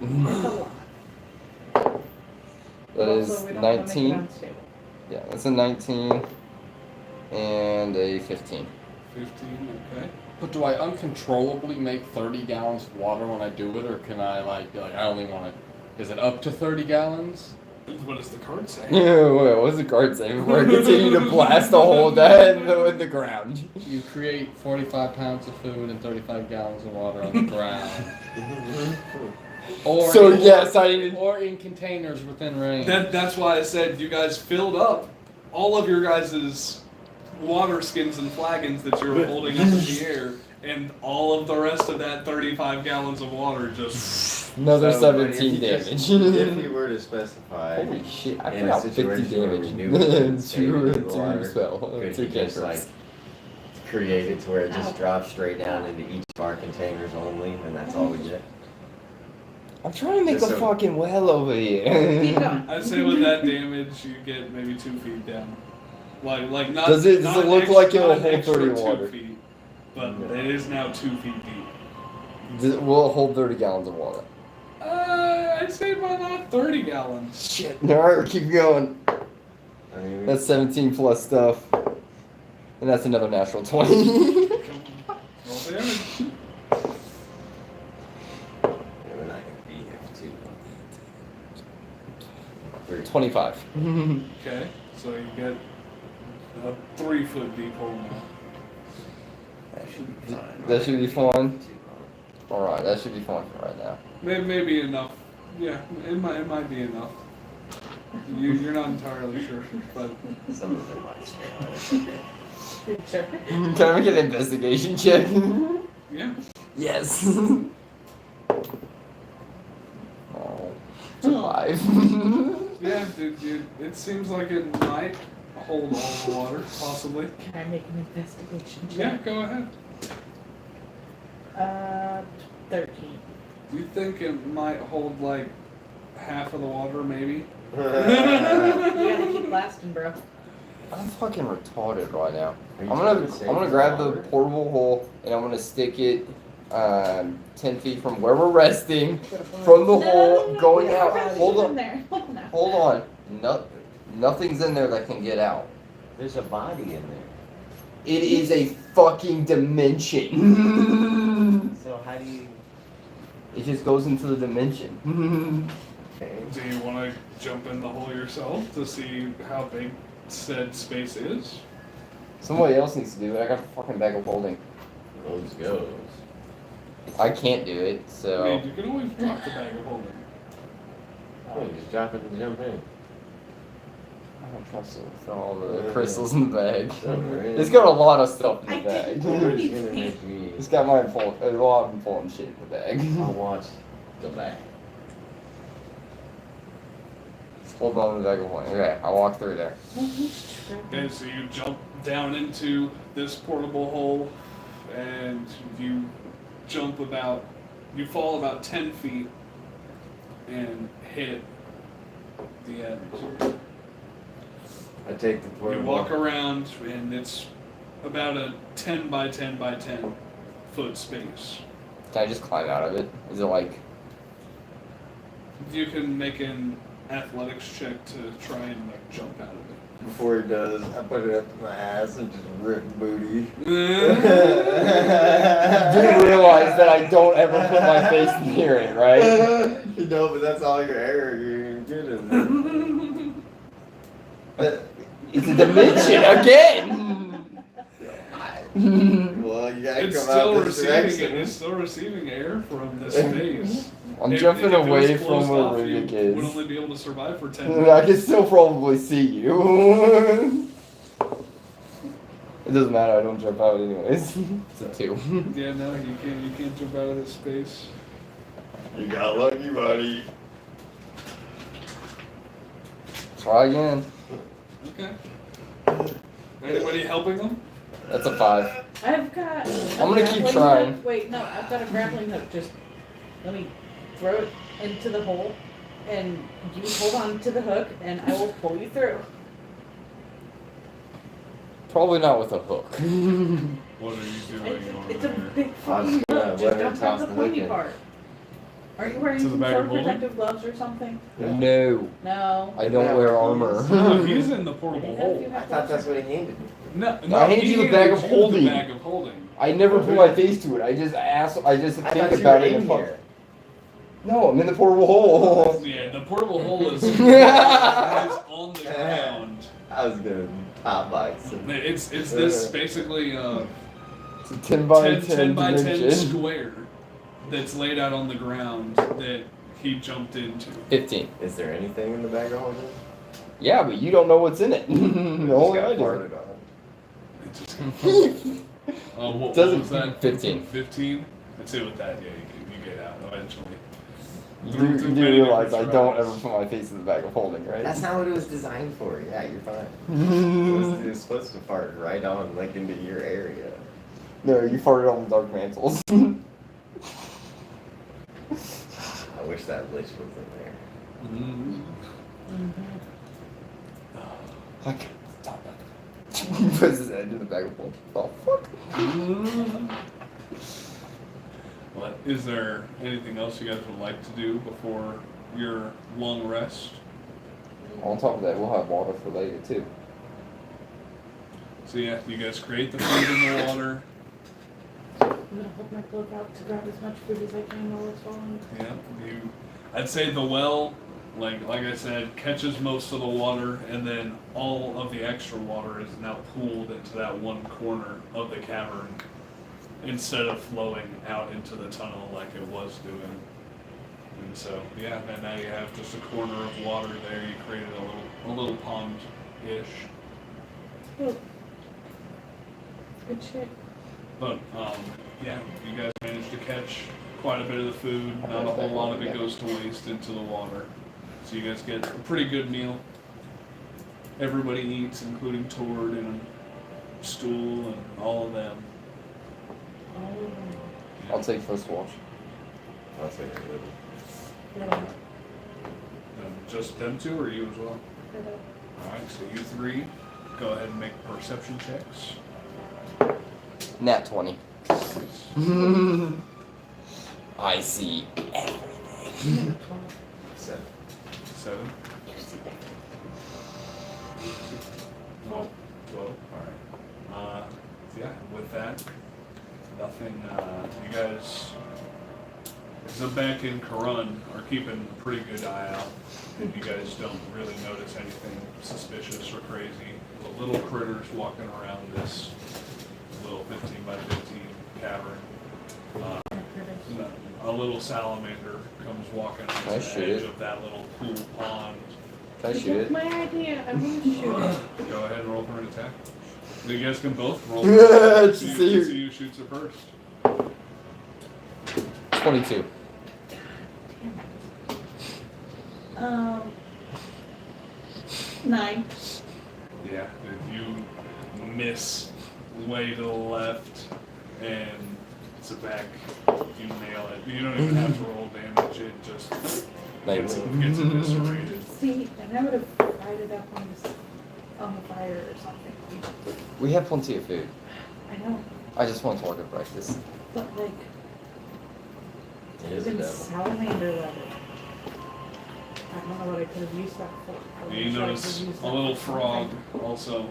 That Also, is we don't wanna make it 19. unstable. Yeah, that's a 19 and a 15. 15, okay. But do I uncontrollably make 30 gallons of water when I do it, or can I like be like I only want to? Is it up to 30 gallons? What does the card say? Yeah, wait, what's the card say? Before I continue to blast a hole in the ground. You create 45 pounds of food and 35 gallons of water on the ground. Or So yes, or in containers within range. That's why I said you guys filled up all of your guys' water skins and flagons that you were holding up in the air, and all of the rest of that 35 gallons of water just. Another So, 17 if you just- damage. If you were to specify, Holy shit, I in forgot a 50 situation where damage. we knew we could save Two it in the water, spell. could Two you just like cantrips. create it to where it just drops straight down into each of our containers only, and that's all we get? I'm trying to make Just a so- fucking well over Keep here. going. I'd say with that damage, you get maybe 2 feet down. Like not. Does it not look extra- like it'll not hold extra 30 2 water? feet, but it is now 2 feet deep. Will it hold 30 gallons of water? I'd say about not 30 gallons. Shit. Alright, keep going. I mean, That's 17 plus stuff. And that's another natural 20. Roll damage. we're not gonna be here for too long. 25. Okay, so you get a 3 foot deep hole now. That should be fine. That should be fine. Too long. Alright, that should be fine for right now. Maybe enough. Yeah, it might be enough. You're not entirely sure, but Some of them might stay. Sure. Can I make an investigation check? yeah. Yes. Oh, survive. Yeah, it seems like it might hold all the water, possibly. Can I make an investigation Yeah, check? go ahead. 13. Do you think it might hold like half of the water, maybe? You gotta keep blasting, bro. I'm fucking retarded right now. Are you I'm trying to save gonna the grab the water? portable hole and I'm gonna stick it 10 feet from where we're resting, Put a bullet- from the hole, going Yeah, out. probably Hold in on, there. Hold on. hold on. No, nothing's in there that can get out. There's a body in there. It is a fucking dimension. So how do you? It just goes into the dimension. Okay. Do you want to jump in the hole yourself to see how big said space is? Somebody else needs to do it. I got a fucking bag of holding. Goes goes. I can't do it, I so. mean, you can always drop the bag of holding. Oh, just drop it and jump in. I don't trust it with all the crystals in the bag. It's It's got a lot of stuff in I the bag. didn't do It's gonna anything. make me. It's got mine full. Well, I've been pulling shit in the bag. I'll watch the back. Hold on to the bag of holding. Okay, I walk through there. Okay, so you jump down into this portable hole, and you jump about, you fall about 10 feet, and hit the end. I take the You portable. walk around, and it's about a 10 by 10 by 10 foot space. Can I just climb out of it? Is it like You can make an athletics check to try and like jump out of it. Before he does, I put it up to my ass and just rip booty. You do realize that I don't ever put my face near it, right? No, but that's all your air you're good in there. It's a dimension again! Well, you gotta It's come still out this receiving direction. It's still receiving air from this space. I'm If jumping it was away from closed where off, Rubik you is. would only be able to survive for 10 I minutes. can still probably see you. It doesn't matter, I don't jump out anyways. It's a 2. Yeah, no, you can't jump out of this space. You got lucky, buddy. Try again. Okay. Anybody helping them? That's a 5. I've got. I'm gonna keep grappling trying. hook. Wait, no, I've got a grappling hook. Just let me throw it into the hole, and you hold on to the hook, and I will pull you through. Probably not with a hook. What are you doing over It's a there? big fucking gonna hook. let Just her don't toss have the the hook pointy in. part. Are you wearing To the some bag sort of of holding? protective gloves or something? No, No. I don't wear armor. No, he's in the I portable didn't know if you hole. I had thought that's gloves. what he handed me. No, I handed he you the bag of handed you holding. The bag of holding. I never put my face to it. I just I think thought you about were it in and fuck. here. No, I'm in the portable hole. Yeah, the portable hole is on the ground. I was gonna top box him. It's this basically It's a 10 by 10 by 10 dimension. square that's laid out on the ground that he jumped into. 15. Is there anything in the bag of holding? Yeah, but you don't know what's in it. Only I Just got do. farted on. It just what Doesn't- was that? 15. 15? I'd say with that, yeah, you get out eventually. You do realize I don't ever put my face in the bag of holding, right? That's not what it was designed for. Yeah, you're fine. It was supposed to fart right on, like, into your area. No, you farted on the dark mantles. I wish that lich was in there. Mm-hmm. I can't stop that. Puts his head in the bag of holding. Oh, fuck. What, is there anything else you guys would like to do before your long rest? On top of that, we'll have water for later, too. So yeah, you guys create the food in the water. I'm gonna hold my cloak out to grab as much food as I can while it's falling. Yeah, I'd say the well, like I said, catches most of the water, and then all of the extra water is now pooled into that one corner of the cavern, instead of flowing out into the tunnel like it was doing. And so, yeah, and now you have just a corner of water there. You created a little pond-ish. Oh. Good shit. But yeah, you guys managed to catch quite a bit of the food. Not a whole lot of it goes to waste into the water. So you guys get a pretty good meal. Everybody eats, including Tord and Stool and all of them. I'll take first watch. I'll say it would. Yeah. Just them two, or you as well? Alright, so you three, go ahead and make perception checks. Nat 20. I see everything. 7. 7. 12. 12. Alright. So yeah, with that, nothing, you guys, Zabek and Karun are keeping a pretty good eye out, and you guys don't really notice anything suspicious or crazy. The little critters walking around this little 15 by 15 cavern. A little salamander comes walking Can I on the shoot edge it? of that little pool pond. Can I shoot it? My idea. I'm gonna shoot it. Go ahead and roll for an attack. You guys can both roll. Just See see who- who shoots it first. 22. 9. Yeah, if you miss way to the left and it's a back, you nail it. You don't even have to roll damage, it just gets eviscerated. See, and I would have fried it up on the fire or something. We have plenty of food. I know, I just want to target practice. but like, It is a even devil. salamander level. I don't know what I could have used that for. I You wish I could notice use a that little for frog something. also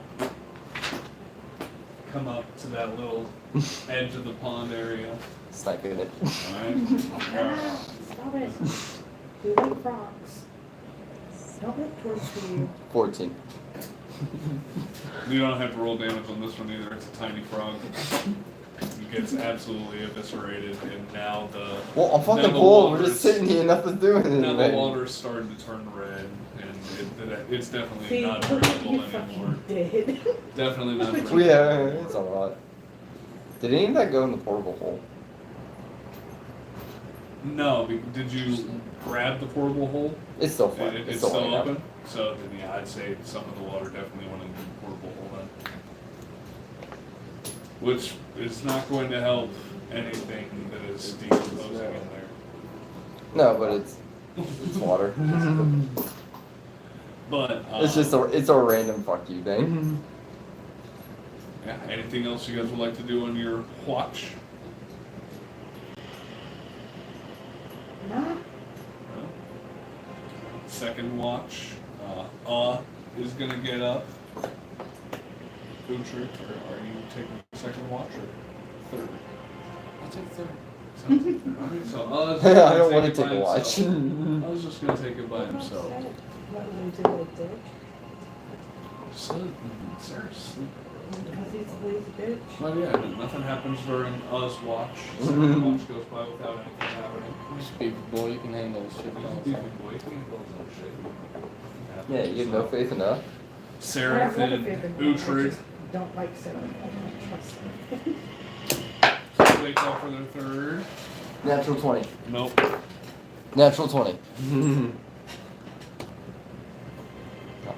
come up to that little edge of the pond area. Sniping it. Alright? Ah, stop it. We like frogs. Don't let torture you. 14. You don't have to roll damage on this one either, it's a tiny frog. He gets absolutely eviscerated, and now the Well, I'm now fucking the cold. We're water's- just sitting here, nothing's doing Now the anything. water's starting to turn red, and it's definitely See, not you drinkable anymore. fucking did. Definitely not Well, drinkable. yeah, it's a lot. Did any of that go in the portable hole? No, did you grab the portable hole? It's still fun. It's It's still still open? So then, yeah, I'd say some of the water definitely went into the portable hole then. Which is not going to help anything that is decomposing in there. No, but it's water. But It's just a random fuck you thing. yeah. Anything else you guys would like to do on your watch? No? No? Second watch, is gonna get up. Uhtred, or are you taking second watch or third? I'll take third. So, I don't want to take a watch. I was just gonna take it by himself. What we did with Dick? Seriously. Because he's a lazy bitch. Well, yeah, nothing happens during us watch. Second watch goes by without anything happening. Speak, boy, you can handle this shit. Yeah, you have no faith in us. I Seraph have a lot of and faith in him, I Uhtred, just don't like Sarah. I don't trust him. they call for their third. Natural 20. Nope. Natural 20.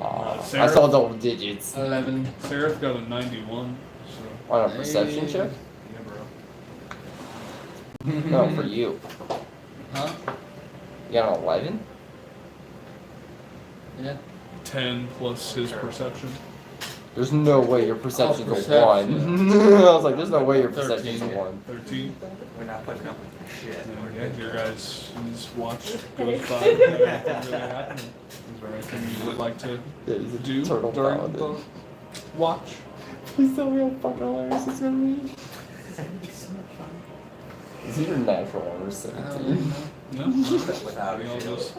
Aw, I Sarah? saw double digits. 11. Seraph got a 91, so On a perception check? yeah, bro. No, for you. Huh? You got an 11? Yeah. 10 plus his perception. There's no way your perception's a perception. 1. I was like, there's no way your 13, perception's a yeah. 1. 13. We're not putting up with this shit. Yeah, your guys' watch goes by. Nothing really happening. Is there anything you would like to Yeah, he's a do turtle during paladin. the watch? Please tell me how fucking hilarious it's gonna be. It's gonna be so much fun. Is he your natural armor I don't 17? know. No? Without You'll a shield. just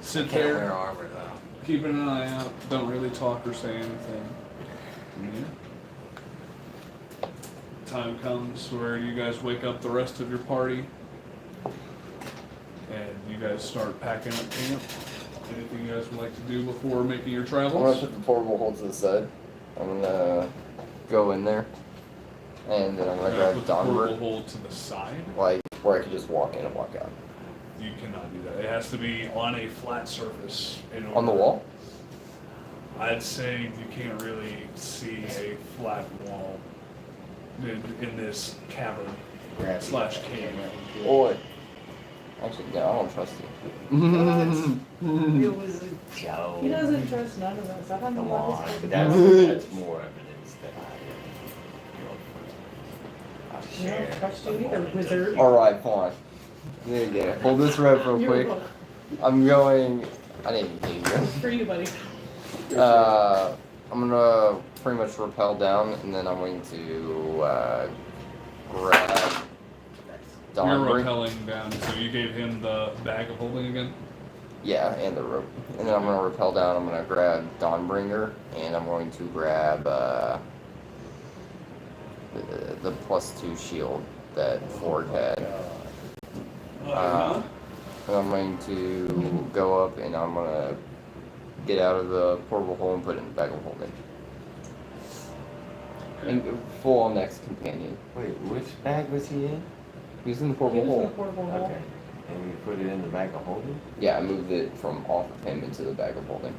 sit Can't wear there, armor though. keeping an eye out, don't really talk or say anything. Yeah. Time comes where you guys wake up the rest of your party and you guys start packing up camp. Anything you guys would like to do before making your I'm gonna travels? put the portable hole to the side. I'm gonna go in there. And then I'm gonna grab Put the portable Donbert. hole to the side. Like, where I could just walk in and walk out. You cannot do that. It has to be on a flat surface. On the wall? I'd say you can't really see a flat wall in this cavern slash cave. Boy. Actually, no, I don't trust you. It was Joe. he doesn't trust none of us. I don't know Come what on. this But fucking that's more evidence that I I don't trust you either, wizard. Alright, fine. There you go. Hold this rep real You're quick. welcome. I'm going. I didn't even hear you. For you, buddy. I'm gonna pretty much rappel down, and then I'm going to grab You're Donbert. rappelling down, so you gave him the bag of holding again? Yeah, and the rope. And then I'm gonna rappel down. I'm gonna grab Dawnbringer, and I'm going to grab the +2 shield that Ford had. And I'm going to go up, and I'm gonna get out of the portable hole and put it in the bag of holding. And full on next companion. Wait, which bag was he in? He was in the He portable was in the hole. portable hole. Okay. And you put it in the bag of holding? Yeah, I moved it from off of him into the bag of holding.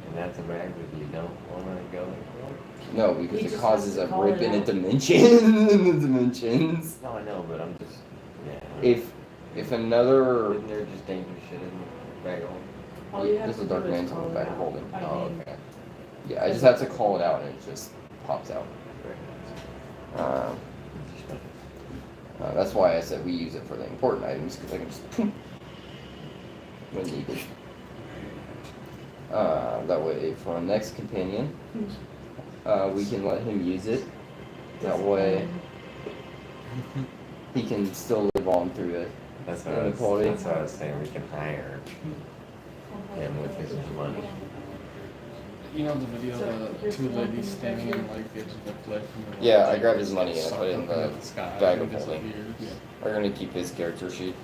And that's a bag that you don't want to go in? No, because He it just causes has a to call rip it in a out. dimension in the dimensions. No, I know, but I'm just, yeah. If another Isn't there just dangerous shit in the bag of holding? All you have this to is do Dark is Man's call on the it bag of out. holding. I Oh, mean, okay. Yeah, I just have to call it out and it just pops out. That's why I said we use it for the important items, because I can just when needed. That way, for our next companion, we can let him use it. That way, he can still live on through it. That's what I was saying. We can hire him with his money. You know the video of the two ladies standing on like the edge of the cliff? And Yeah, I grabbed his money and I put it in the sky bag and of just, like, holding. years. Yeah. We're gonna keep his character sheet.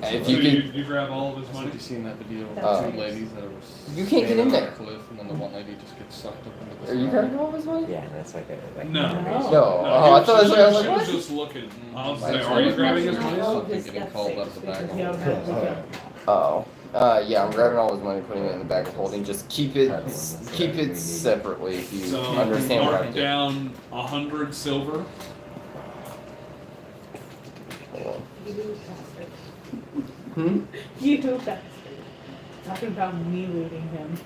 So And if you, you could, you grab all of his So money. did you seen that video of Uh, the two ladies that were you can't get standing in on there. a cliff and then the one lady just gets sucked up into the are you sky? grabbing all of his money? Yeah, that's like a No. information. No. Oh, I thought she, I was she like, was what? just looking. I was Like, like, are you grabbing his money? Something getting called out of the bag. Oh. Yeah, I'm grabbing all his money, putting it in the bag of holding. Just keep it separately if you So understand what mark I'm doing. down 100 silver. Hold on. You bastard. Hmm? You bastard. Talking about me looting him.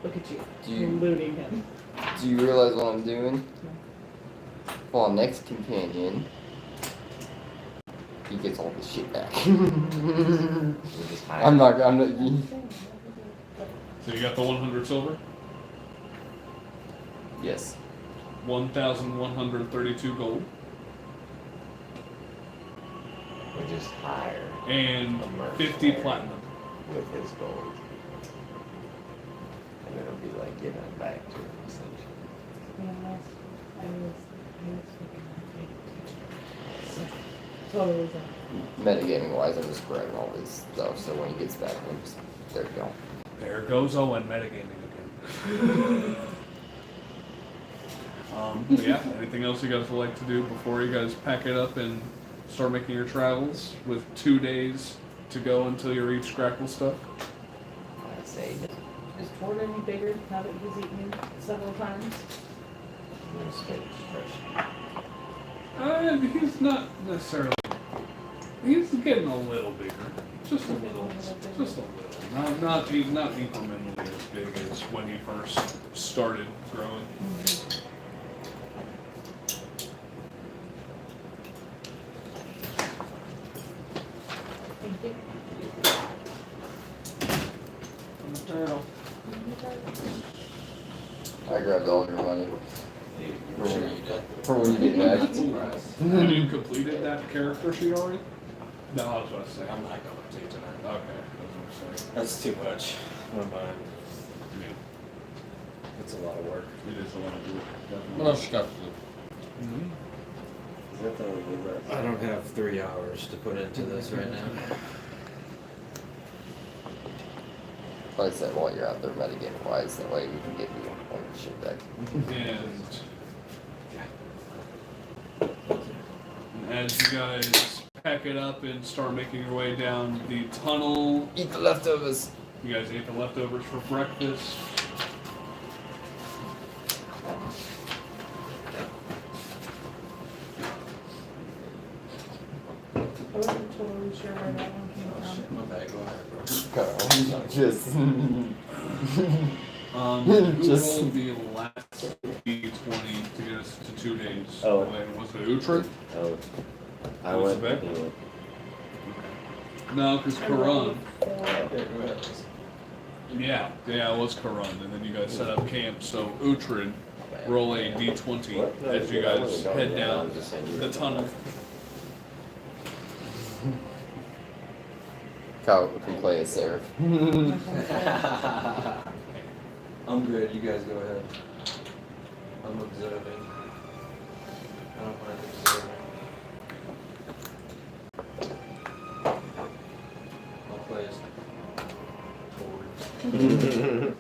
Look at you. Do you- Looting him. Do you realize what I'm doing? For our next companion, he gets all his shit back. We just hire I'm not. So you got the 100 silver, Yes. 1,132 gold, We just hire and a 50 mercenary platinum. with his gold. And it'll be like giving it back to him essentially. Yeah, I was fucking totally done. Metagaming wise, I'm just grabbing all this stuff, so when he gets back, I'm just, there you go. There goes Owen metagaming again. But yeah, anything else you guys would like to do before you guys pack it up and start making your travels with 2 days to go until you reach Crackle stuff? I'd say Is Tord any bigger now that he's eaten you several times? no stage fresh. He's not necessarily. He's getting a little bigger, just a little, just a little. He's not incrementally as big as when he first started growing. Thank you. Turtle. I grabbed all your money. Sure you did. For when you get back. Have you completed that character sheet already? No, I was about to say. I'm not going to tonight. Okay. I was gonna say. That's too much. I'm fine. Yeah, It's a lot of work. it is a lot of work. What else you got to do? Mhm. Is that the I don't have 3 hours to put into this right now. Like I said, while you're out there metagaming wise, that way we can get you all your shit back. And as you guys pack it up and start making your way down the tunnel, Eat the leftovers. you guys ate the leftovers for breakfast. I wasn't totally sure where that one came from. My bag, go ahead, bro. Just. Who Just- rolled the last D20 to get us to 2 days? Oh. Was it Uhtred? Oh, I Was went. it big? No, because Karan. Yeah, it was Karan, and then you guys set up camp. So Uhtred, roll a D20 as you guys head down the tunnel. Kyle can play as Seraph. I'm good. You guys go ahead. I'm observing. I don't mind observing. I'll play as Tord.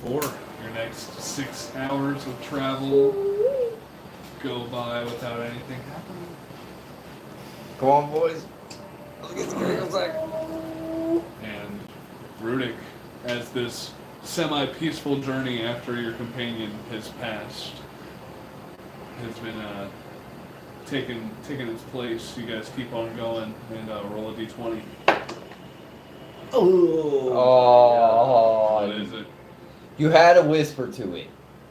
Four. Your next 6 hours of travel go by without anything happening. Come on, boys. Let's get some girls back. And Rudik, as this semi-peaceful journey after your companion has passed, has been taken its place. You guys keep on going and roll a d20. Oh, What is it? you had to whisper to it.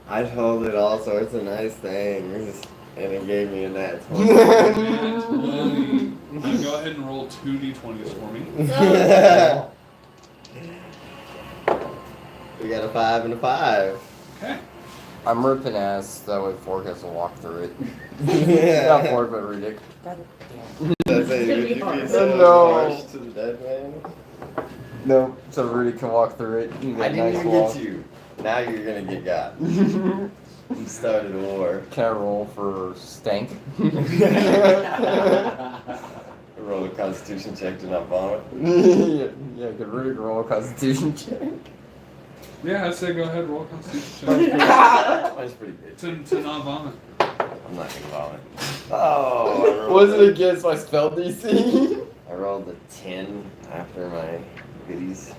I told it all sorts of nice things, and it gave me a nat 20. Nat 20. Go ahead and roll 2 d20s for me. We got a 5 and a 5. Okay. I'm ripping ass, that way Fork has to walk through it. Yeah. Not Fork, but Riddick. God That's It's it. gonna Would be you be hard. so No. harsh to the dead man? No, so Riddick can walk through it. You I got a didn't nice even walk. get you. Now you're gonna get got. You started a war. Can I roll for stank? Roll a constitution check to not vomit. yeah, could Riddick roll a constitution check? Yeah, I'd say go ahead, roll a constitution check That's pretty good. to not vomit. I'm not gonna vomit. Oh, Was it against my spell DC? I rolled a 10 after my goodies.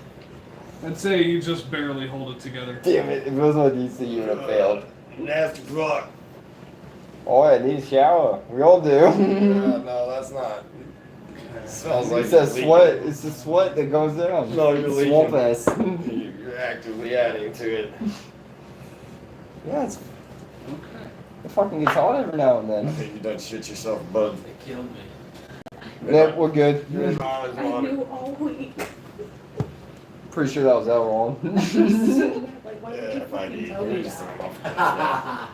I'd say you just barely hold it together. Damn it, if it was my DC, you would have failed. Nasty rock. Oh, I need a shower. We all do. No, that's not. Smells like It's the you're sweat. leaking. It's the sweat that goes down. No, you're Swamp leaking. ass. You're actively adding to it. Yeah, it's, Okay. it fucking gets hot every now and I then. think you done shit yourself, bud. It killed me. Yep, we're good. You're as hard as I water. knew all week. Pretty sure that was Elrond. Like, why did Yeah, you if I fucking need tell me you. that?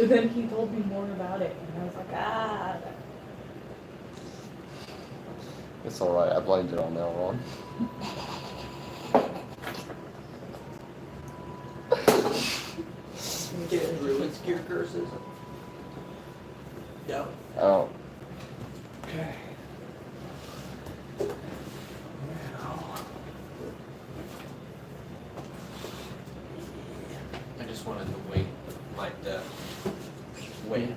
And then he told me more about it, and I was like, ah. It's alright, I blamed it on Elrond. Get druid cure curses. Yep. Oh, Okay. I just wanted to wait my death. Wait.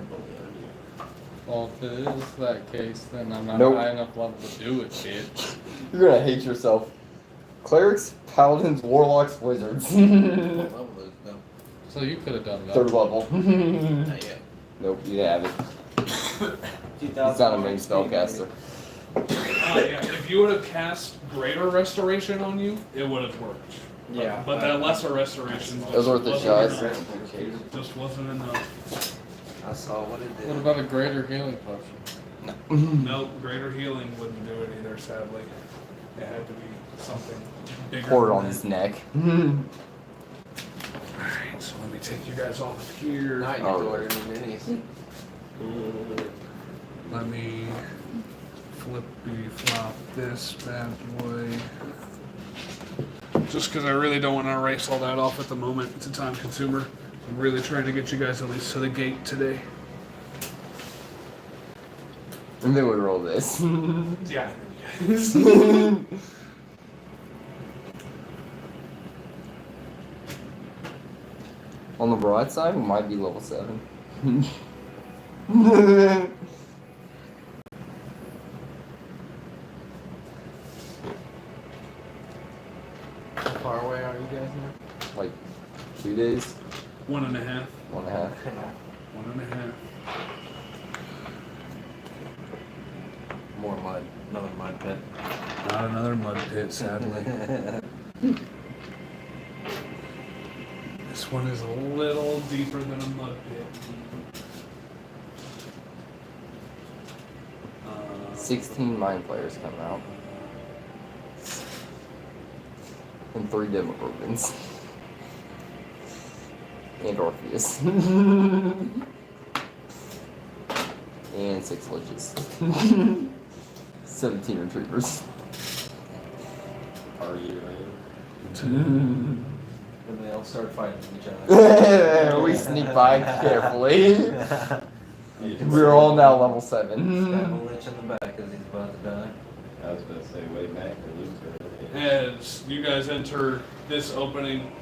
Well, if it is that case, then I'm not Nope. high enough level to do it, bitch. you're gonna hate yourself. Clerics, paladins, warlocks, wizards. What level is it though? So you could have done that. Third level. Not yet. Nope, you have it. He's not a main spellcaster. Yeah, if you would have cast Greater Restoration on you, it would have worked. Yeah. But that Lesser Restoration It was worth the shot. just wasn't enough. I saw what it did. What about a greater healing potion? Nope, Greater Healing wouldn't do it either, sadly. It had to be something bigger. Pour it than on that. his neck. Alright, so let me take you guys off here. Now I need to order new minis. Let me flippy flop this bad boy. Just because I really don't want to erase all that off at the moment. It's a time consumer. I'm really trying to get you guys at least to the gate today. And then we roll this. Yeah. On the broadside, we might be level 7. How far away are you guys now? Like 2 days, 1.5. 1.5. 1.5. More mud. Another mud pit. Not another mud pit, sadly. This one is a little deeper than a mud pit. 16 mind players come out. And 3 Demogorgons. And Orpheus. And 6 Liches. 17 Retrievers. Are you? And they all start fighting each other. We sneak by carefully. We're all now level 7. Stab a lich in the back as he's about to die. I was about to say way back or lose it. As you guys enter this opening,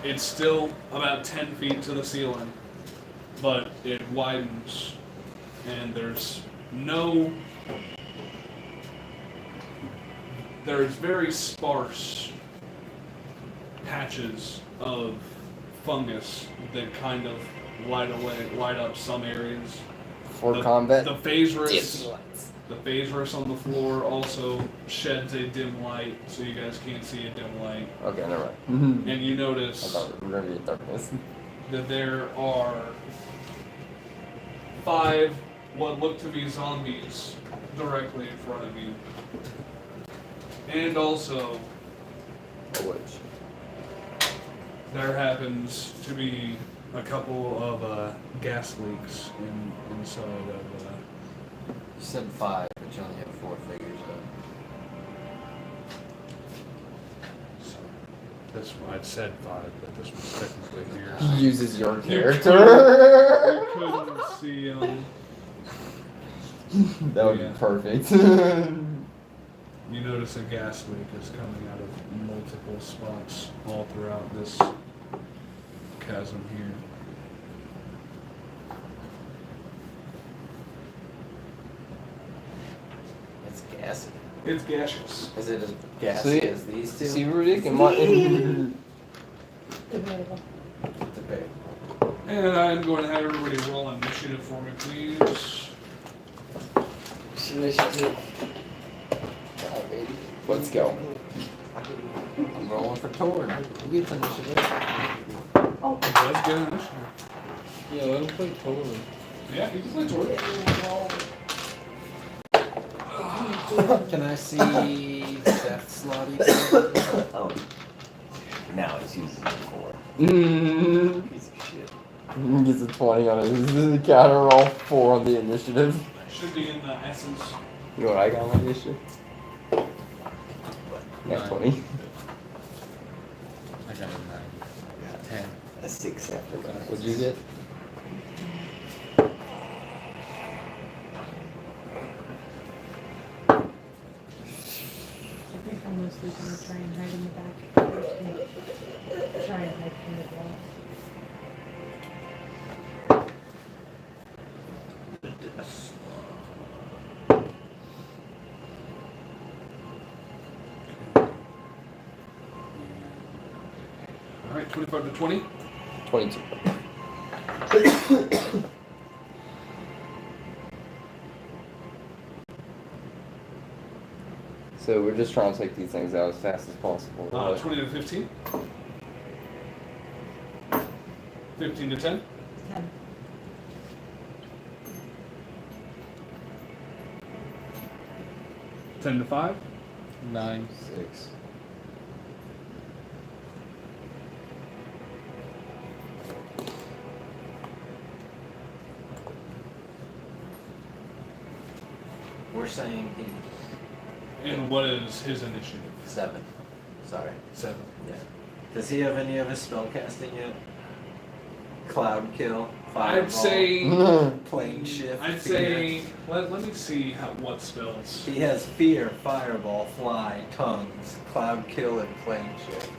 it's still about 10 feet to the ceiling, but it widens, and there's very sparse patches of fungus that kind of light up some areas. For combat. The phasrus on the floor also sheds a dim light, so you guys can't see a dim light. Okay, never mind. And you I notice thought we were gonna be in darkness. that there are 5 what look to be zombies directly in front of you. And also A witch. there happens to be a couple of gas leaks inside of. You said 5, but you only have 4 figures So this one, I'd said 5, but this one's technically here. He uses your You character. couldn't see him. That would Yeah. be perfect. You notice a gas leak is coming out of multiple spots all throughout this chasm here. It's gassy. It's gaseous. Is it as gassy See- as these two? See, Rudik, and my. Debatable. Debate. And I'm going to have everybody roll initiative for me, please. Initiative. Let's go. I'm rolling for Tord. Who gets initiative? Let's get initiative. Yeah, let him play totally. Yeah, you can play Tori. Can I see Death Slotty? Oh. Now he's using it for Mm. piece of shit. He gets a 20 on his counter roll, 4 on the initiative. Should be in the essence. You know what I got on my initiative? Got 9. 20. I got a 9. 10. A 6 after that. What'd you get? I think I'm mostly gonna try and hide in the back. Try and hide from the wall. All right, 25 to 20. 22. So we're just trying to take these things out as fast as possible. 20 to 15. 15 to 10. 10. Ten to 5. 9. 6. We're saying And what is his initiative? 7. Sorry. 7. Yeah. Does he have any of his spell casting yet? Cloud kill, I'd fireball, say. plane shift. I'd fear. say. Let me see what spells. He has fear, fireball, fly, tongues, cloud kill, and plane shift.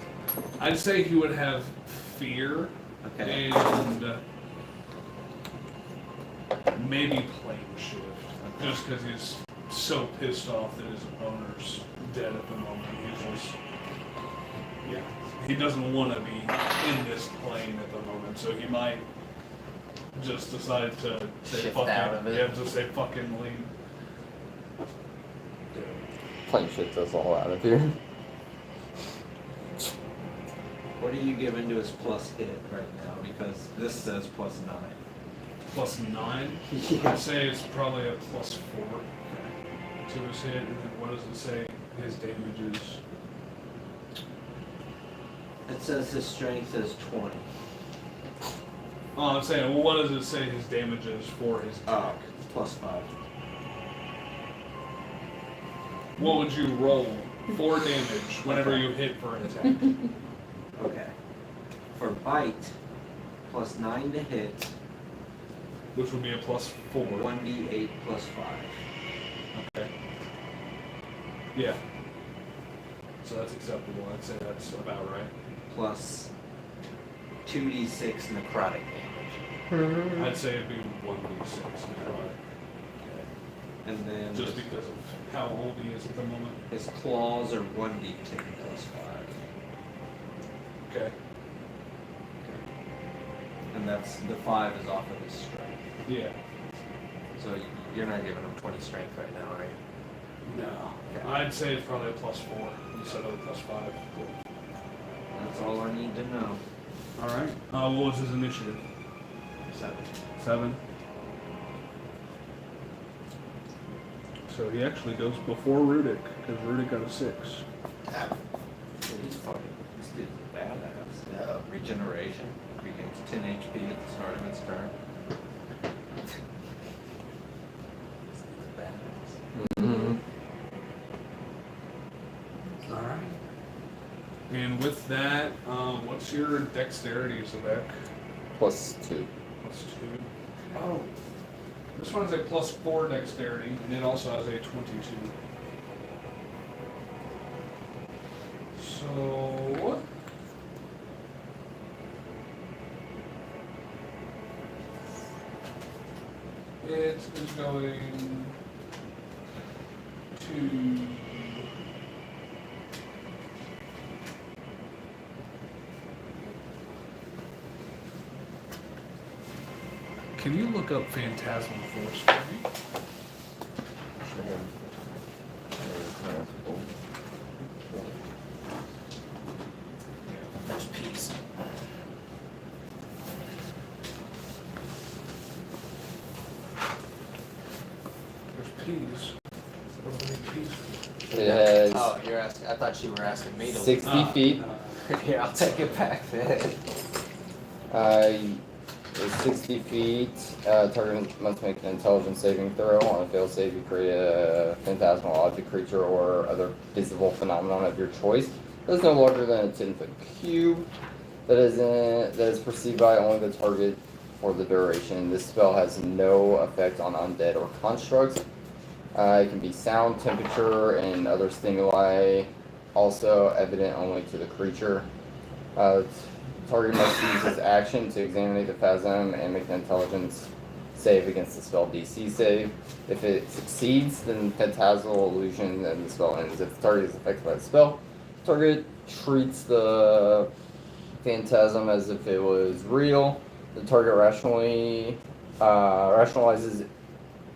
I'd say he would have fear Okay. and maybe plane shift, just because he's so pissed off that his owner's dead at the moment. He's just, yeah, he doesn't want to be in this plane at the moment, so he might just decide to say Shift fucking, out of it. yeah, just say fucking leave. Plane shit us all out of here. What are you giving to his plus hit right now? Because this says plus 9. Plus 9. Yeah. I'd say it's probably a plus 4 to his hit, and then what does it say? His damage is. It says his strength is 20. Oh, I'm saying, well, what does it say his damage is for his attack? Plus 5. What would you roll for damage whenever you hit for an attack? Okay. For bite, plus 9 to hit, Which would be a plus 4. 1d8 plus 5. Okay. Yeah. So that's acceptable. I'd say that's about right. Plus 2d6 necrotic damage. I'd say it'd be 1d6 necrotic. And then Just because of how old he is at the moment. his claws are 1d10 plus 5. Okay. And that's the 5 is off of his strength. Yeah. So you're not giving him 20 strength right now, are you? No. Okay. I'd say it's probably a plus 4 instead of a plus 5. That's all I need to know. Alright. What was his initiative? 7. 7. So he actually goes before Rudik, because Rudik got a 6. So he's fucking. He's dude's a badass. Regeneration. Regains 10 HP at the start of its turn. This dude's a badass. Mm-hmm. Alright. And with that, what's your dexterity, Zebek? +2. +2. Oh. This one has a +4 dexterity, and it also has a 22. So. It is going to. Can you look up Phantasmal Force for me? There's peace. There's peas. What do we need peas for? It has Oh, you're asking. I thought you were asking me to. 60 feet. Here, I'll take it back then. It's 60 feet. Target must make an intelligence saving throw. On a failed save, you create a phantasmal object, creature, or other visible phenomenon of your choice that is no larger than a 10-foot cube. That is perceived by only the target for the duration. This spell has no effect on undead or constructs. It can be sound, temperature, and other stimuli, also evident only to the creature. Target must use his action to examine the phasm and make an intelligence save against the spell DC save. If it succeeds, then phantasmal illusion and the spell ends. If the target is affected by the spell, target treats the phantasm as if it was real. The target rationalizes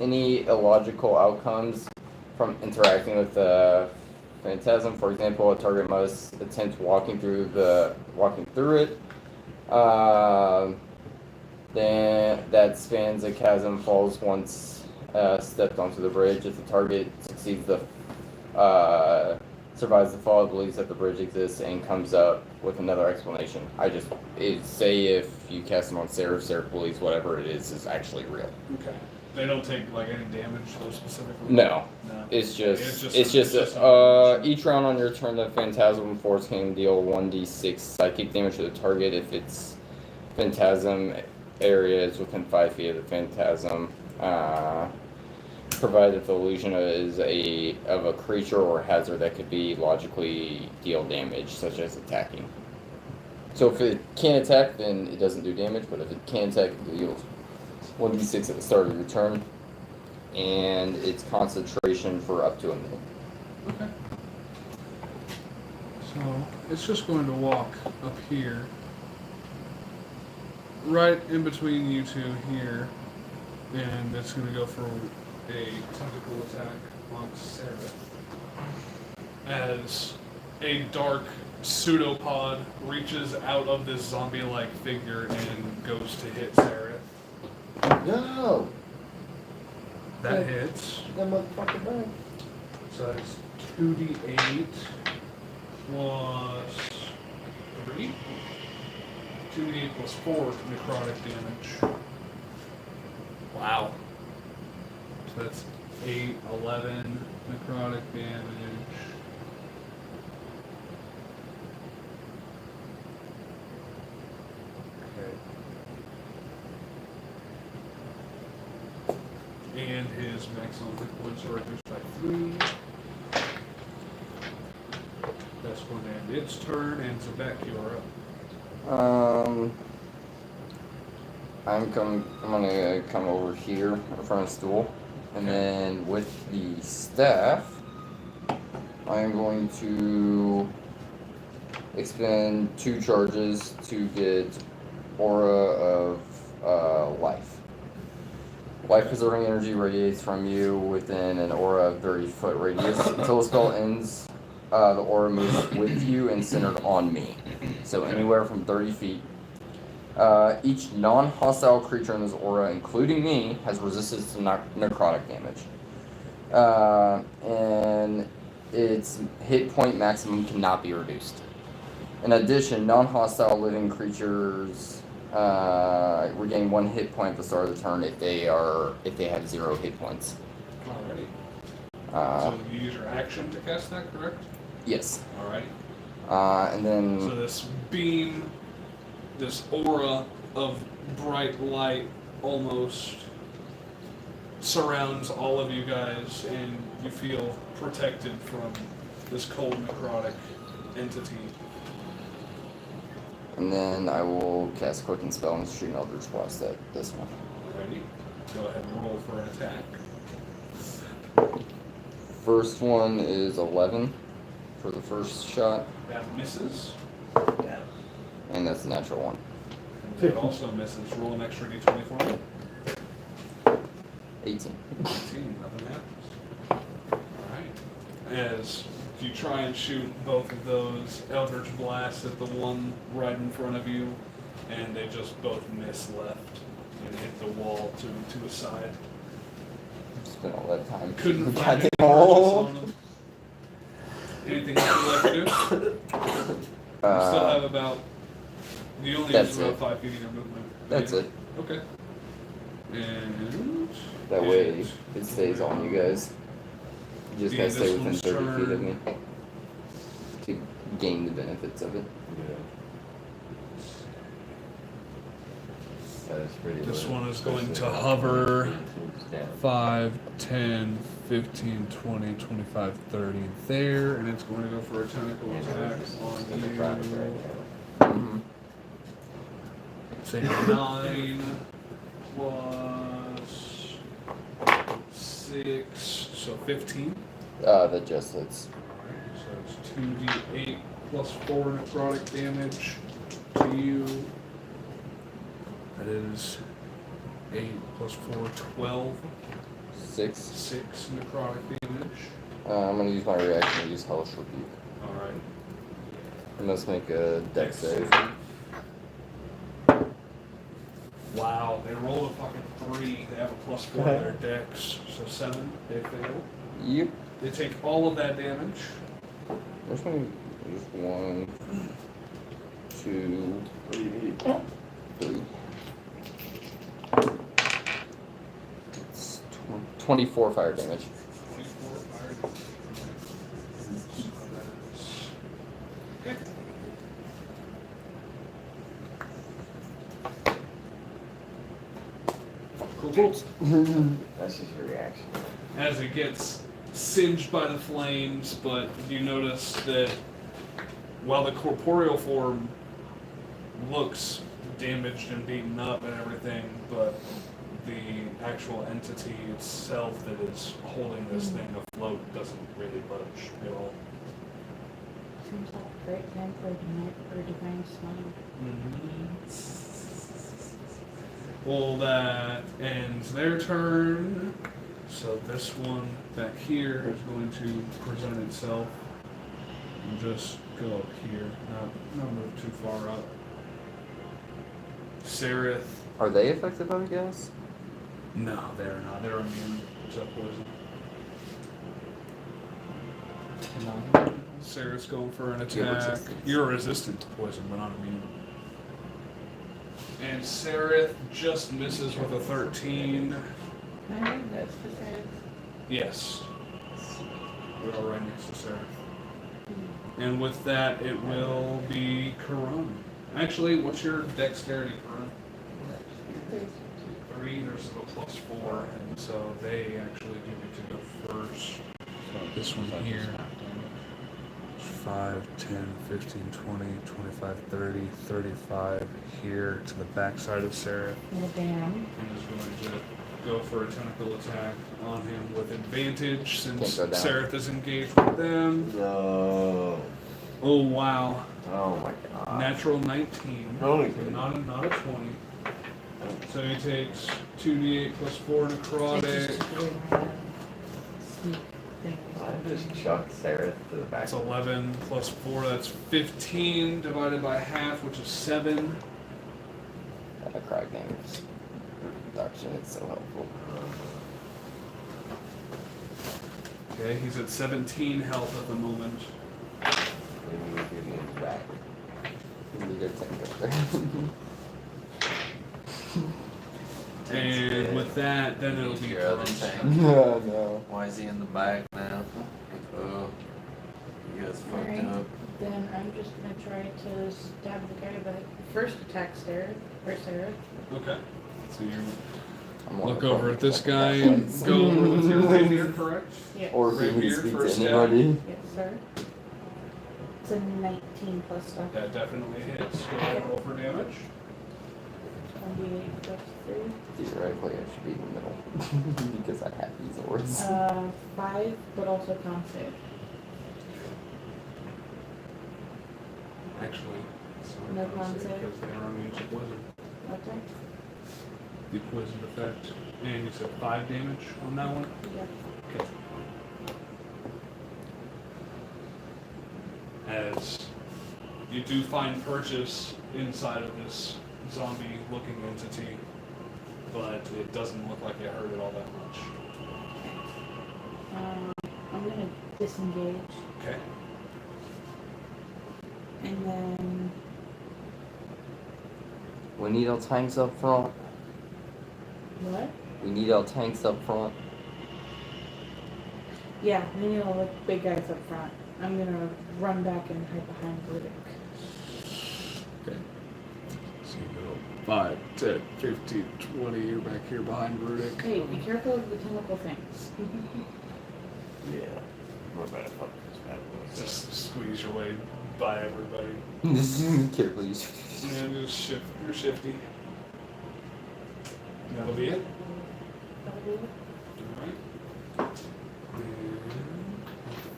any illogical outcomes from interacting with the phantasm. For example, a target must attempt walking through it. Then that spans a chasm, falls once stepped onto the bridge. If the target succeeds survives the fall, believes that the bridge exists, and comes up with another explanation. Say if you cast them on Seraph, Seraph believes whatever it is actually real. Okay. They don't take like any damage though specifically. No. No. It's just an each round on your turn, the Phantasm Force can deal 1d6 psychic damage to the target if its Phantasm area is within 5 feet of the Phantasm, provided the illusion is of a creature or hazard that could be logically deal damage, such as attacking. So if it can't attack, then it doesn't do damage, but if it can attack, it deals 1d6 at the start of your turn, and its concentration for up to a minute. Okay. So it's just going to walk up here, right in between you two here, and it's going to go for a tentacle attack on Sarah. As a dark pseudopod reaches out of this zombie-like figure and goes to hit Sarah. No. That hits. That motherfucker back. So that's 2d8 plus 3. 2d8 plus 4 necrotic damage. Wow. So that's 8, 11 necrotic damage. And his maximum hit points are reduced by 3. That's going to end its turn, and Zebek, you're up. I'm gonna come over here in front of the stool, and then with the staff, I'm going to expend 2 charges to get Aura of Life. Life-preserving energy radiates from you within an aura of 30-foot radius. Until the spell ends, the aura moves with you and centered on me. So anywhere from 30 feet. Each non-hostile creature in this aura, including me, has resistance to necrotic damage. And its hit point maximum cannot be reduced. In addition, non-hostile living creatures regain 1 hit point at the start of the turn if they have 0 hit points. Alrighty. Uh, So you use your action to cast that, correct? yes. Alrighty. And then So this beam, this aura of bright light almost surrounds all of you guys, and you feel protected from this cold necrotic entity. And then I will cast Quicken Spell and shoot an Eldritch Blast at this one. Ready? Go ahead and roll for an attack. First one is 11 for the first shot, That misses. and that's a natural 1. And it also misses. Roll an extra d20 for me. 18. 18, nothing happens. Alright. As you try and shoot both of those Eldritch Blasts at the one right in front of you, and they just both miss left and hit the wall to a side. Spent all that time. Couldn't Got find them any all. purchase on them. Anything else you'd like to do? You still have about. You only That's use about it. 5 feet of your movement. That's it. Okay. And. That way it stays on you guys. You just Yeah, gotta stay this within one's 30 feet of turn. me to gain the benefits of it. That is pretty This low. one is going to Especially hover when it moves down. 5, 10, 15, 20, 25, 30 there, and it's going to go for a tentacle attack on It's a traffic you. right now. Mm-hmm. Say 9 plus 6, so 15. That just hits. So it's 2d8 plus 4 necrotic damage to you. That is 8 plus 4, 12. 6. 6 necrotic damage. I'm gonna use my reaction to use Hellish Rebuke. Alright. I must make a dex save. Wow, they rolled a fucking 3. They have a plus 4 to their dex, so 7. They fail. Yep. They take all of that damage. There's 1, 2, What do you need? 3. It's 24 fire damage. 24 fire damage. Okay. Cool, cool. That's just your reaction. As it gets singed by the flames, but you notice that while the corporeal form looks damaged and beaten up and everything, but the actual entity itself that is holding this thing afloat doesn't really budge at all. Seems like a great time for a divine smile. Well, that ends their turn. So this one back here is going to present itself and just go up here, not move too far up. Sereth. Are they affected by the gas? No, they're not. They're immune to poison. Sereth's going for an You have attack. resistance. You're resistant to poison, but not immune. And Sereth just misses with a 13. I think that's the same. Yes. We are right next to Sereth. And with that, it will be Karun. Actually, what's your dexterity, Karun? 3, there's a +4, and so they actually do get to go first. This one here. 5, 10, 15, 20, 25, 30, 35 here to the backside of Sereth. Well, damn. And is going to go for a tentacle attack on him with advantage since Can't go down. Sereth is engaged with them. No. Oh wow. Oh my god. Natural 19. Holy So not a 20. So he takes 2d8 plus 4 It's necrotic. just doing my sneak thing. I just chucked Sarah to the back. That's 11 plus 4, that's 15 divided by half, which is 7. Crack damage reduction, it's so helpful. Okay, he's at 17 health at the moment. Maybe we give him back. Leader tank up there. And with that, then it'll be Your other Tom's tank. turn. No, no. Why is he in the back now? Oh, you guys fucked Alright. up. Then I'm just gonna try to stab the guy, but first attack Sarah. Okay. So you I'm look on over the at this phone. guy and go over with your rapier, correct? Yeah. Or if you Rapier can speak for a to stab. anybody. Yes, sir. It's a 19 plus stuff. That definitely hits. Go ahead and roll for damage. 28 plus 3. Theoretically, I should be in the middle. Because I have these words. 5, but also con save. Actually, it's not No con save con save. because they are immune to poison. Okay. The poison effect. And you said 5 damage on that one? Yeah. Okay. As you do find purchase inside of this zombie looking entity, but it doesn't look like it hurt it all that much. I'm gonna disengage, Okay. and then We need our tanks up front. what? We need our tanks up front. Yeah, we need all the big guys up front. I'm gonna run back and hide behind Burdick. Okay. So you go 5, 10, 15, 20, you're back here behind Rudick. Hey, be careful of the chemical things. Yeah. We're about to fuck this bad boy. Just squeeze your way by everybody. Carefully. And just shift, you're shifty. That'll be it. That'll do it. Alright. And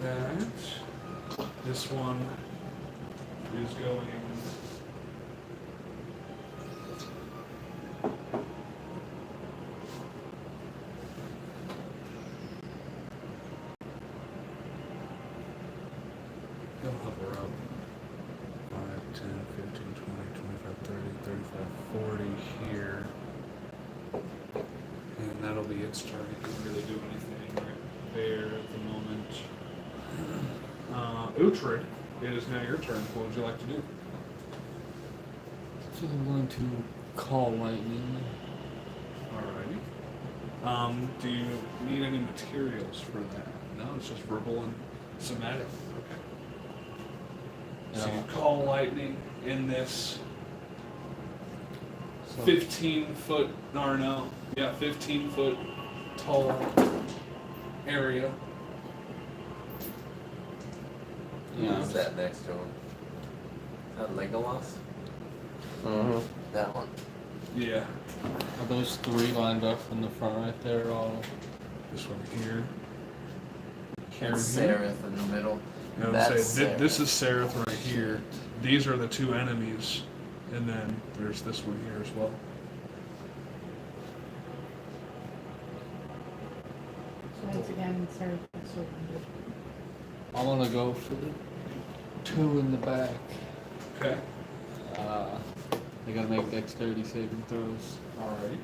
that. This one is going. He'll hover up. 5, 10, 15, 20, 25, 30, 35, 40 here. And that'll be its turn. It can't really do anything right there at the moment. Uhtred, it is now your turn. What would you like to do? So I'm going to call lightning. Alrighty. Do you need any materials for that? No, it's just verbal and somatic. Okay. So you call lightning in this So 15-foot, or no, yeah, 15-foot tall area. yeah, Who's that next to him? Is that Legolas? Mm-hmm. That one. Yeah. are those 3 lined up in the front right there? All This one here. And here. Seraph in the middle. I would That's say this Seraph. is Seraph right here. These are the 2 enemies, and then there's this one here as well. So once again, sorry, so I want to go for the 2 in the back. Okay. They gotta make dexterity saving throws. Alrighty.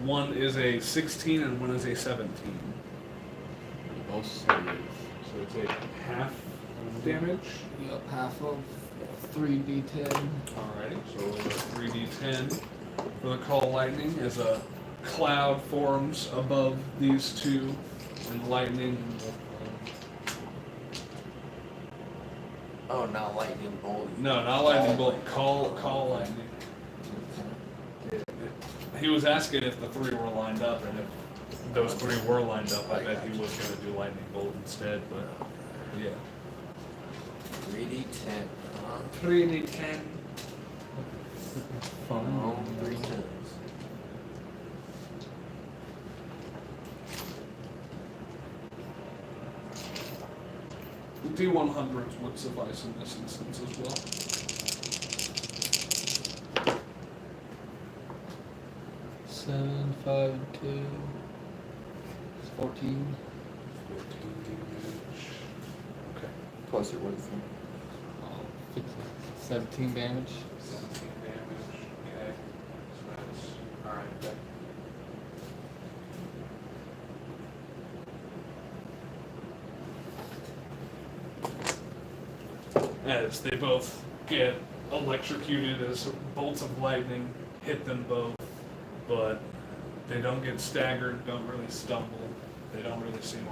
One is a 16 and one is a 17. Both save. So it's a half damage. Yep, half of 3d10. Alrighty, so roll a 3d10 for the call lightning as a cloud forms above these 2 and lightning. Oh, not lightning bolt. No, not lightning bolt. Call lightning. He was asking if the 3 were lined up, and if those 3 were lined up, I bet he was going to do lightning bolt instead. But yeah, 3d10. 3d10. Oh, 3 times. D100s would suffice in this instance as well. Seven, 5, 2. 14. 14 damage. Okay. Plus your wisdom. 17 damage. 17 damage. Okay. So that's alright. Okay. as they both get electrocuted as bolts of lightning hit them both, but they don't get staggered, don't really stumble. They don't really seem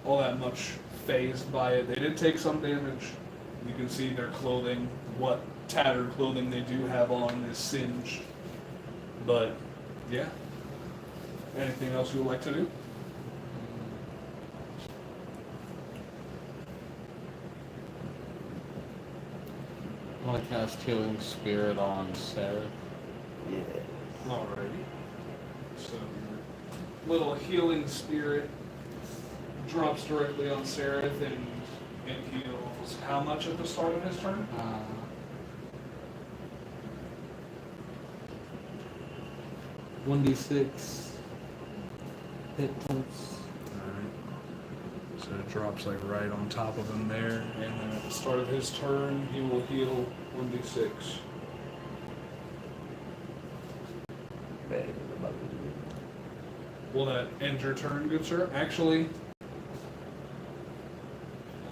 all that much phased by it. They did take some damage. You can see their clothing, what tattered clothing they do have on is singed. But yeah. Anything else you would like to do? I want to cast Healing Spirit on Sarah. Alrighty. So your little healing spirit drops directly on Seraph and heals how much at the start of his turn? 1d6 hit points. Alright. So it drops like right on top of him there, and then at the start of his turn he will heal 1d6. Will that end your turn, good sir? Actually,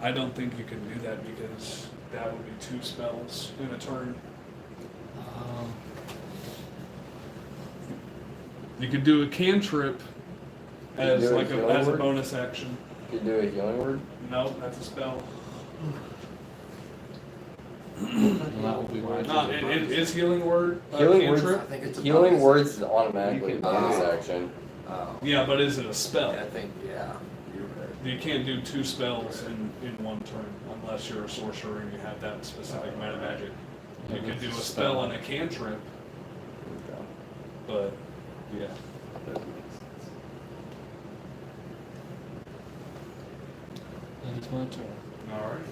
I don't think you can do that because that would be 2 spells in a turn. You could do a cantrip as do a like healing as a word? bonus action. You do a healing word? No, that's a spell. And that will be my No, it is healing word. Healing words. cantrip. I think it's a Healing bonus. words is automatically a You can- bonus action. Oh, Yeah, but is it a spell? I think, yeah, you're right. You can't do 2 spells in one turn unless you're a sorcerer and you have that specific meta magic. You could do a spell and a cantrip, but yeah. That is my turn. Alright.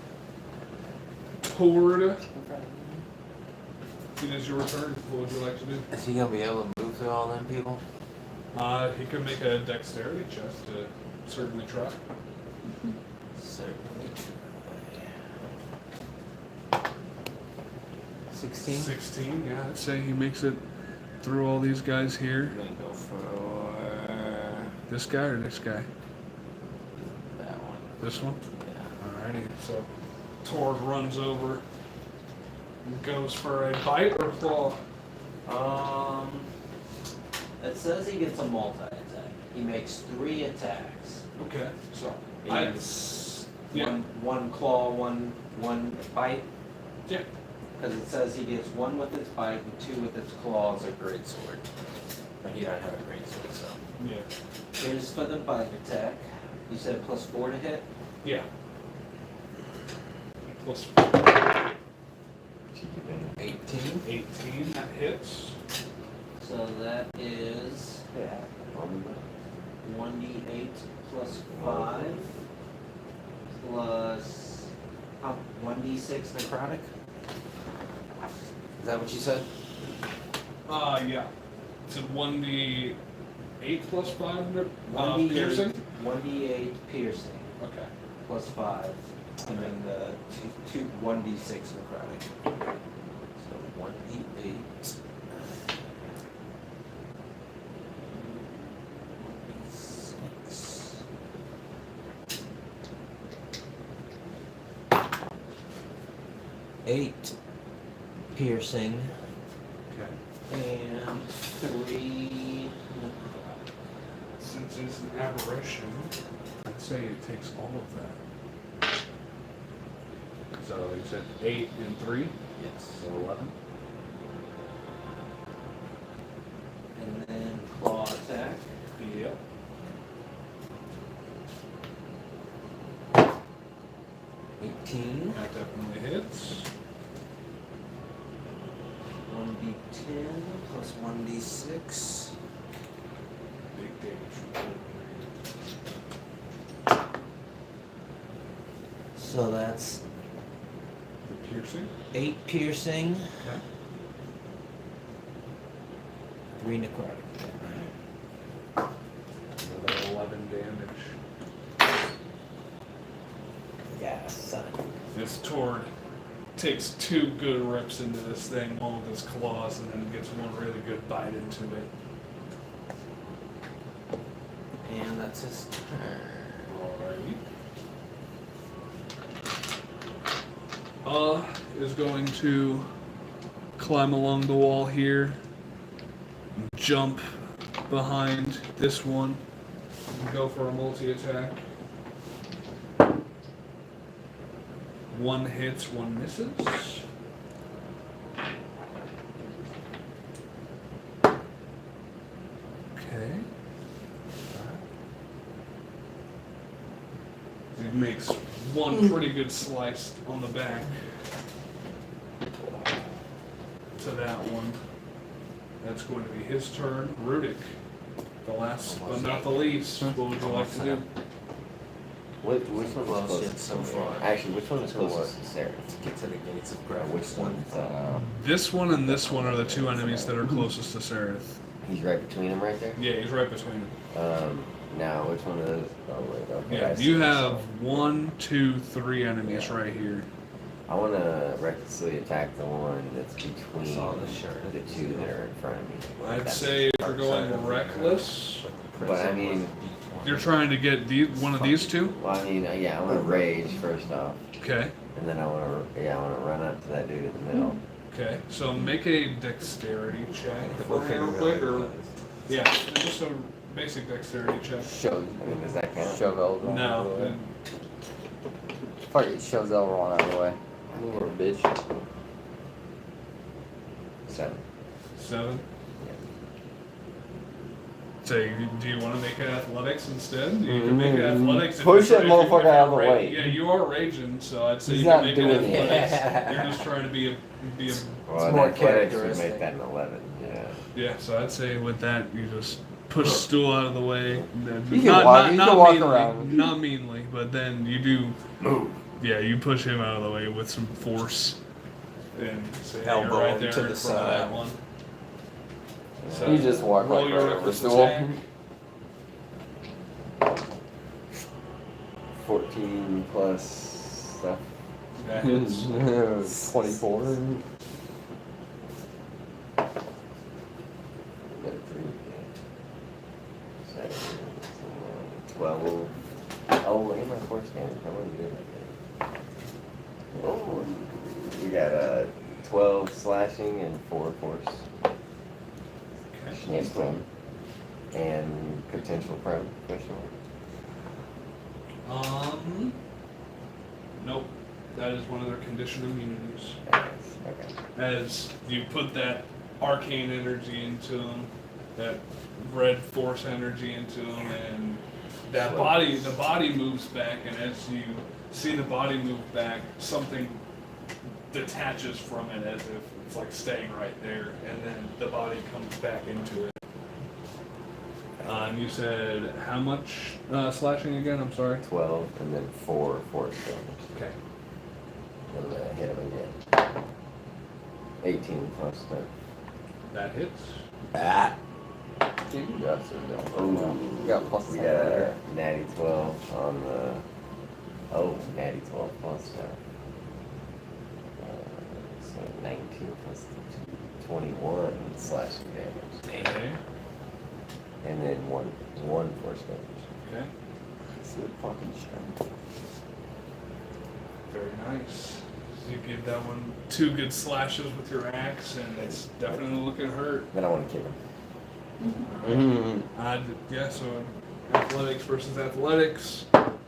Toward. It is your turn. What would you like to do? Is he gonna be able to move through all them people? He could make a dexterity check to certainly try. Certainly. 16? 16, yeah, I'd say he makes it through all these guys here. I'm gonna go for This guy or this guy? that one. This one? Yeah. Alrighty, so Tord runs over, goes for a bite or claw. It says he gets a multi-attack. He makes 3 attacks. Okay, so It's yeah. one claw, one bite. Yeah. Because it says he gets 1 with its bite and 2 with its claws or greatsword. But he doesn't have a greatsword, so. Yeah. Here's for the bite attack. You said +4 to hit. Yeah. Plus 18? 18, that hits. So that is 1d8 plus 5 plus 1d6 necrotic. Is that what you said? Yeah. It's a 1d8 plus 5 piercing? 1d8 piercing Okay. plus 5, and then the 1d6 necrotic. So 1d8. 6. Eight piercing Okay. and 3 Since it's an aberration, I'd say it takes all of that. So you said 8 and 3? Yes. So 11? And then claw attack. Yep. 18. That definitely hits. 1d10 Plus 1d6. Big damage. So that's The piercing? 8 piercing, Okay. 3 necrotic. Another 11 damage. Yeah, son. This Tord takes 2 good rips into this thing, one with his claws, and then gets one really good bite into it. And that's his turn. Alrighty. is going to climb along the wall here, jump behind this one, and go for a multi-attack. One hits, one misses. Okay. He makes one pretty good slice on the back to that one. That's going to be his turn. Rudik, the last but not the least. What would you like to do? Which one was Well, closest shit, so to far. Actually, which one is To what? closest to Sarah? Get to the gates of Grail. Which one? This one and this one are the two enemies that are closest to Seraph. He's right between them, right there. Yeah, he's right between them. Now which one is? Oh wait, okay. Yeah, I see you this have one. 1, 2, 3 enemies Yeah. right here. I want to recklessly attack the one that's between Saw the shirt. the two that are in front of me. I'd That's say if you're dark side going of the reckless, But I mean, you're trying to get one of these two. well, I mean, yeah, I want to rage first off, Okay. and then I want to run up to that dude in the middle. Okay. So make a dexterity check The for me real quick, or really yeah, just a basic dexterity check. Shove. I mean, does that count? Shove Elrond out of the way. No. Fuck it, shoves Elrond out of the way. Move over, bitch. 7. 7. So do you want to make it athletics instead? You can make it athletics. if Push you're- that if you- motherfucker if you're out of the ra- way. Yeah, you are raging, so I'd say He's you can not make it doing it. athletics. You're just trying to be a Well, It's more athletics would characteristic. make that an 11. Yeah. yeah. So I'd say with that you just push the stool out of the way. You can walk- you can walk meanly, around. not meanly, but then you do. Move. Yeah, you push him out of the way with some force. And so yeah, Elbow you're right him there to in the front of that side. one. You just walk roll like your right over the reckless stool. attack. 14 plus stuff. That hits. 24. Got a 3. 7, 12. Oh, and my force damage. I wouldn't do that. Oh, we got 12 slashing and 4 force. Okay. Next one. And potential prone. Question mark. Nope. That is one of their conditioned immunities. Okay. As you put that arcane energy into them, that red force energy into them, and that the body moves back, and as you see the body move back, something detaches from it as if it's like staying right there, and then the body comes back into it. And you said how much slashing again? I'm sorry. 12 and then 4 force damage. Okay. And then hit him again. 18 plus 10. That hits. Ah. You got it. Ooh. You got plus We 10 got a there. natty 12 on the. Oh, natty 12 plus stuff. So 19 plus 21 slashing damage. Okay. And then one force damage. Okay. It's a fucking shit. Very nice. You give that one 2 good slashes with your axe, and it's definitely looking hurt. Then I want to kick him. Yeah, so athletics versus athletics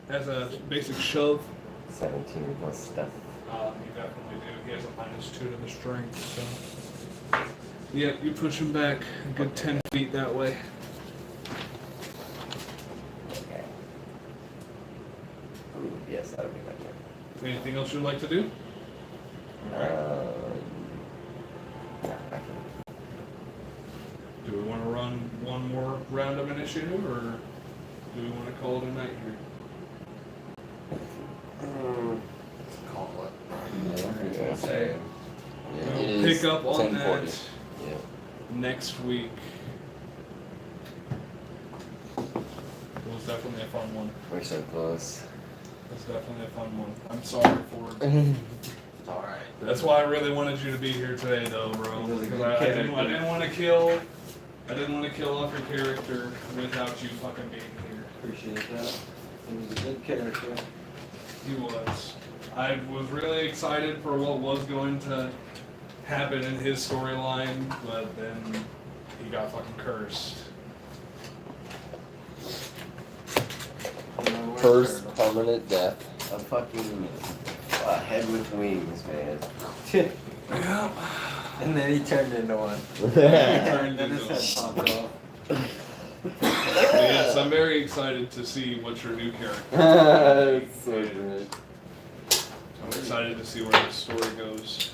has a basic shove. 17 plus stuff. You definitely do. He has a -2 to the strength, so. Yeah, you push him back a good 10 feet that way. Okay. Ooh, yes, that'll be my turn. Anything else you'd like to do? Yeah, I can. Do we want to run one more round of initiative, or do we want to call it a night here? Call it. Yeah, say. Yeah, We'll it is pick up on 10:40. that Yeah. next week. It was definitely a fun one. We're so close. It's definitely a fun one. I'm sorry for it. It's alright. That's why I really wanted you to be here today, though, bro. Because I didn't want to kill. I didn't want to kill off your character without you fucking being here. Appreciate that. He was a good character. He was. I was really excited for what was going to happen in his storyline, but then he got fucking cursed. First permanent death. A fucking head with wings, man. Yeah. And then he turned into one. Turned Then into his head popped off. Yes, I'm very excited to see what your new character. It's so great. I'm excited to see where the story goes.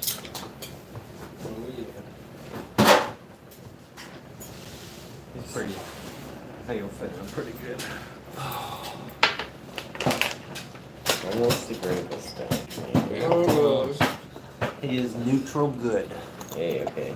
He's pretty. I think he'll fit in pretty good. Almost the greatest. Almost. He is neutral good. Hey, okay.